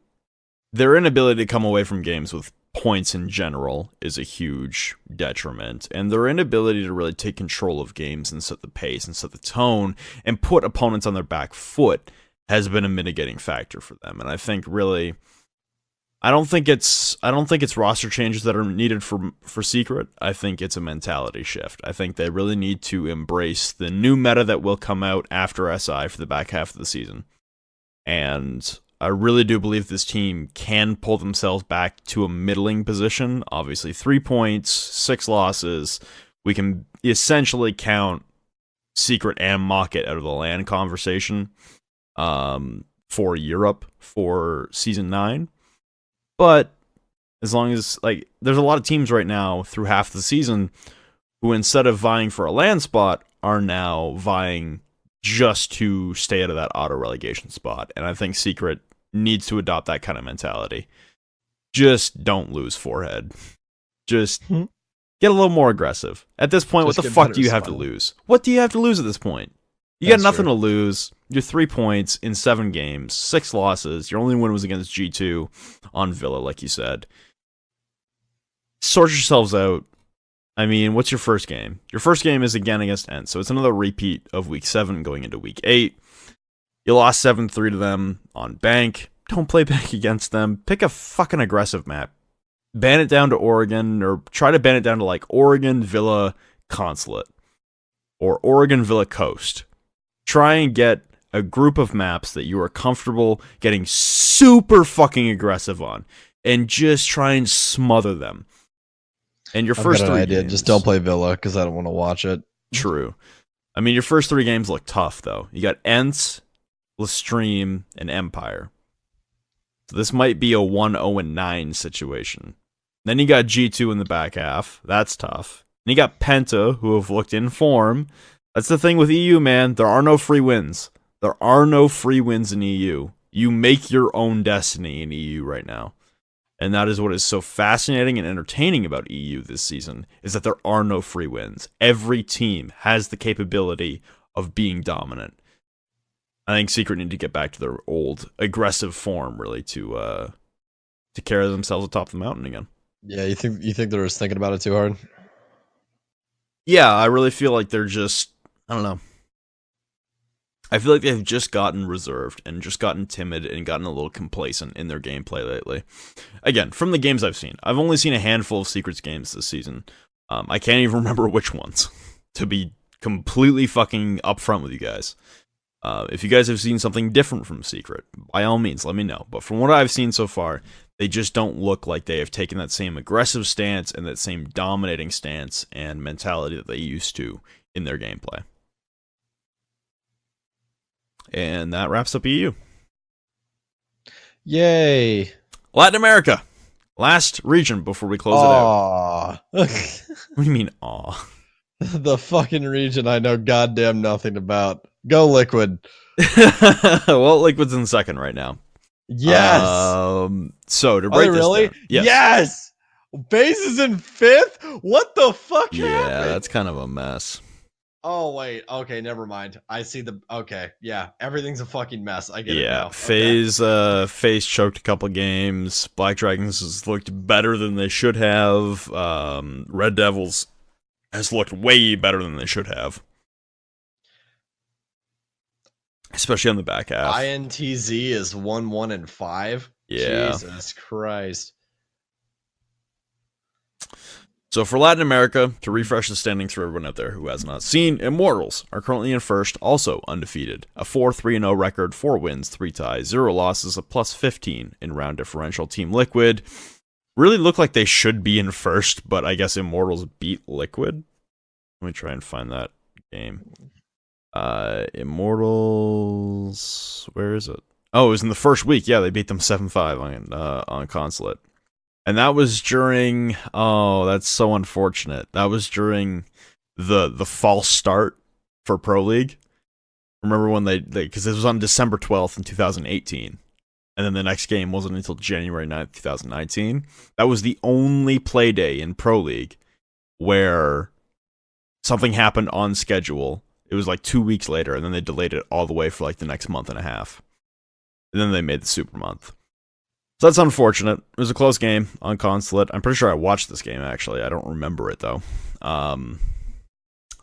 their inability to come away from games with points in general is a huge detriment. And their inability to really take control of games and set the pace and set the tone and put opponents on their back foot has been a mitigating factor for them. And I think really... I don't think it's roster changes that are needed for Secret. I think it's a mentality shift. I think they really need to embrace the new meta that will come out after SI for the back half of the season. And I really do believe this team can pull themselves back to a middling position. Obviously, 3 points, 6 losses. We can essentially count Secret and Mocket out of the LAN conversation for Europe for Season 9. But as long as, there's a lot of teams right now through half the season who, instead of vying for a LAN spot, are now vying just to stay out of that auto relegation spot. And I think Secret needs to adopt that kind of mentality. Just don't lose forehead. Just get a little more aggressive. At this point, what the fuck do you have to lose? What do you have to lose at this point? You got nothing to lose. You're 3 points in 7 games, 6 losses. Your only win was against G2 on Villa, like you said. Sort yourselves out. I mean, what's your first game? Your first game is again against Ent, so it's another repeat of Week 7 going into Week 8. You lost 7-3 to them on Bank. Don't play Bank against them. Pick a fucking aggressive map. Ban it down to Oregon, or try to ban it down to Oregon, Villa, Consulate. Or Oregon, Villa, Coast. Try and get a group of maps that you are comfortable getting super fucking aggressive on, and just try and smother them. And your first 3 games, just don't play Villa because I don't want to watch it. True. I mean, your first 3 games look tough though. You got Ents, Lestream, and Empire. So this might be a 1-0-9 situation. Then you got G2 in the back half. That's tough. And you got Penta, who have looked in form. That's the thing with EU, man. There are no free wins. There are no free wins in EU. You make your own destiny in EU right now. And that is what is so fascinating and entertaining about EU this season, is that there are no free wins. Every team has the capability of being dominant. I think Secret need to get back to their old aggressive form, really, to carry themselves atop the mountain again. Yeah, you think they're just thinking about it too hard? Yeah, I really feel like they're just, I don't know. I feel like they've just gotten reserved and just gotten timid and gotten a little complacent in their gameplay lately. Again, from the games I've seen, I've only seen a handful of Secrets games this season. I can't even remember which ones, to be completely fucking upfront with you guys. If you guys have seen something different from Secret, by all means, let me know. But from what I've seen so far, they just don't look like they have taken that same aggressive stance and that same dominating stance and mentality that they used to in their gameplay. And that wraps up EU. Yay! Latin America. Last region before we close it out. What do you mean, aw? The fucking region I know goddamn nothing about. Go Liquid. Well, Liquid's in second right now. Yes. So to break this down, yes. Base is in 5th. What the fuck yeah, happened? that's kind of a mess. Oh wait, okay, never mind. I see the yeah, everything's a fucking mess. I get it now. FaZe choked a couple games. Black Dragons has looked better than they should have. Red Devils has looked way better than they should have. Especially on the back half. INTZ is 1-1-5. Yeah. Jesus Christ. So for Latin America, to refresh the standings for everyone out there who has not seen, Immortals are currently in first, also undefeated. A 4-3-0 record, 4 wins, 3 ties, 0 losses, a +15 in round differential. Team Liquid really look like they should be in first, but I guess Immortals beat Liquid. Let me try and find that game. Immortals, where is it? Oh, it was in the first week. Yeah, they beat them 7-5 on Consulate. And that was during, oh, that's so unfortunate. That was during the false start for Pro League. Remember when they because it was on December 12th in 2018. And then the next game wasn't until January 9th, 2019. That was the only play day in Pro League where something happened on schedule. It was like 2 weeks later, and then they delayed it all the way for like the next month and a half. And then they made the Super Month. So that's unfortunate. It was a close game on Consulate. I'm pretty sure I watched this game, actually. I don't remember it, though.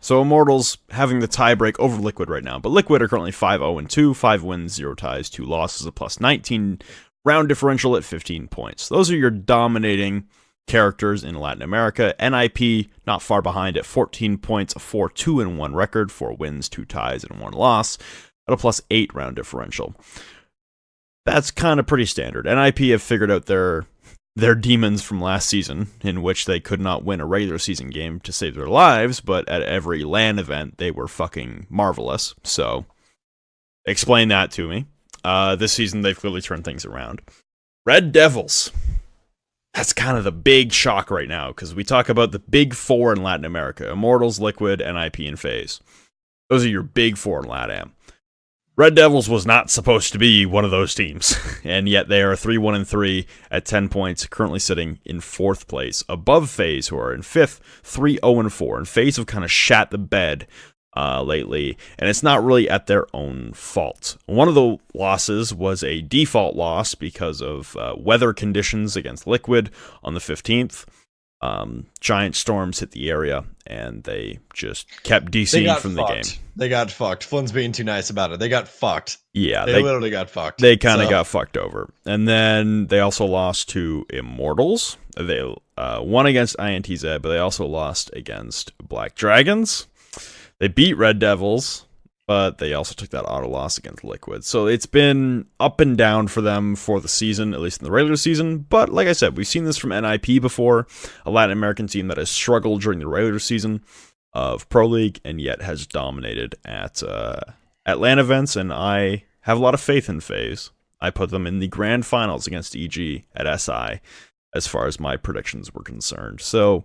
So Immortals having the tiebreak over Liquid right now. But Liquid are currently 5-0-2, 5 wins, 0 ties, 2 losses, a plus 19 round differential at 15 points. Those are your dominating characters in Latin America. NIP not far behind at 14 points, a 4-2-1 record, 4 wins, 2 ties, and 1 loss, at a plus 8 round differential. That's kind of pretty standard. NIP have figured out their demons from last season, in which they could not win a regular season game to save their lives, but at every LAN event, they were fucking marvelous. So, explain that to me. This season, they've clearly turned things around. Red Devils. That's kind of the big shock right now, because we talk about the big four in Latin America. Immortals, Liquid, NIP, and FaZe. Those are your big four in LATAM. Red Devils was not supposed to be one of those teams, and yet they are 3-1-3 at 10 points, currently sitting in 4th place, above FaZe, who are in 5th, 3-0-4, and FaZe have kind of shat the bed lately, and it's not really at their own fault. One of the losses was a default loss because of weather conditions against Liquid on the 15th. Giant storms hit the area, and they just kept DCing from the game. They got fucked. Flynn's being too nice about it. They got fucked. Yeah, they literally got fucked. They kind of got fucked over. And then they also lost to Immortals. They won against INTZ, but they also lost against Black Dragons. They beat Red Devils, but they also took that auto loss against Liquid. So it's been up and down for them for the season, at least in the regular season. But like I said, we've seen this from NIP before, a Latin American team that has struggled during the regular season of Pro League and yet has dominated at LAN events. And I have a lot of faith in FaZe. I put them in the grand finals against EG at SI as far as my predictions were concerned. So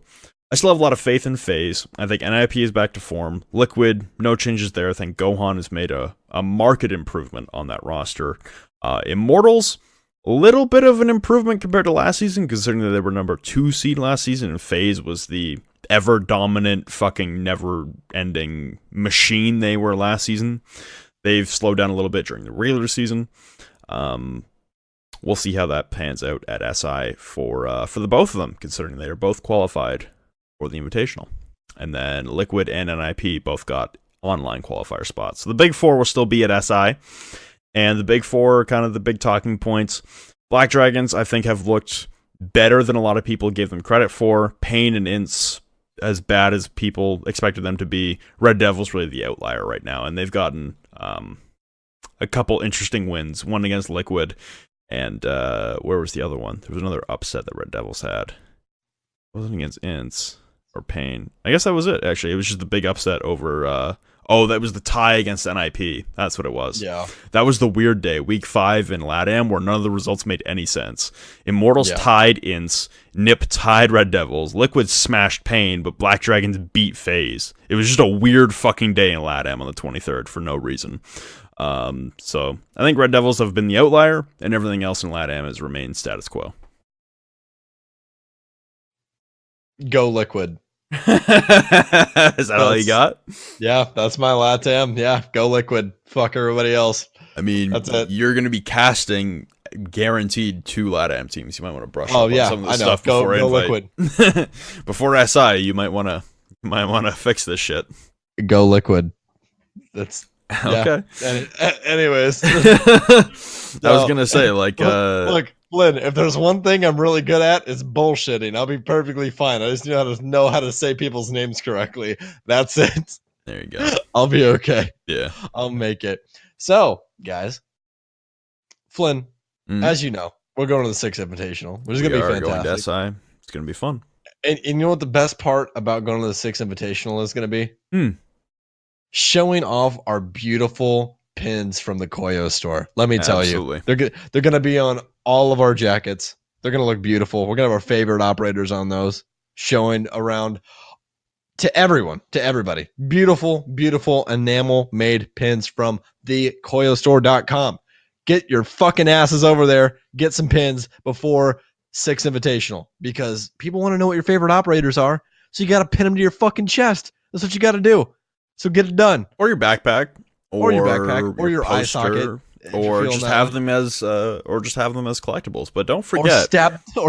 I still have a lot of faith in FaZe. I think NIP is back to form. Liquid, no changes there. I think Gohan has made a marked improvement on that roster. Immortals, a little bit of an improvement compared to last season, considering that they were number 2 seed last season, and FaZe was the ever-dominant, fucking never-ending machine they were last season. They've slowed down a little bit during the regular season. We'll see how that pans out at SI for the both of them, considering they are both qualified for the Invitational. And then Liquid and NIP both got online qualifier spots. So the big four will still be at SI. And the big four are kind of the big talking points. Black Dragons, I think, have looked better than a lot of people gave them credit for. Pain and Ints, as bad as people expected them to be. Red Devil's really the outlier right now. And they've gotten a couple interesting wins. One against Liquid. And where was the other one? There was another upset that Red Devils had. It wasn't against Ints or Pain. I guess that was it, actually. It was just the big upset over... that was the tie against NIP. That's what it was. Yeah. That was the weird day, week 5 in LATAM, where none of the results made any sense. Immortals tied Ints, NIP tied Red Devils, Liquid smashed Pain, but Black Dragons beat FaZe. It was just a weird fucking day in LATAM on the 23rd for no reason. So I think Red Devils have been the outlier, and everything else in LATAM has remained status quo. Go Liquid. Is that all you got? Yeah, that's my LATAM. Yeah, go Liquid. Fuck everybody else. I mean, that's it. You're going to be casting guaranteed 2 LATAM teams. You might want to brush up on some of the stuff before go Liquid. Before SI, you might want to fix this shit. Go Liquid. That's okay. Anyways, I was gonna say, like, look, Flynn, if there's one thing I'm really good at, it's bullshitting. I'll be perfectly fine. I just know how to say people's names correctly. That's it. There you go. I'll be okay. Yeah, I'll make it. So, guys, Flynn, as you know, We're going to the 6 Invitational, which is We going to be are going to fantastic. SI. It's going to be fun. And you know what the best part about going to the 6 Invitational is going to be? Hmm. Showing off our beautiful pins from the Koyo store. Let me tell Absolutely. you, they're going to be on all of our jackets. They're going to look beautiful. We're going to have our favorite operators on those, showing around to everyone, to everybody. Beautiful, beautiful enamel made pins from the koyostore.com. Get your fucking asses over there. Get some pins before 6 Invitational because people want to know what your favorite operators are. So you got to pin them to your fucking chest. That's what you got to do. So get it done. Or your backpack. Or your backpack. Or your eye poster, socket. if you're Or feeling just that have way. them as collectibles. But don't Or forget,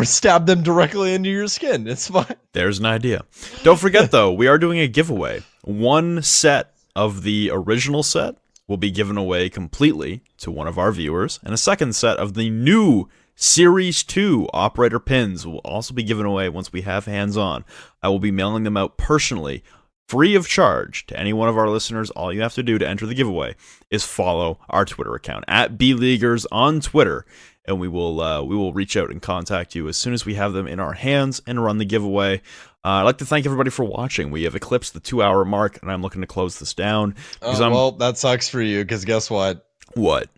stab them directly into your skin. It's fine. there's an idea. Don't forget though, we are doing a giveaway. One set of the original set will be given away completely to one of our viewers, and a second set of the new Series 2 operator pins will also be given away once we have hands on. I will be mailing them out personally, free of charge, to any one of our listeners. All you have to do to enter the giveaway is follow our Twitter account at BLeaguers on Twitter, and we will reach out and contact you as soon as we have them in our hands and run the giveaway. I'd like to thank everybody for watching. We have eclipsed the 2-hour mark, and I'm looking to close this down. Well, that sucks for you because guess what? What?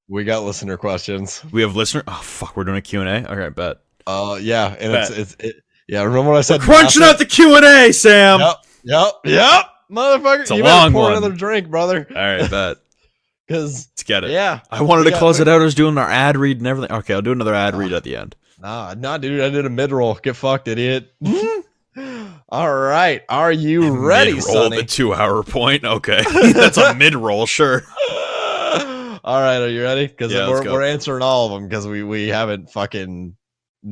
We got listener questions. We have listener. Oh fuck, we're doing a Q&A. Okay, bet. Yeah, and Bet. yeah. Remember what I said? We're crunching out the Q&A, Sam. Yep, motherfucker. It's a you better long pour one. another drink, brother. All right, bet. Because Let's get it. yeah, I wanted we to got- close it out. I was doing our ad read and everything. Okay, I'll do another ad read at the end. nah, dude. I did a mid roll. Get fucked, idiot. All right, are you ready, Mid-roll Sonny? the 2-hour point. Okay, that's a mid-roll, sure. All right, are you ready? Because Yeah, let's go. we're answering all of them because we haven't fucking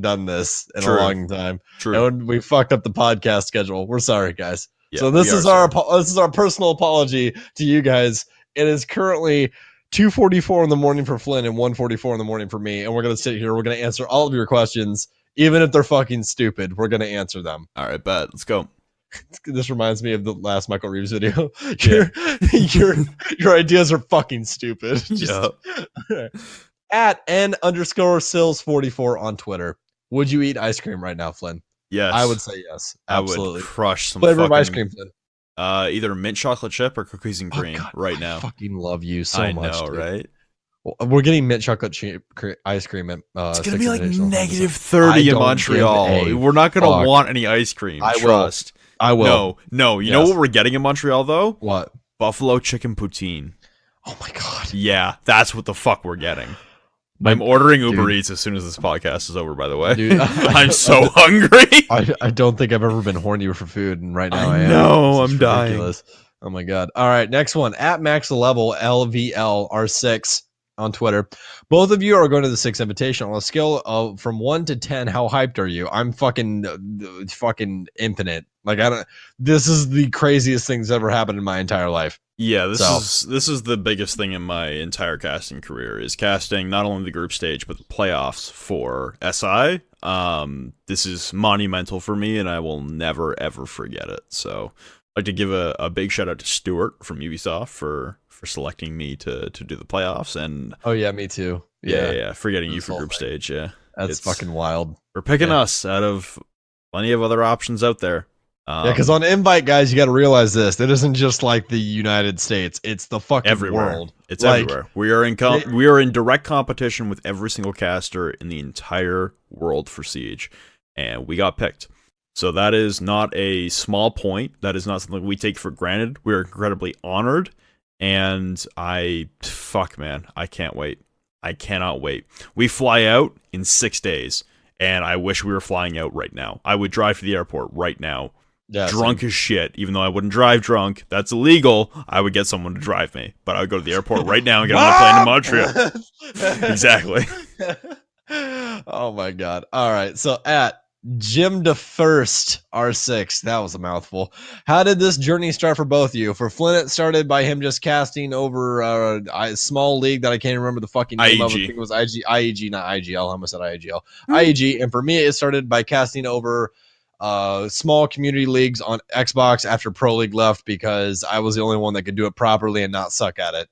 done this in True. a long time. True. And we fucked up the podcast schedule. We're sorry, guys. Yeah, So this we is are this is our personal apology to you guys. It is currently 2:44 in the morning for Flynn and 1:44 in the morning for me, and we're gonna sit here. We're gonna answer all of your questions, even if they're fucking stupid. We're gonna answer them. All right, bet. Let's go. This reminds me of the last Michael Reeves video. Your ideas are fucking stupid. Just- Yeah. At N_Sills44 on Twitter. Would you eat ice cream right now, Flynn? Yes. I would say yes. I Absolutely. would crush some Flavor of fucking, ice cream, Flynn. Either mint chocolate chip or cookies and cream God, right I now. fucking love you so I much. know, dude. right? Well, we're getting mint chocolate ice cream at It's gonna 6 be like Invitational. negative I 30 in don't Montreal. give a We're not gonna fuck. want any ice cream. I will. Trust. I will. No. You know Yes. what we're getting in Montreal though? What? Buffalo chicken poutine. Oh my god. Yeah, that's what the fuck we're getting. I'm ordering Uber Eats as soon as this podcast is over, by the way. Dude, I'm so hungry. I don't think I've ever been hornier for food, and right now I I am. know, It's I'm dying. ridiculous. Oh my god. All right, next one. At Max Level LVLR6 on Twitter. Both of you are going to the 6 Invitational. On a scale of from 1 to 10, how hyped are you? I'm fucking infinite. Like this is the craziest thing that's ever happened in my entire life. Yeah, this is the biggest thing in my entire casting career, is casting not only the group stage but the playoffs for SI. This is monumental for me, and I will never ever forget it. So I'd like to give a big shout out to Stuart from Ubisoft for selecting me to do the playoffs, and Oh yeah, me too. yeah, forgetting you This for whole group thing. stage. Yeah, That's It's- fucking wild. we're picking Yeah. us out of plenty of other options out there. Yeah, because on Invite, guys, you got to realize this. It isn't just like the United States. It's the fucking everywhere. world. It's Like, everywhere. We are in direct competition with every single caster in the entire world for Siege, and we got picked. So that is not a small point. That is not something we take for granted. We are incredibly honored, and I can't wait. I cannot wait. We fly out in 6 days, and I wish we were flying out right now. I would drive to the airport right now. Yeah, Drunk as shit, even though I wouldn't drive drunk. That's illegal. I would get someone to drive me, but I would go to the airport right now and get on a plane to Montreal. Exactly. Oh my god. All right. So at Jim DeFirst R6, that was a mouthful. How did this journey start for both of you? For Flynn, it started by him just casting over a small league that I can't remember the fucking name of. I IEG. think it was IEG, not IGL. I almost said IGL. IEG. And for me, it started by casting over small community leagues on Xbox after Pro League left because I was the only one that could do it properly and not suck at it.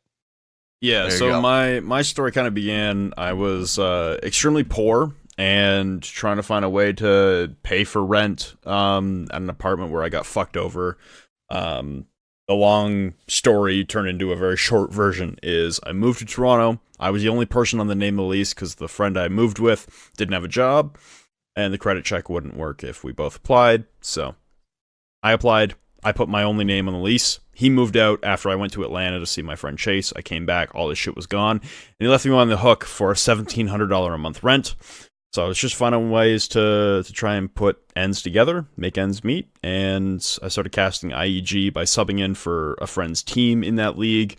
Yeah, There you so go. my story kind of began. I was extremely poor and trying to find a way to pay for rent at an apartment where I got fucked over. The long story turned into a very short version is I moved to Toronto. I was the only person on the name of the lease because the friend I moved with didn't have a job, and the credit check wouldn't work if we both applied. So I applied. I put my only name on the lease. He moved out after I went to Atlanta to see my friend Chase. I came back, all this shit was gone, and he left me on the hook for $1,700 a month rent. So I was just finding ways to try and put ends together, make ends meet, and I started casting IEG by subbing in for a friend's team in that league.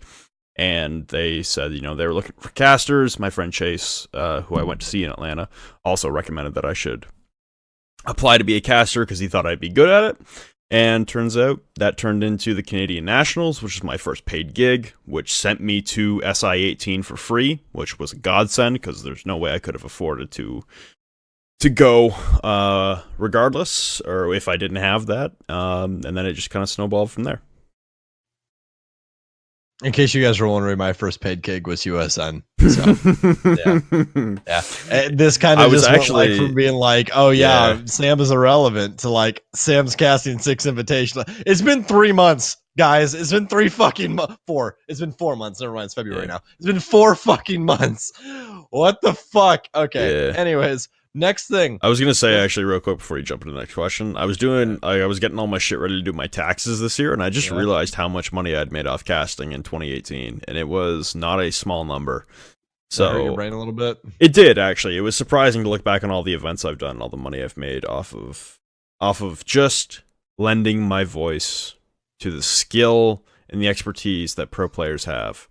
And they said, they were looking for casters. My friend Chase, who I went to see in Atlanta, also recommended that I should apply to be a caster because he thought I'd be good at it. And turns out that turned into the Canadian Nationals, which is my first paid gig, which sent me to SI-18 for free, which was a godsend because there's no way I could have afforded to go regardless, or if I didn't have that. And then it just kind of snowballed from there. In case you guys were wondering, my first paid gig was USN. So yeah. This kind I of was just actually- went like from being like, oh yeah, Yeah. Sam is irrelevant to like Sam's casting 6 invitational. It's been 3 months, guys. It's been 3 fucking 4. It's been 4 months. Never mind, it's February now. It's been 4 fucking months. What the fuck? Okay. Yeah. Anyways, next thing. I was gonna say actually real quick before you jump into the next question, I was getting all my shit ready to do my taxes this year, and I just realized how much money I'd made off casting in 2018, and it was not a small number. Does that hurt So your brain a little bit. it did actually. It was surprising to look back on all the events I've done, all the money I've made off of just lending my voice to the skill and the expertise that pro players have.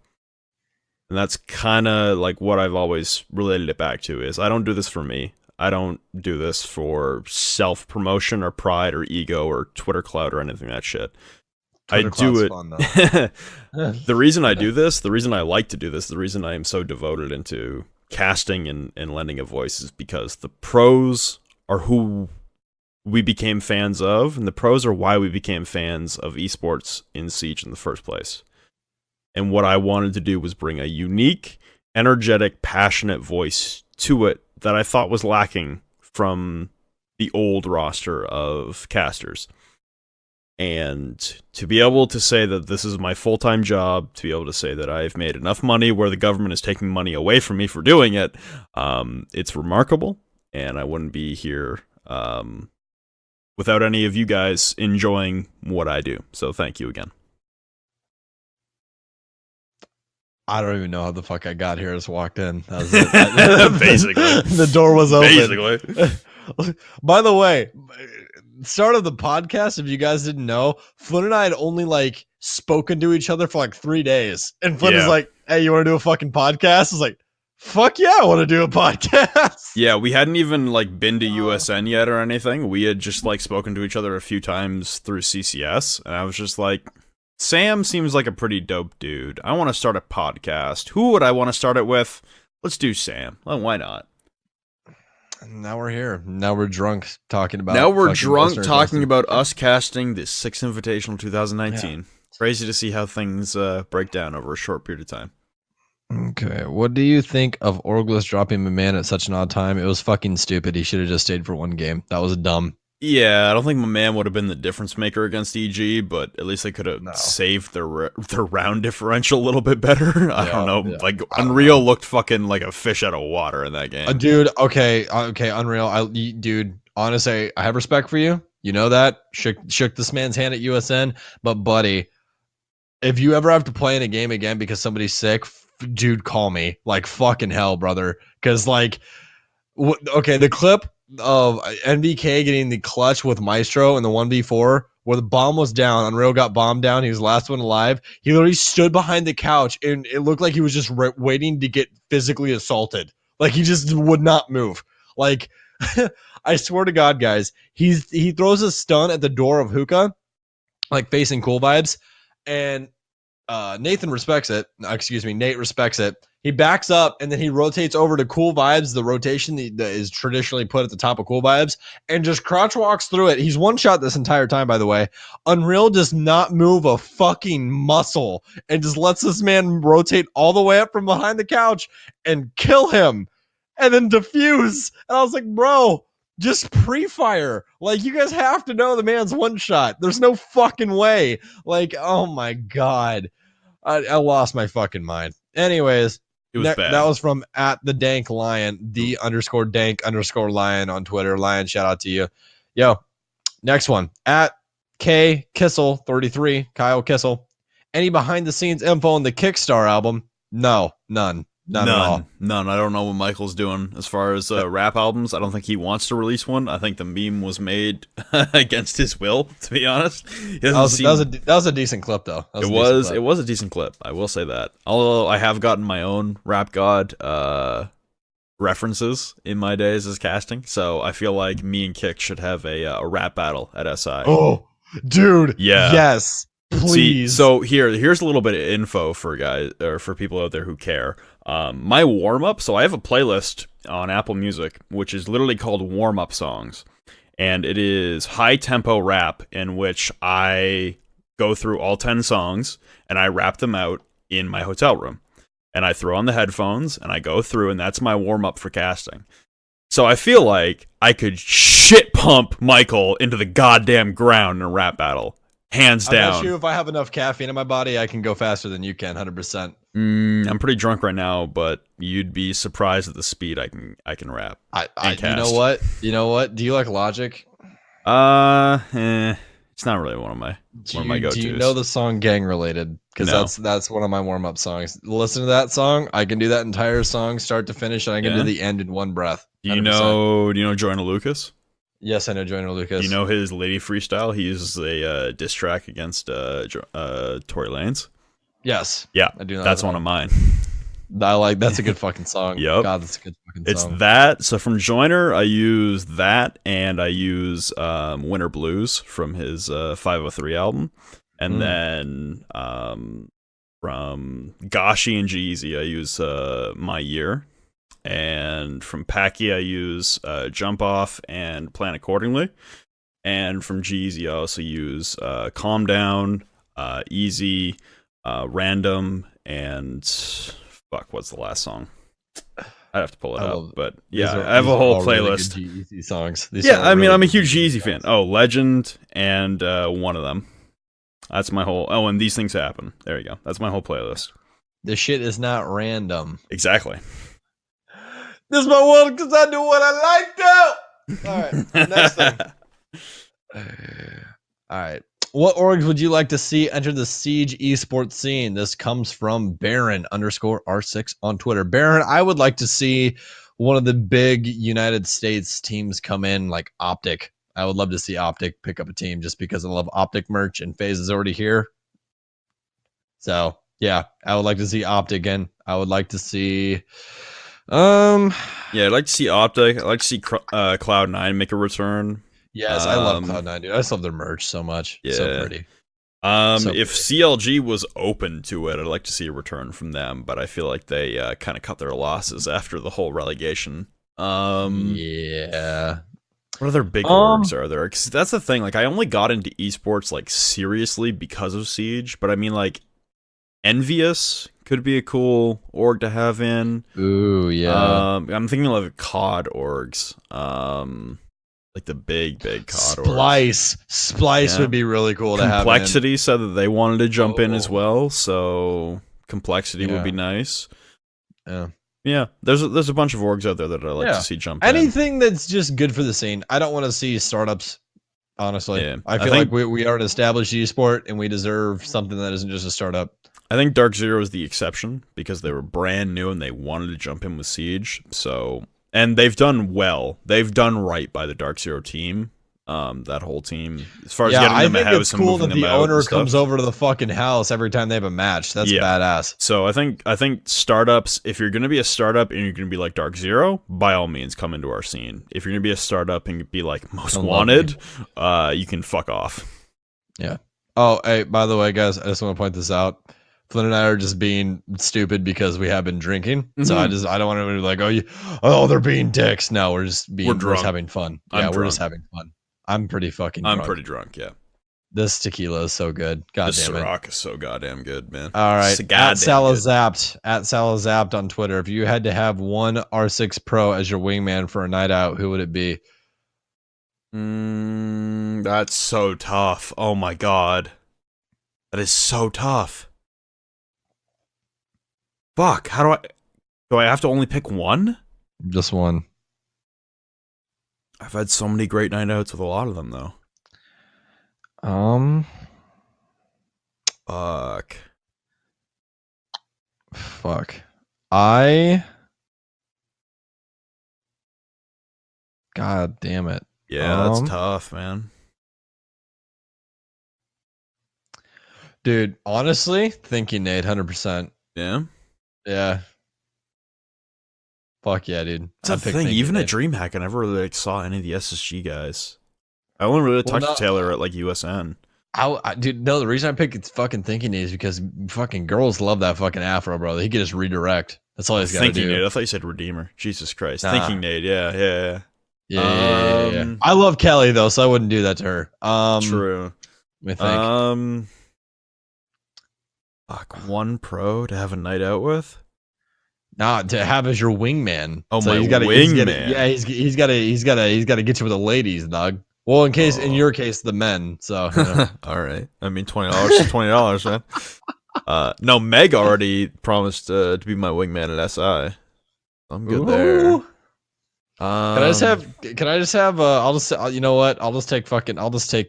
And that's kind of like what I've always related it back to is I don't do this for me. I don't do this for self-promotion or pride or ego or Twitter clout or anything like that shit. Twitter I do clout's it. fun, though. The reason I do this, the reason I like to do this, the reason I am so devoted into casting and lending a voice is because the pros are who we became fans of, and the pros are why we became fans of esports in Siege in the first place. And what I wanted to do was bring a unique, energetic, passionate voice to it that I thought was lacking from the old roster of casters. And to be able to say that this is my full-time job, to be able to say that I've made enough money where the government is taking money away from me for doing it, it's remarkable, and I wouldn't be here without any of you guys enjoying what I do. So thank you again. I don't even know how the fuck I got here. I just walked in. That was it. Basically. The door was open. Basically. By the way, start of the podcast, if you guys didn't know, Flynn and I had only like spoken to each other for like 3 days. And Flynn is Yeah. like, hey, you want to do a fucking podcast? I was like, fuck yeah, I want to do a podcast. Yeah, we hadn't even like been to USN yet or anything. We had just like spoken to each other a few times through CCS, and I was just like, Sam seems like a pretty dope dude. I want to start a podcast. Who would I want to start it with? Let's do Sam. Well, why not? Now we're here. Now we're drunk talking about Now we're fucking drunk listener talking questions. about us casting the 6th Invitational 2019. Crazy to see how things break down over a short period of time. Okay, what do you think of Orgless dropping my man at such an odd time? It was fucking stupid. He should have just stayed for one game. That was dumb. Yeah, I don't think my man would have been the difference maker against EG, but at least they could have saved their round differential a little bit better. I don't know. Yeah. Like Unreal looked fucking like a fish out of water in that game. Dude, okay, Unreal. Dude, honestly, I have respect for you. You know that. Shook this man's hand at USN, but buddy, if you ever have to play in a game again because somebody's sick, dude, call me. Like fucking hell, brother. Because like, okay, the clip of NVK getting the clutch with Maestro in the 1v4 where the bomb was down, Unreal got bombed down, he was the last one alive. He literally stood behind the couch and it looked like he was just waiting to get physically assaulted. Like he just would not move. Like I swear to God, guys, he throws a stun at the door of Hookah, like facing Cool Vibes, and Nathan respects it. Excuse me, Nate respects it. He backs up and then he rotates over to Cool Vibes, the rotation that is traditionally put at the top of Cool Vibes, and just crotch walks through it. He's one shot this entire time, by the way. Unreal does not move a fucking muscle and just lets this man rotate all the way up from behind the couch and kill him and then defuse. And I was like, bro, just pre-fire. Like, you guys have to know the man's one shot. There's no fucking way. Like, oh my God. I lost my fucking mind. Anyways, It was bad. that was from at the dank lion, the _dank_ lion on Twitter. Lion, shout out to you. Yo, next one at K Kissel 33, Kyle Kissel. Any behind the scenes info on the Kickstarter album? No, none at all. None. I don't know what Michael's doing as far as rap albums. I don't think he wants to release one. I think the meme was made against his will, to be honest. That was a decent clip, though. It was a decent clip. I will say that. Although I have gotten my own Rap God references in my days as casting, so I feel like me and Kick should have a rap battle at SI. Oh, dude. Yeah. Yes. Please. See, so here's a little bit of info for guys or for people out there who care. My warm up. So I have a playlist on Apple Music, which is literally called Warm Up Songs, and it is high tempo rap in which I go through all 10 songs and I rap them out in my hotel room, and I throw on the headphones and I go through, and that's my warm up for casting. So I feel like I could shit pump Michael into the goddamn ground in a rap battle. Hands down. I bet you if I have enough caffeine in my body, I can go faster than you can, 100%. I'm pretty drunk right now, but you'd be surprised at the speed I can rap. You know what? Do you like Logic? It's not really one of my go-tos. Do you know the song Gang Related? Because that's one of my warm-up songs. Listen to that song. I can do that entire song start to finish, and I can do the end in one breath. 100%. Do you know Joyner Lucas? Yes, I know Joyner Lucas. Do you know his Lady Freestyle? He uses a diss track against Tory Lanez. Yes. Yeah, I do know that's that. one of mine. That's a good fucking song. Yep. God, that's a good fucking song. It's that. So from Joyner, I use that, and I use Winter Blues from his 503 album. And then from Gashi and G-Eazy, I use My Year. And from Packy, I use Jump Off and Plan Accordingly. And from G-Eazy, I also use Calm Down, Easy, Random, and fuck, what's the last song? I'd have to pull it up, but yeah, I have a whole playlist. Really good G-Eazy songs. I'm a huge G-Eazy fan. Oh, Legend and one of them. That's my whole. Oh, and These Things Happen. There you go. That's my whole playlist. This shit is not random. Exactly. This is my world because I do what I like to. All right, next thing. All right. What orgs would you like to see enter the Siege esports scene? This comes from Baron_R6 on Twitter. Baron, I would like to see one of the big United States teams come in, like Optic. I would love to see Optic pick up a team just because I love Optic merch, and FaZe is already here. So, yeah, I would like to see Optic again. I would like to see... I'd like to see Optic. I'd like to see Cloud9 make a return. Yes, I love Cloud9, dude. I just love their merch so much. Yeah. So pretty. If CLG was open to it, I'd like to see a return from them, but I feel like they kind of cut their losses after the whole relegation. Yeah. What other big orgs are there? 'Cause that's the thing. Like, I only got into esports like seriously because of Siege, but I mean, like, Envious could be a cool org to have in. Ooh, yeah. I'm thinking of COD orgs. Like the big COD orgs. Splice would be really cool to have. Complexity said that they wanted to jump in as well, so Complexity would be nice. Yeah. There's a bunch of orgs out there that I'd like to see jump in. Anything that's just good for the scene. I don't want to see startups. Honestly, I feel like we are an established esport and we deserve something that isn't just a startup. I think Dark Zero is the exception because they were brand new and they wanted to jump in with Siege. So, and they've done well. They've done right by the Dark Zero team. That whole team, as far as getting them a house and moving them out. I think it's cool that the owner comes over to the fucking house every time they have a match. That's badass. So I think startups, if you're gonna be a startup and you're gonna be like Dark Zero, by all means come into our scene. If you're gonna be a startup and be like Most Wanted, you can fuck off. Yeah. Oh, hey, by the way, guys, I just want to point this out. Flynn and I are just being stupid because we have been drinking. So Mhm. I don't want to be like, they're being dicks. No, we're just drunk. having fun. I'm Yeah, we're just drunk. having fun. I'm pretty fucking I'm drunk. pretty drunk, yeah. This tequila is so good. God This damn it. Ciroc is so goddamn good, man. All right. It's At goddamn good. Salazapped on Twitter. If you had to have one R6 Pro as your wingman for a night out, who would it be? That's so tough. Oh my god. That is so tough. Fuck, do I have to only pick one? Just one. I've had so many great night outs with a lot of them though. Fuck. God damn it. Yeah, that's tough, man. Dude, honestly, thinking Nate, 100%. Yeah. Yeah. Fuck yeah, dude. That's the thing. Even at DreamHack, I never really saw any of the SSG guys. I only really talked to Taylor at like USN. Dude, no, the reason I picked fucking Thinking Nate is because fucking girls love that fucking afro, bro. He could just redirect. That's all he's got to do. Thinking Nate. I thought you said Redeemer. Jesus Christ. Nah. Thinking Nate. Yeah. Yeah. I love Kelly though, so I wouldn't do that to her. True. Let me think. Fuck, one pro to have a night out with. Nah, to have as your wingman. Oh, so my wingman. yeah, he's got to get you with the ladies, dog. Well, in your case, the men. So all right. I mean, $20 is $20, man. No, Meg already promised to be my wingman at SI. I'm good there. Can I just have? You know what? I'll just take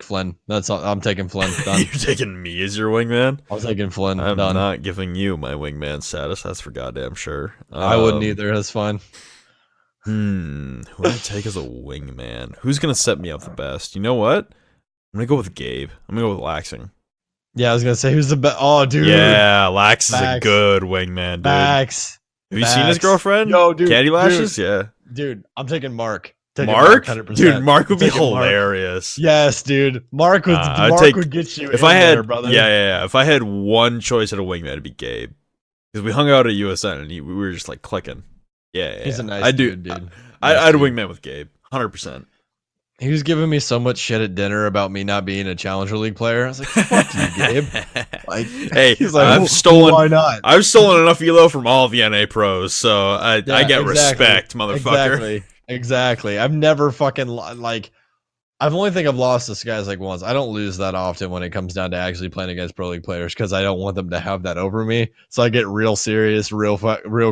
Flynn. That's all. I'm taking Flynn. Done. You're taking me as your wingman? I'm taking Flynn. I'm done. not giving you my wingman status. That's for goddamn sure. I wouldn't either. That's fine. Who would I take as a wingman? Who's gonna set me up the best? You know what? I'm gonna go with Gabe. I'm gonna go with Laxing. Yeah, I was gonna say who's the best. Oh, dude. Yeah, Lax is a good wingman, dude. Max. Have you seen his girlfriend? Yo, dude. Candy Lashes? Yeah. Dude, I'm taking Mark. Mark? 100%. Dude, Mark would be hilarious. Yes, dude. Mark would get you if I had, there, brother. Yeah. If I had one choice at a wingman, it'd be Gabe. Because we hung out at USN and we were just like clicking. Yeah. He's a nice dude. I'd wingman with Gabe. 100%. He was giving me so much shit at dinner about me not being a Challenger League player. I was like, fuck you, Gabe. Like, hey, he's like, I've stolen. Why not? I've stolen enough elo from all the NA pros, so I get respect, motherfucker. Exactly. I've never fucking I've only think I've lost to guys like once. I don't lose that often when it comes down to actually playing against pro league players because I don't want them to have that over me. So I get real serious, real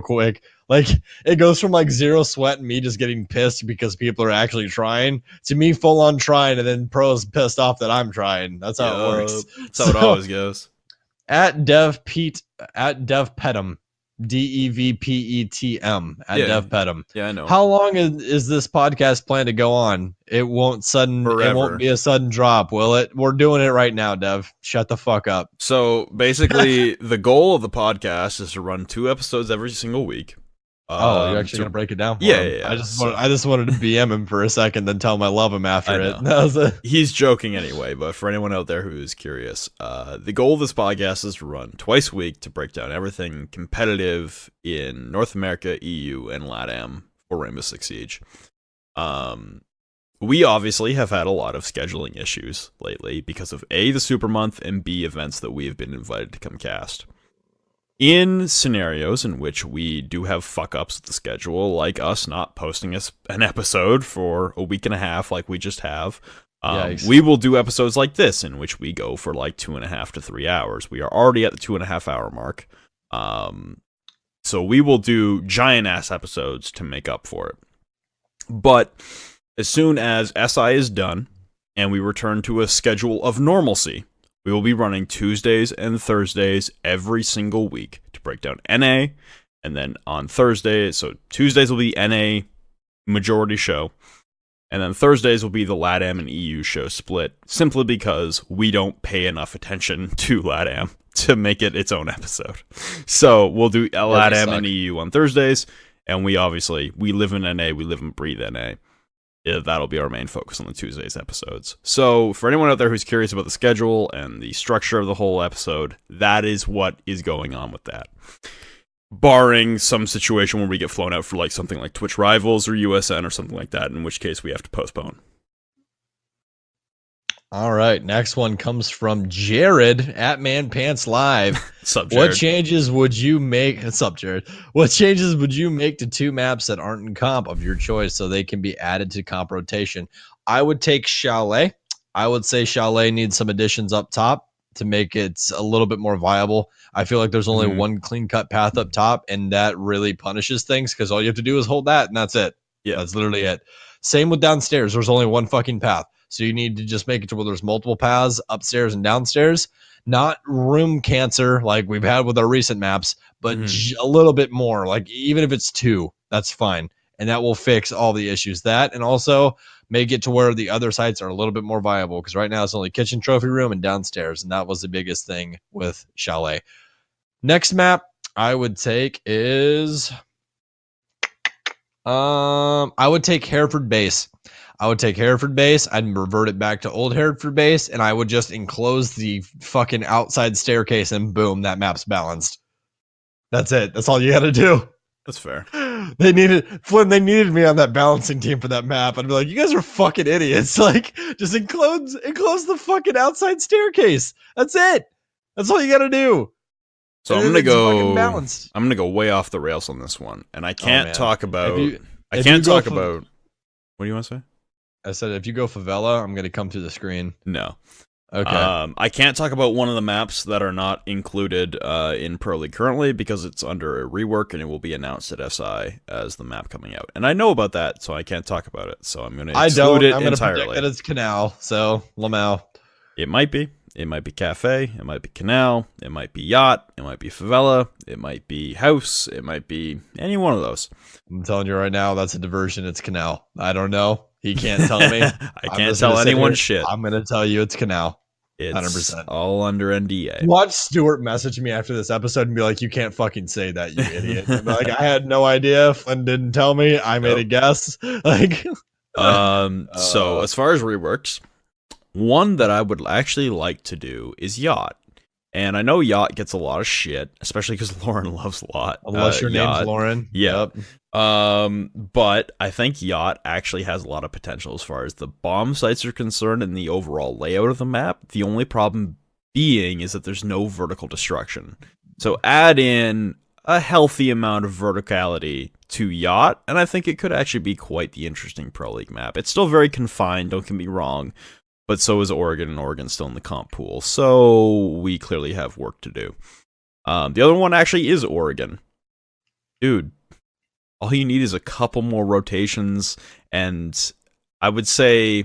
quick. Like it goes from like zero sweat and me just getting pissed because people are actually trying to me full on trying, and then pros pissed off that I'm trying. That's how it works. That's how it always goes. At DevPetum. DEVPETM at DevPetum. Yeah, I know. How long is this podcast planned to go on? It won't be a sudden drop, will it? We're doing it right now, Dev. Shut the fuck up. So basically, the goal of the podcast is to run 2 episodes every single week. You're actually gonna break it down for him. I just wanted to BM him for a second, then tell him I love him after it. He's joking anyway, but for anyone out there who is curious, the goal of this podcast is to run twice a week to break down everything competitive in North America, EU, and LATAM for Rainbow Six Siege. We obviously have had a lot of scheduling issues lately because of A, the Super Month, and B, events that we have been invited to come cast. In scenarios in which we do have fuck-ups with the schedule, like us not posting an episode for a week and a half like we just have, we will do episodes like this in which we go for like 2.5 to 3 hours. We are already at the 2.5 hour mark. So we will do giant-ass episodes to make up for it. But as soon as SI is done and we return to a schedule of normalcy, we will be running Tuesdays and Thursdays every single week to break down NA, and then on Thursdays, so Tuesdays will be NA majority show, and then Thursdays will be the LATAM and EU show split, simply because we don't pay enough attention to LATAM to make it its own episode. So we'll do LATAM and EU on Thursdays, and we live in NA, we live and breathe NA. that'll be our main focus on the Tuesdays episodes. So for anyone out there who's curious about the schedule and the structure of the whole episode, that is what is going on with that. Barring some situation where we get flown out for like something like Twitch Rivals or USN or something like that, in which case we have to postpone. All right, next one comes from Jared at Man Pants Live. Sup, Jared? What changes would you make? What's up, Jared? What changes would you make to 2 maps that aren't in comp of your choice so they can be added to comp rotation? I would take Chalet. I would say Chalet needs some additions up top to make it a little bit more viable. I feel like there's only one clean cut path up top, and that really punishes things because all you have to do is hold that, and that's it. Yeah, that's literally it. Same with downstairs. There's only one fucking path. So you need to just make it to where there's multiple paths upstairs and downstairs, not room cancer like we've had with our recent maps, but a little bit more. Like even if it's 2, that's fine. And that will fix all the issues. That and also make it to where the other sites are a little bit more viable because right now it's only kitchen, trophy room, and downstairs. And that was the biggest thing with Chalet. Next map I would take is I would take Hereford Base. I'd revert it back to old Hereford Base, and I would just enclose the fucking outside staircase, and boom, that map's balanced. That's it. That's all you got to do. That's fair. They needed me on that balancing team for that map. I'd be like, you guys are fucking idiots. Like, just enclose the fucking outside staircase. That's it. That's all you got to do. So I'm gonna go way off the rails on this one, and I can't talk about. What do you want to say? I said if you go favela, I'm gonna come through the screen. No. Okay. I can't talk about one of the maps that are not included in Pro League currently because it's under a rework and it will be announced at SI as the map coming out. And I know about that, so I can't talk about it. So I'm going to exclude it entirely. I'm going to predict that it's Canal, so Lamau. It might be. It might be Cafe. It might be Canal. It might be Yacht. It might be Favela. It might be House. It might be any one of those. I'm telling you right now, that's a diversion. It's Canal. I don't know. He can't tell me. I can't tell anyone shit. I'm going to tell you it's Canal. It's 100%. all under NDA. Watch Stuart message me after this episode and be like, you can't fucking say that, you idiot. Like, I had no idea. Flynn didn't tell me. I made a guess. Like, so as far as reworks, one that I would actually like to do is Yacht. And I know Yacht gets a lot of shit, especially because Lauren loves Yacht. Unless your name's Lauren. Yeah. Yep. But I think Yacht actually has a lot of potential as far as the bomb sites are concerned and the overall layout of the map. The only problem being is that there's no vertical destruction. So add in a healthy amount of verticality to Yacht, and I think it could actually be quite the interesting Pro League map. It's still very confined, don't get me wrong. But so is Oregon, and Oregon's still in the comp pool. So we clearly have work to do. The other one actually is Oregon. Dude, all you need is a couple more rotations. And I would say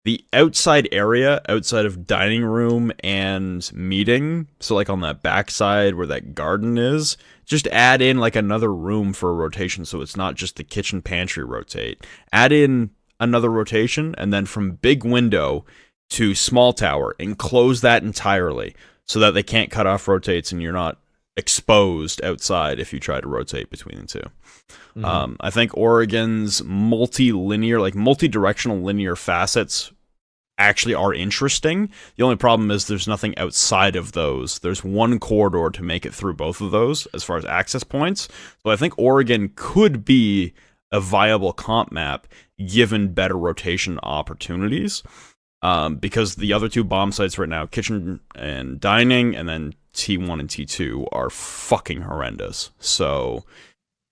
the outside area, outside of dining room and meeting, so like on that backside where that garden is, just add in like another room for a rotation so it's not just the kitchen pantry rotate. Add in another rotation, and then from big window to small tower, enclose that entirely so that they can't cut off rotates and you're not exposed outside if you try to rotate between the two. I think Oregon's multi-linear, like multi-directional linear facets actually are interesting. The only problem is there's nothing outside of those. There's one corridor to make it through both of those as far as access points. So I think Oregon could be a viable comp map given better rotation opportunities, because the other 2 bomb sites right now, kitchen and dining, and then T1 and T2 are fucking horrendous. So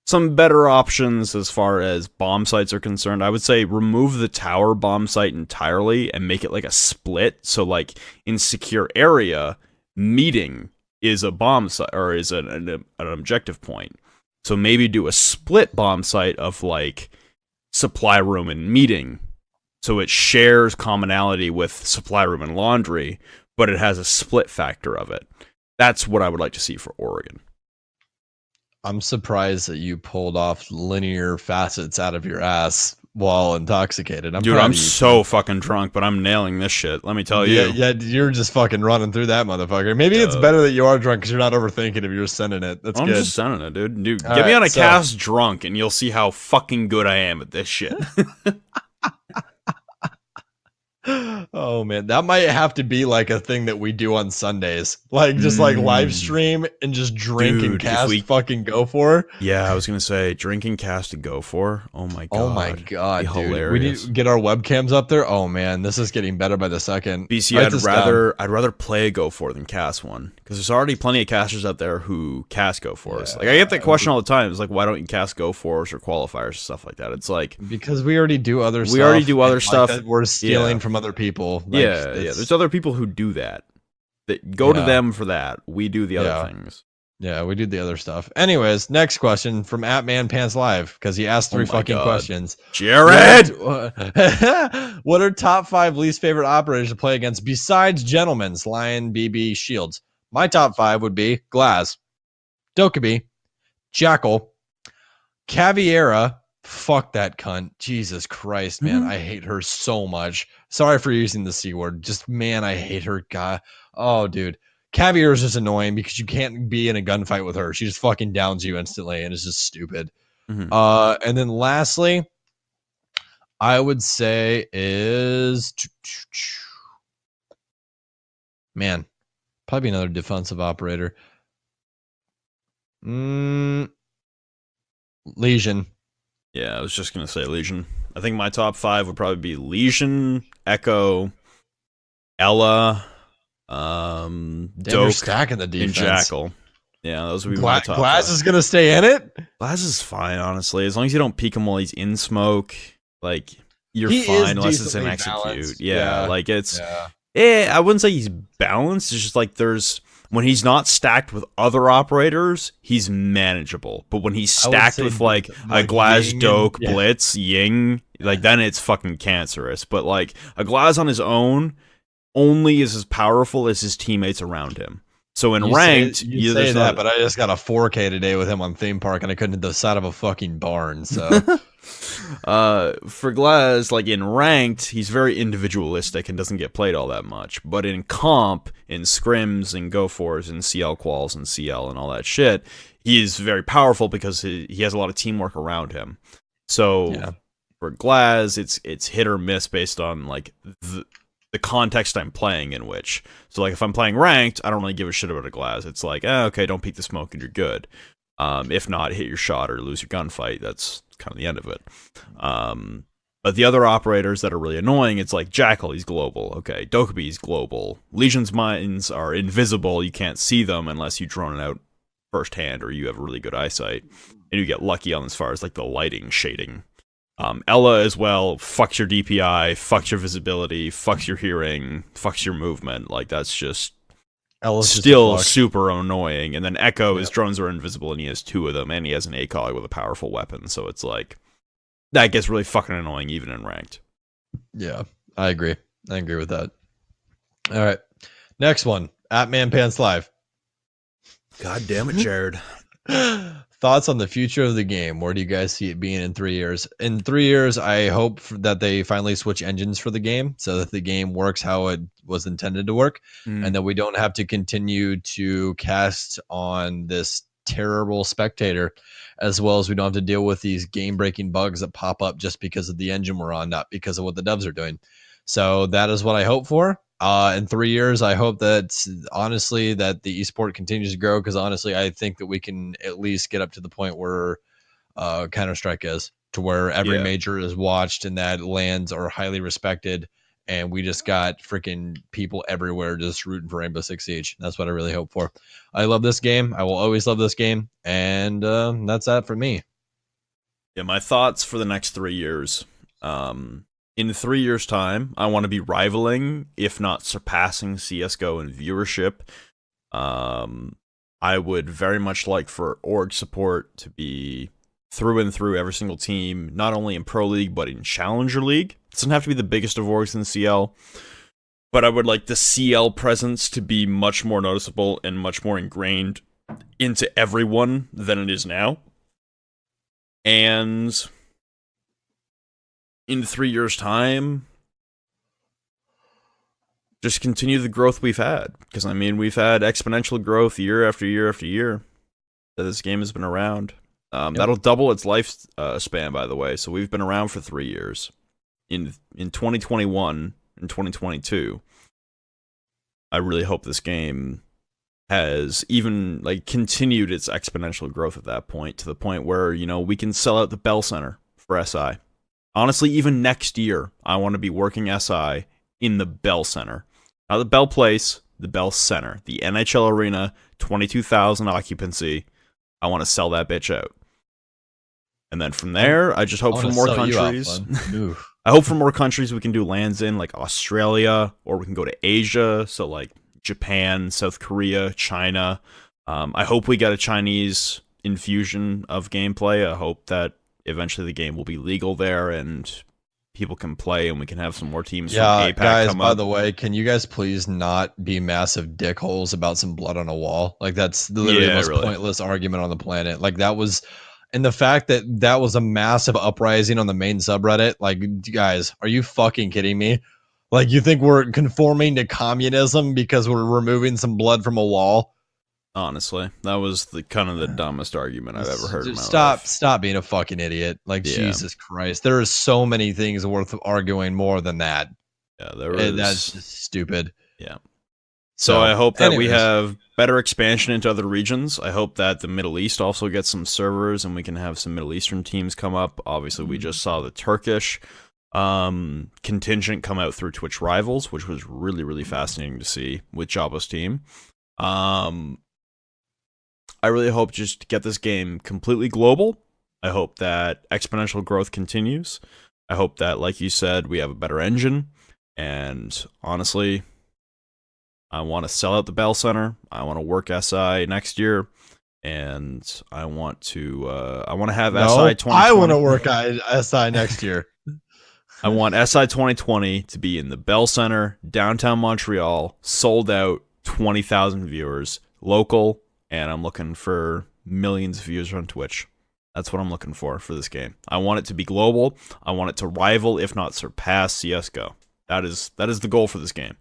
some better options as far as bomb sites are concerned. I would say remove the tower bomb site entirely and make it like a split. So like in secure area, meeting is a bomb site or is an objective point. So maybe do a split bomb site of like supply room and meeting, so it shares commonality with supply room and laundry, but it has a split factor of it. That's what I would like to see for Oregon. I'm surprised that you pulled off linear facets out of your ass while intoxicated. Dude, I'm so fucking drunk, but I'm nailing this shit. Let me tell you. Yeah, you're just fucking running through that motherfucker. Maybe it's better that you are drunk because you're not overthinking if you're sending it. That's good. I'm just sending it, dude. Get me on a cast drunk and you'll see how fucking good I am at this shit. Oh man, that might have to be like a thing that we do on Sundays, like just like live stream and just drink and Dude, if cast we- fucking go for. Yeah, I was gonna say drinking cast to go for. Oh my god. Oh my god, Be dude! hilarious. We need to get our webcams up there. Oh man, this is getting better by the second. BC, Write this down. I'd rather play a go for than cast one because there's already plenty of casters out there who cast go fors. Yeah. Like I get that question all the time. It's like, why don't you cast go fors or qualifiers stuff like that? It's like Because we already do other stuff. We already do other and, stuff. that we're stealing Yeah. from other people. Like, yeah. There's other people who do that. That go to Yeah. them for that. We do the other things. Yeah, we do the other stuff. Anyways, next question from @ManPantsLive because he asked 3 my fucking God. questions. Jared. What are top 5 least favorite operators to play against besides Gentlemen's, Lion, BB, Shields? My top 5 would be Glaz, Dokkaebi, Jackal, Caviera. Fuck that cunt. Jesus Christ, man. I hate her so much. Sorry for using the C word. Just, man, I hate her. God. Oh, dude. Caviera is just annoying because you can't be in a gunfight with her. She just fucking downs you instantly, and it's just stupid. And then lastly, I would say is man, probably another defensive operator. Legion. Yeah, I was just gonna say Legion. I think my top 5 would probably be Legion, Echo, Ella, Damn, you're Doke, stacking the and defense. Jackal. Yeah, those would be my top Glass 5. is gonna stay in it. Glaz is fine, honestly. As long as you don't peek him while he's in smoke, like you're He is fine unless it's in decently execute. balanced. Yeah, Yeah. like it's Yeah. I wouldn't say he's balanced. It's just like there's when he's not stacked with other operators, he's manageable. But when he's I would stacked say with like a like Glaz, Ying Doke, and- yeah. Blitz, Ying, like then it's fucking cancerous. But like a Glaz on his own only is as powerful as his teammates around him. So in ranked, you say there's that, not- but I just got a 4K today with him on Theme Park, and I couldn't hit the side of a fucking barn. So for Glaz, like in ranked, he's very individualistic and doesn't get played all that much. But in comp, in scrims and go fors and CL quals and CL and all that shit, he is very powerful because he has a lot of teamwork around him. So Yeah. for Glaz, it's hit or miss based on like the context I'm playing in which. So like if I'm playing ranked, I don't really give a shit about a Glaz. It's like, okay, don't peek the smoke and you're good. If not, hit your shot or lose your gunfight. That's kind of the end of it. But the other operators that are really annoying, it's like Jackal, he's global. Okay, Dokkaebi is global. Legion's mines are invisible. You can't see them unless you drone it out firsthand or you have really good eyesight. And you get lucky on as far as like the lighting shading. Ella as well, fucks your DPI, fucks your visibility, fucks your hearing, fucks your movement. Like that's just Ella's just a still fuck. super annoying. And then Echo, his drones are invisible and he has 2 of them and he has an ACOG with a powerful weapon. So it's like, that gets really fucking annoying even in ranked. Yeah, I agree. I agree with that. All right. Next one. @ManPantsLive. God damn it, Jared. Thoughts on the future of the game? Where do you guys see it being in 3 years? In 3 years, I hope that they finally switch engines for the game so that the game works how it was intended to work and that we don't have to continue to cast on this terrible spectator, as well as we don't have to deal with these game-breaking bugs that pop up just because of the engine we're on, not because of what the devs are doing. So that is what I hope for. In 3 years, I hope that honestly that the esport continues to grow because honestly, I think that we can at least get up to the point where Counter-Strike is, to where every major is watched and that lands are highly respected, and we just got freaking people everywhere just rooting for Rainbow Six Siege. That's what I really hope for. I love this game. I will always love this game, and that's that for me. Yeah, my thoughts for the next 3 years. In 3 years' time, I want to be rivaling, if not surpassing, CSGO in viewership. I would very much like for org support to be through and through every single team, not only in Pro League, but in Challenger League. It doesn't have to be the biggest of orgs in CL, but I would like the CL presence to be much more noticeable and much more ingrained into everyone than it is now. And in 3 years' time, just continue the growth we've had. Because, I mean, we've had exponential growth year after year after year that this game has been around. That'll double its lifespan, by the way. So we've been around for 3 years. In 2021, in 2022. I really hope this game has even like continued its exponential growth at that point, to the point where, you know, we can sell out the Bell Center for SI. Honestly, even next year, I want to be working SI in the Bell Center. Not the Bell Place, the Bell Center. The NHL Arena, 22,000 occupancy. I want to sell that bitch out. And then from there, I just hope for more countries. I hope for more countries we can do lands in, like Australia, or we can go to Asia. So like Japan, South Korea, China. I hope we get a Chinese infusion of gameplay. I hope that eventually the game will be legal there and people can play and we can have some more teams from APAC guys, come by up. the way, can you guys please not be massive dickholes about some blood on a wall? Like, that's literally the most pointless argument on the planet. Like, that was... And the fact that that was a massive uprising on the main subreddit, like, guys, are you fucking kidding me? Like, you think we're conforming to communism because we're removing some blood from a wall? Honestly, that was the kind of the dumbest argument I've ever heard in my life. Stop being a fucking idiot. Like, Jesus Christ. There are so many things worth arguing more than that. Yeah, there was... That's just stupid. Yeah. So I hope that we have better expansion into other regions. I hope that the Middle East also gets some servers and we can have some Middle Eastern teams come up. Obviously, we just saw the Turkish contingent come out through Twitch Rivals, which was really, really fascinating to see with Jabba's team. I really hope just to get this game completely global. I hope that exponential growth continues. I hope that, like you said, we have a better engine. And honestly... I want to sell out the Bell Center. I want to work SI next year, and I want to have SI 2020. I want to work SI next year. I want SI 2020 to be in the Bell Center, downtown Montreal, sold out, 20,000 viewers, local, and I'm looking for millions of views on Twitch. That's what I'm looking for this game. I want it to be global. I want it to rival, if not surpass, CS:GO. That is the goal for this game.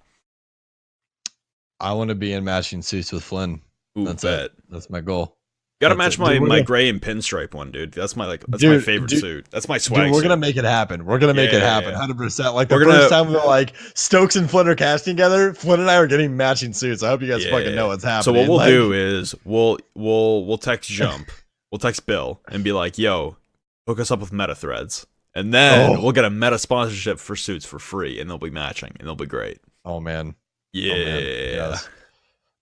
I want to be in matching suits with Flynn. Ooh, That's it. That's my goal. Gotta match my gray and pinstripe one, dude. That's my my favorite suit. That's my swag. Dude, we're gonna make it happen. We're gonna make it happen, 100%. Like the first time we were like Stokes and Flynn are casting together, Flynn and I are getting matching suits. I hope you guys fucking know what's happening. So what we'll do is we'll text Jump, we'll text Bill and be like, "Yo, hook us up with meta threads," and then we'll get a meta sponsorship for suits for free, and they'll be matching, and they'll be great. Oh man. Yeah. Oh, man.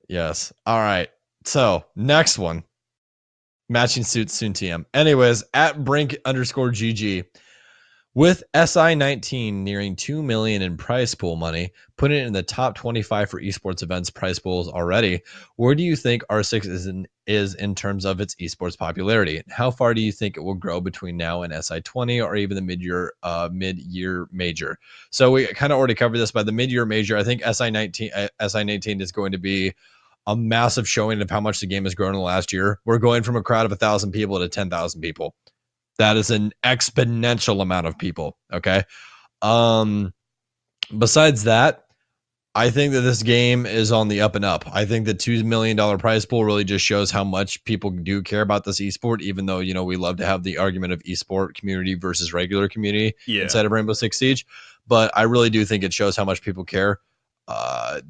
Yes. All right. So next one. Matching suits soon TM. Anyways, at Brink_GG. With SI19 nearing 2 million in prize pool money, putting it in the top 25 for esports events prize pools already, where do you think R6 is in terms of its esports popularity? How far do you think it will grow between now and SI20 or even the mid-year major? So we kind of already covered this. By the mid-year major, I think SI19 is going to be a massive showing of how much the game has grown in the last year. We're going from a crowd of 1,000 people to 10,000 people. That is an exponential amount of people. Okay. Besides that, I think that this game is on the up and up. I think the $2 million prize pool really just shows how much people do care about this esport, even though, you know, we love to have the argument of esport community versus regular community inside of Rainbow Six Siege. But I really do think it shows how much people care.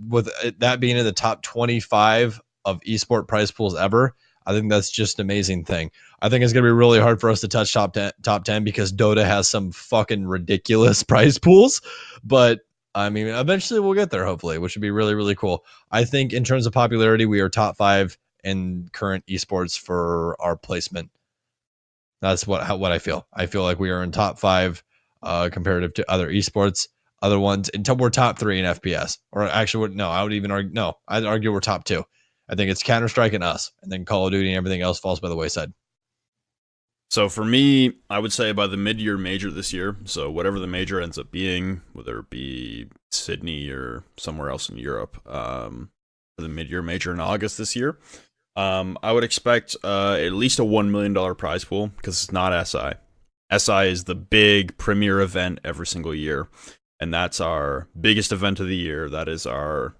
With that being in the top 25 of esport prize pools ever, I think that's just an amazing thing. I think it's going to be really hard for us to touch top 10 because Dota has some fucking ridiculous prize pools. But, I mean, eventually we'll get there, hopefully, which would be really, really cool. I think in terms of popularity, we are top 5 in current esports for our placement. That's what I feel. I feel like we are in top 5 comparative to other esports. Other ones, until we're top 3 in FPS. Or actually, no, I would even argue, no, I'd argue we're top 2. I think it's Counter-Strike and us, and then Call of Duty and everything else falls by the wayside. So for me, I would say by the mid-year major this year, so whatever the major ends up being, whether it be Sydney or somewhere else in Europe, for the mid-year major in August this year, I would expect at least a $1 million prize pool, because it's not SI. SI is the big premier event every single year, and that's our biggest event of the year. That is our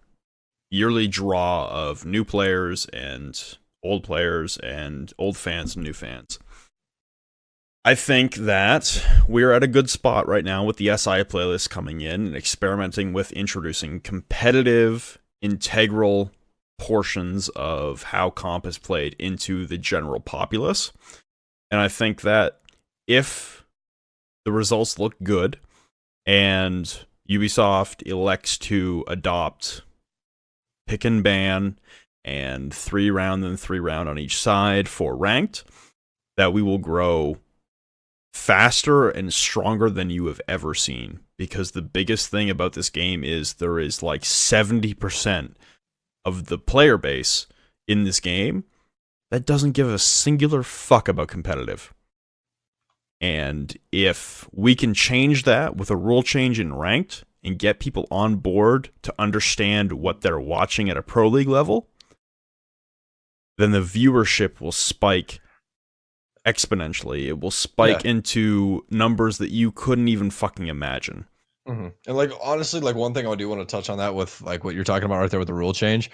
yearly draw of new players and old fans and new fans. I think that we're at a good spot right now with the SI playlist coming in and experimenting with introducing competitive, integral portions of how comp is played into the general populace. And I think that if the results look good and Ubisoft elects to adopt pick and ban and 3-round and 3-round on each side for ranked, that we will grow faster and stronger than you have ever seen. Because the biggest thing about this game is there is like 70% of the player base in this game that doesn't give a singular fuck about competitive. And if we can change that with a rule change in ranked and get people on board to understand what they're watching at a pro league level, then the viewership will spike exponentially. It will spike into numbers that you couldn't even fucking imagine. Mm-hmm. And like honestly, like one thing I do want to touch on that with like what you're talking about right there with the rule change.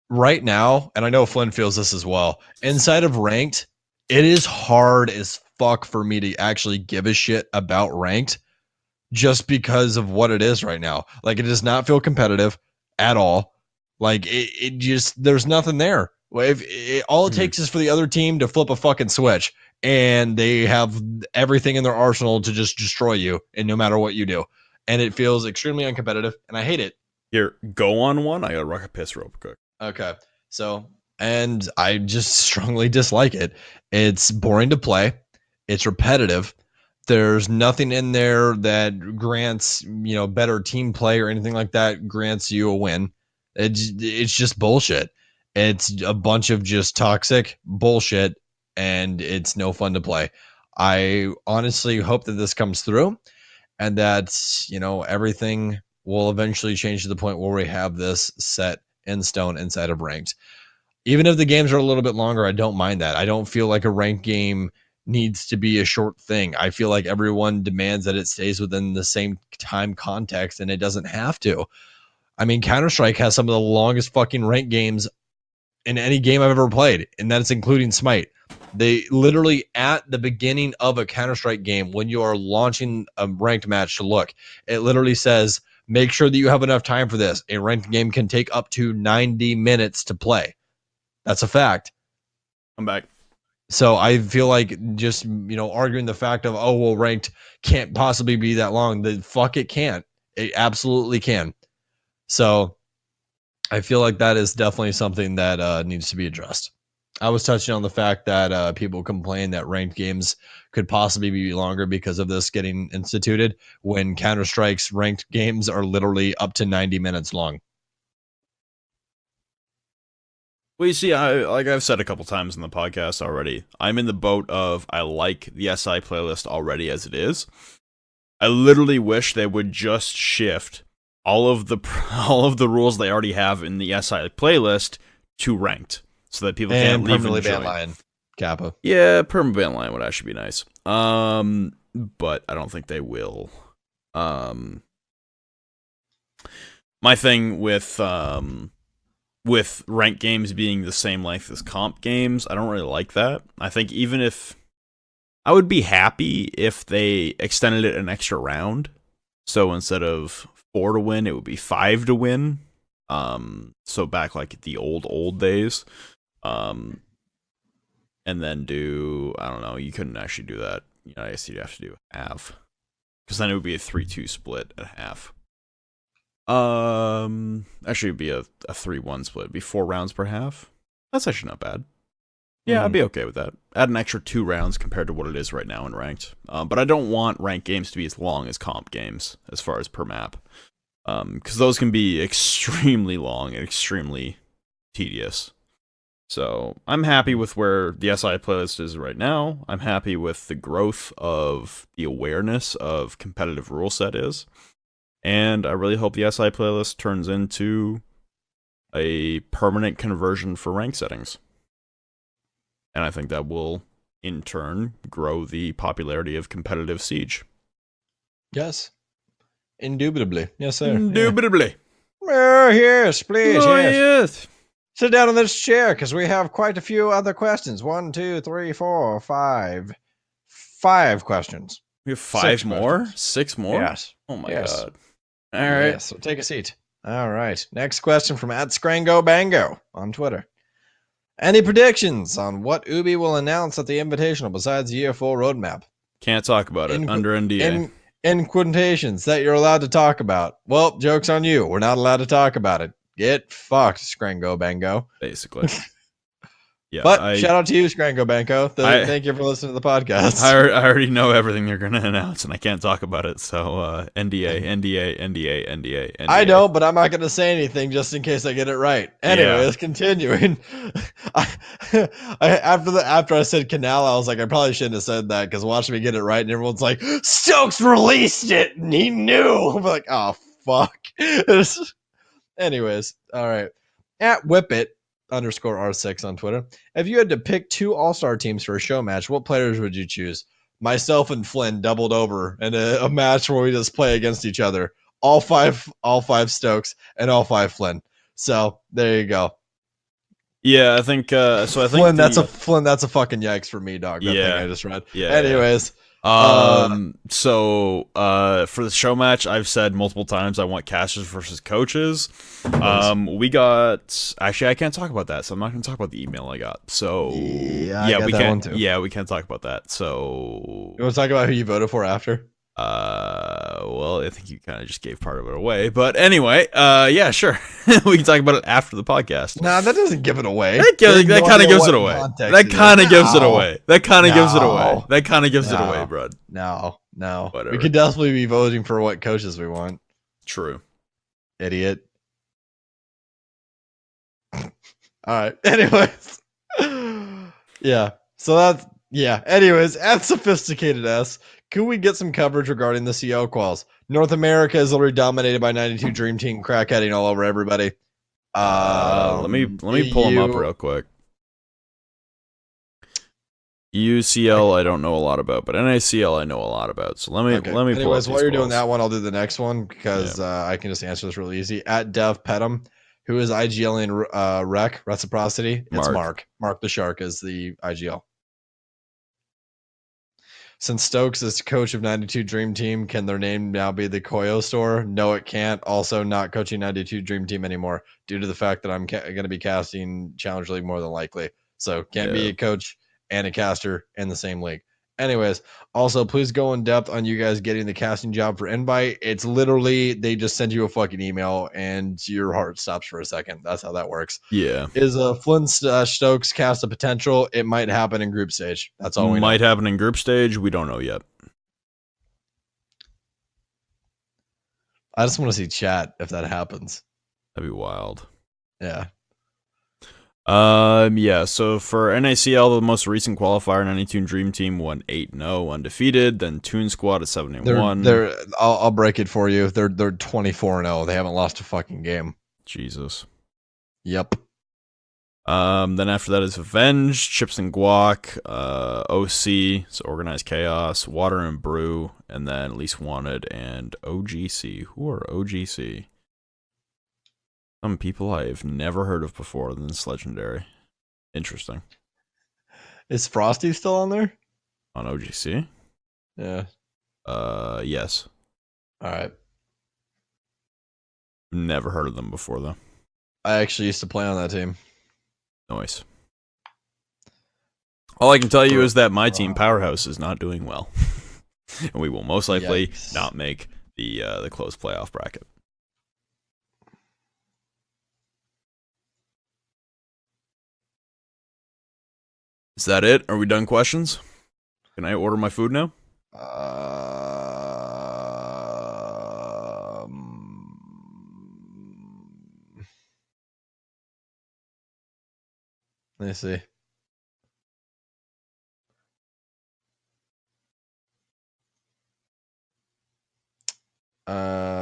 Right now, and I know Flynn feels this as well, inside of ranked, it is hard as fuck for me to actually give a shit about ranked just because of what it is right now. Like it does not feel competitive at all. Like it just, there's nothing there. If all it takes is for the other team to flip a fucking switch and they have everything in their arsenal to just destroy you, and no matter what you do, and it feels extremely uncompetitive, and I hate it. Here, go on one. I gotta rock a piss real quick. Okay, so, and I just strongly dislike it. It's boring to play. It's repetitive. There's nothing in there that grants, better team play or anything like that, grants you a win. It's just bullshit. It's a bunch of just toxic bullshit, and it's no fun to play. I honestly hope that this comes through and that, everything will eventually change to the point where we have this set in stone inside of ranked. Even if the games are a little bit longer, I don't mind that. I don't feel like a ranked game needs to be a short thing. I feel like everyone demands that it stays within the same time context, and it doesn't have to. I mean, Counter-Strike has some of the longest fucking ranked games in any game I've ever played, and that's including Smite. They literally, at the beginning of a Counter-Strike game, when you are launching a ranked match to look, it literally says, make sure that you have enough time for this. A ranked game can take up to 90 minutes to play. That's a fact. I'm back. So I feel like just, arguing the fact of, oh, well, ranked can't possibly be that long. The fuck it can't. It absolutely can. So I feel like that is definitely something that needs to be addressed. I was touching on the fact that people complain that ranked games could possibly be longer because of this getting instituted, when Counter-Strike's ranked games are literally up to 90 minutes long. Well, you see, like I've said a couple times in the podcast already, I'm in the boat of I like the SI playlist already as it is. I literally wish they would just shift all of the rules they already have in the SI playlist to ranked, so that people can't leave and join. Line, Kappa. Yeah, permanent ban line would actually be nice. But I don't think they will. My thing with ranked games being the same length as comp games, I don't really like that. I think even if I would be happy if they extended it an extra round, so instead of 4 to win, it would be 5 to win. So back like the old days. And then do, I don't know, you couldn't actually do that. I guess you'd have to do half, because then it would be a 3-2 split at half. Actually it'd be a 3-1 split. It'd be 4 rounds per half. That's actually not bad. Yeah, I'd be okay with that. Add an extra 2 rounds compared to what it is right now in ranked. But I don't want ranked games to be as long as comp games as far as per map. Because those can be extremely long and extremely tedious. So I'm happy with where the SI playlist is right now. I'm happy with the growth of the awareness of competitive rule set is. And I really hope the SI playlist turns into a permanent conversion for rank settings. And I think that will, in turn, grow the popularity of competitive Siege. Yes. Indubitably. Yes, sir. Indubitably. Oh, yes, please. Oh, yes. yes. Sit down in this chair, because we have quite a few other questions. 1, 2, 3, 4, 5, 5 questions. We have 5 more? questions. 6 more? Yes. Oh my Yes. god. All right. Yes, so take a seat. All right. Next question from @ScrangoBango on Twitter. Any predictions on what Ubi will announce at the Invitational besides the UFO roadmap? Can't talk about it. Under NDA. In quotations that you're allowed to talk about. Well, joke's on you. We're not allowed to talk about it. Get fucked, Scrango Basically. Yeah. But shout out to you, Scrango Banco. Thank you for listening to the podcast. I already know everything they're going to announce, and I can't talk about it. So NDA. I know, but I'm not going to say anything just in case I get it right. Anyways, continuing. After I said canal, I was like, I probably shouldn't have said that because watch me get it right, and everyone's like, Stokes released it, and he knew. I'm like, oh fuck. Anyways, all right. @Whippit_R6 on Twitter. If you had to pick 2 all-star teams for a show match, what players would you choose? Myself and Flynn doubled over in a match where we just play against each other. All five Stokes and all 5 Flynn. So there you go. Yeah, I think so. I think Flynn, that's a fucking yikes for me, dog. That thing I just read. Yeah. Anyways. So for the show match, I've said multiple times I want casters versus coaches. We got actually I can't talk about that, so I'm not going to talk about the email I got. So yeah, we can't. Yeah, we can't talk about that. So you want to talk about who you voted for after? Well, I think you kind of just gave part of it away, but anyway, yeah, sure, we can talk about it after the podcast. Nah, that doesn't give it away. That kind of gives it away. That kind of gives it away. That kind of gives it away. That kind of gives it away, bro. No. Whatever. We could definitely be voting for what coaches we want. True. Idiot. All right. Anyways. Yeah. So that's Anyways, Sophisticated S. Could we get some coverage regarding the CO quals? North America is already dominated by 92 Dream Team crackheading all over everybody. Let me pull them up real quick. UCL I don't know a lot about, but NACL I know a lot about. So let me pull up. Anyways, while you're doing that one, I'll do the next one because I can just answer this really easy. @DevPetum, who is IGL in Rec Reciprocity? It's Mark. Mark the Shark is the IGL. Since Stokes is coach of 92 Dream Team, can their name now be the Koyo Store? No, it can't. Also, not coaching 92 Dream Team anymore due to the fact that I'm going to be casting Challenge League more than likely. So can't be a coach and a caster in the same league. Anyways, also please go in depth on you guys getting the casting job for Invite. It's literally they just send you a fucking email and your heart stops for a second. That's how that works. Yeah. Is Flynn Stokes cast a potential? It might happen in group stage. That's all we know. Might happen in group stage. We don't know yet. I just want to see chat if that happens. That'd be wild. Yeah. Yeah, so for NACL, the most recent qualifier, 92 Dream Team won 8-0 undefeated, then Toon Squad at 7-1. I'll break it for you. They're 24-0. They haven't lost a fucking game. Jesus. Yep. Then after that is Avenge, Chips and Guac, OC, so Organized Chaos, Water and Brew, and then Least Wanted and OGC. Who are OGC? Some people I've never heard of before than this legendary. Interesting. Is Frosty still on there? On OGC? Yeah. Yes. All right. Never heard of them before though. I actually used to play on that team. Nice. All I can tell you is that my team Powerhouse is not doing well. And we will most likely not make the closed playoff bracket. Is that it? Are we done questions? Can I order my food now? Let me see.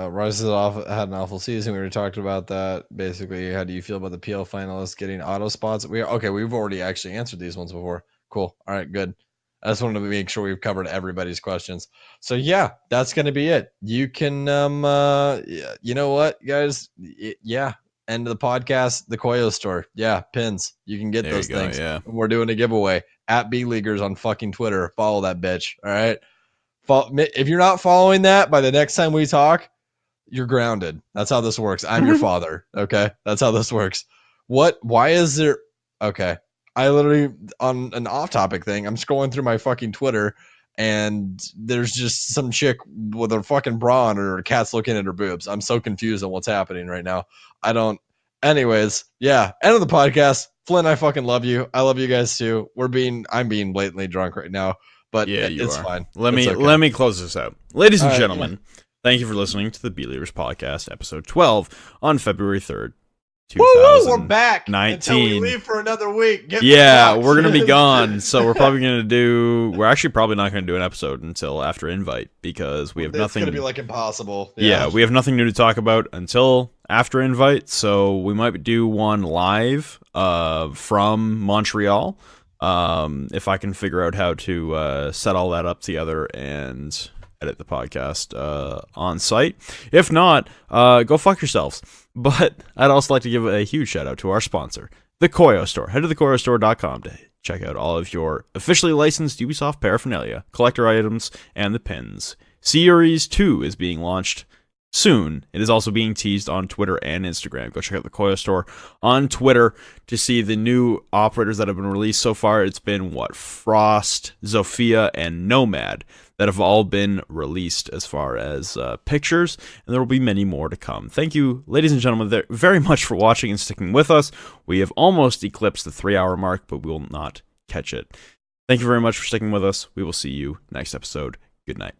Rises had an awful season. We already talked about that. Basically, how do you feel about the PL finalists getting auto spots? We've already actually answered these ones before. Cool. All right, good. I just wanted to make sure we've covered everybody's questions. So yeah, that's gonna be it. You can you know what, guys? End of the podcast, the Koyo store. Yeah, pins. You can get those things. Yeah. We're doing a giveaway. at B Leaguers on fucking Twitter. Follow that bitch. All right. If you're not following that by the next time we talk, you're grounded. That's how this works. I'm your father. Okay. That's how this works. Why is there? Okay. I literally, on an off topic thing, I'm scrolling through my fucking Twitter and there's just some chick with a fucking bra on her cat's looking at her boobs. I'm so confused on what's happening right now. Anyways, yeah. End of the podcast. Flynn, I fucking love you. I love you guys too. I'm being blatantly drunk right now, but Yeah, it's fine. Let It's me close this out. Ladies and All right, gentlemen, thank you for listening to the B-Leaders Podcast, episode 12 on February 3rd, Woo, we're back 19. until we leave for another week. Yeah, we're gonna be gone, so we're actually probably not gonna do an episode until after Invite because we have nothing. It's gonna be like impossible. Yeah, we have nothing new to talk about until after Invite, so we might do one live from Montreal if I can figure out how to set all that up together and edit the podcast on site. If not, go fuck yourselves. But I'd also like to give a huge shout out to our sponsor, the Koyo Store. Head to thekoyostore.com to check out all of your officially licensed Ubisoft paraphernalia, collector items, and the pins. Series 2 is being launched soon. It is also being teased on Twitter and Instagram. Go check out the Koyo Store on Twitter to see the new operators that have been released so far. It's been, Frost, Zofia, and Nomad that have all been released as far as pictures, and there will be many more to come. Thank you, ladies and gentlemen, very much for watching and sticking with us. We have almost eclipsed the 3-hour mark, but we will not catch it. Thank you very much for sticking with us. We will see you next episode. Good night.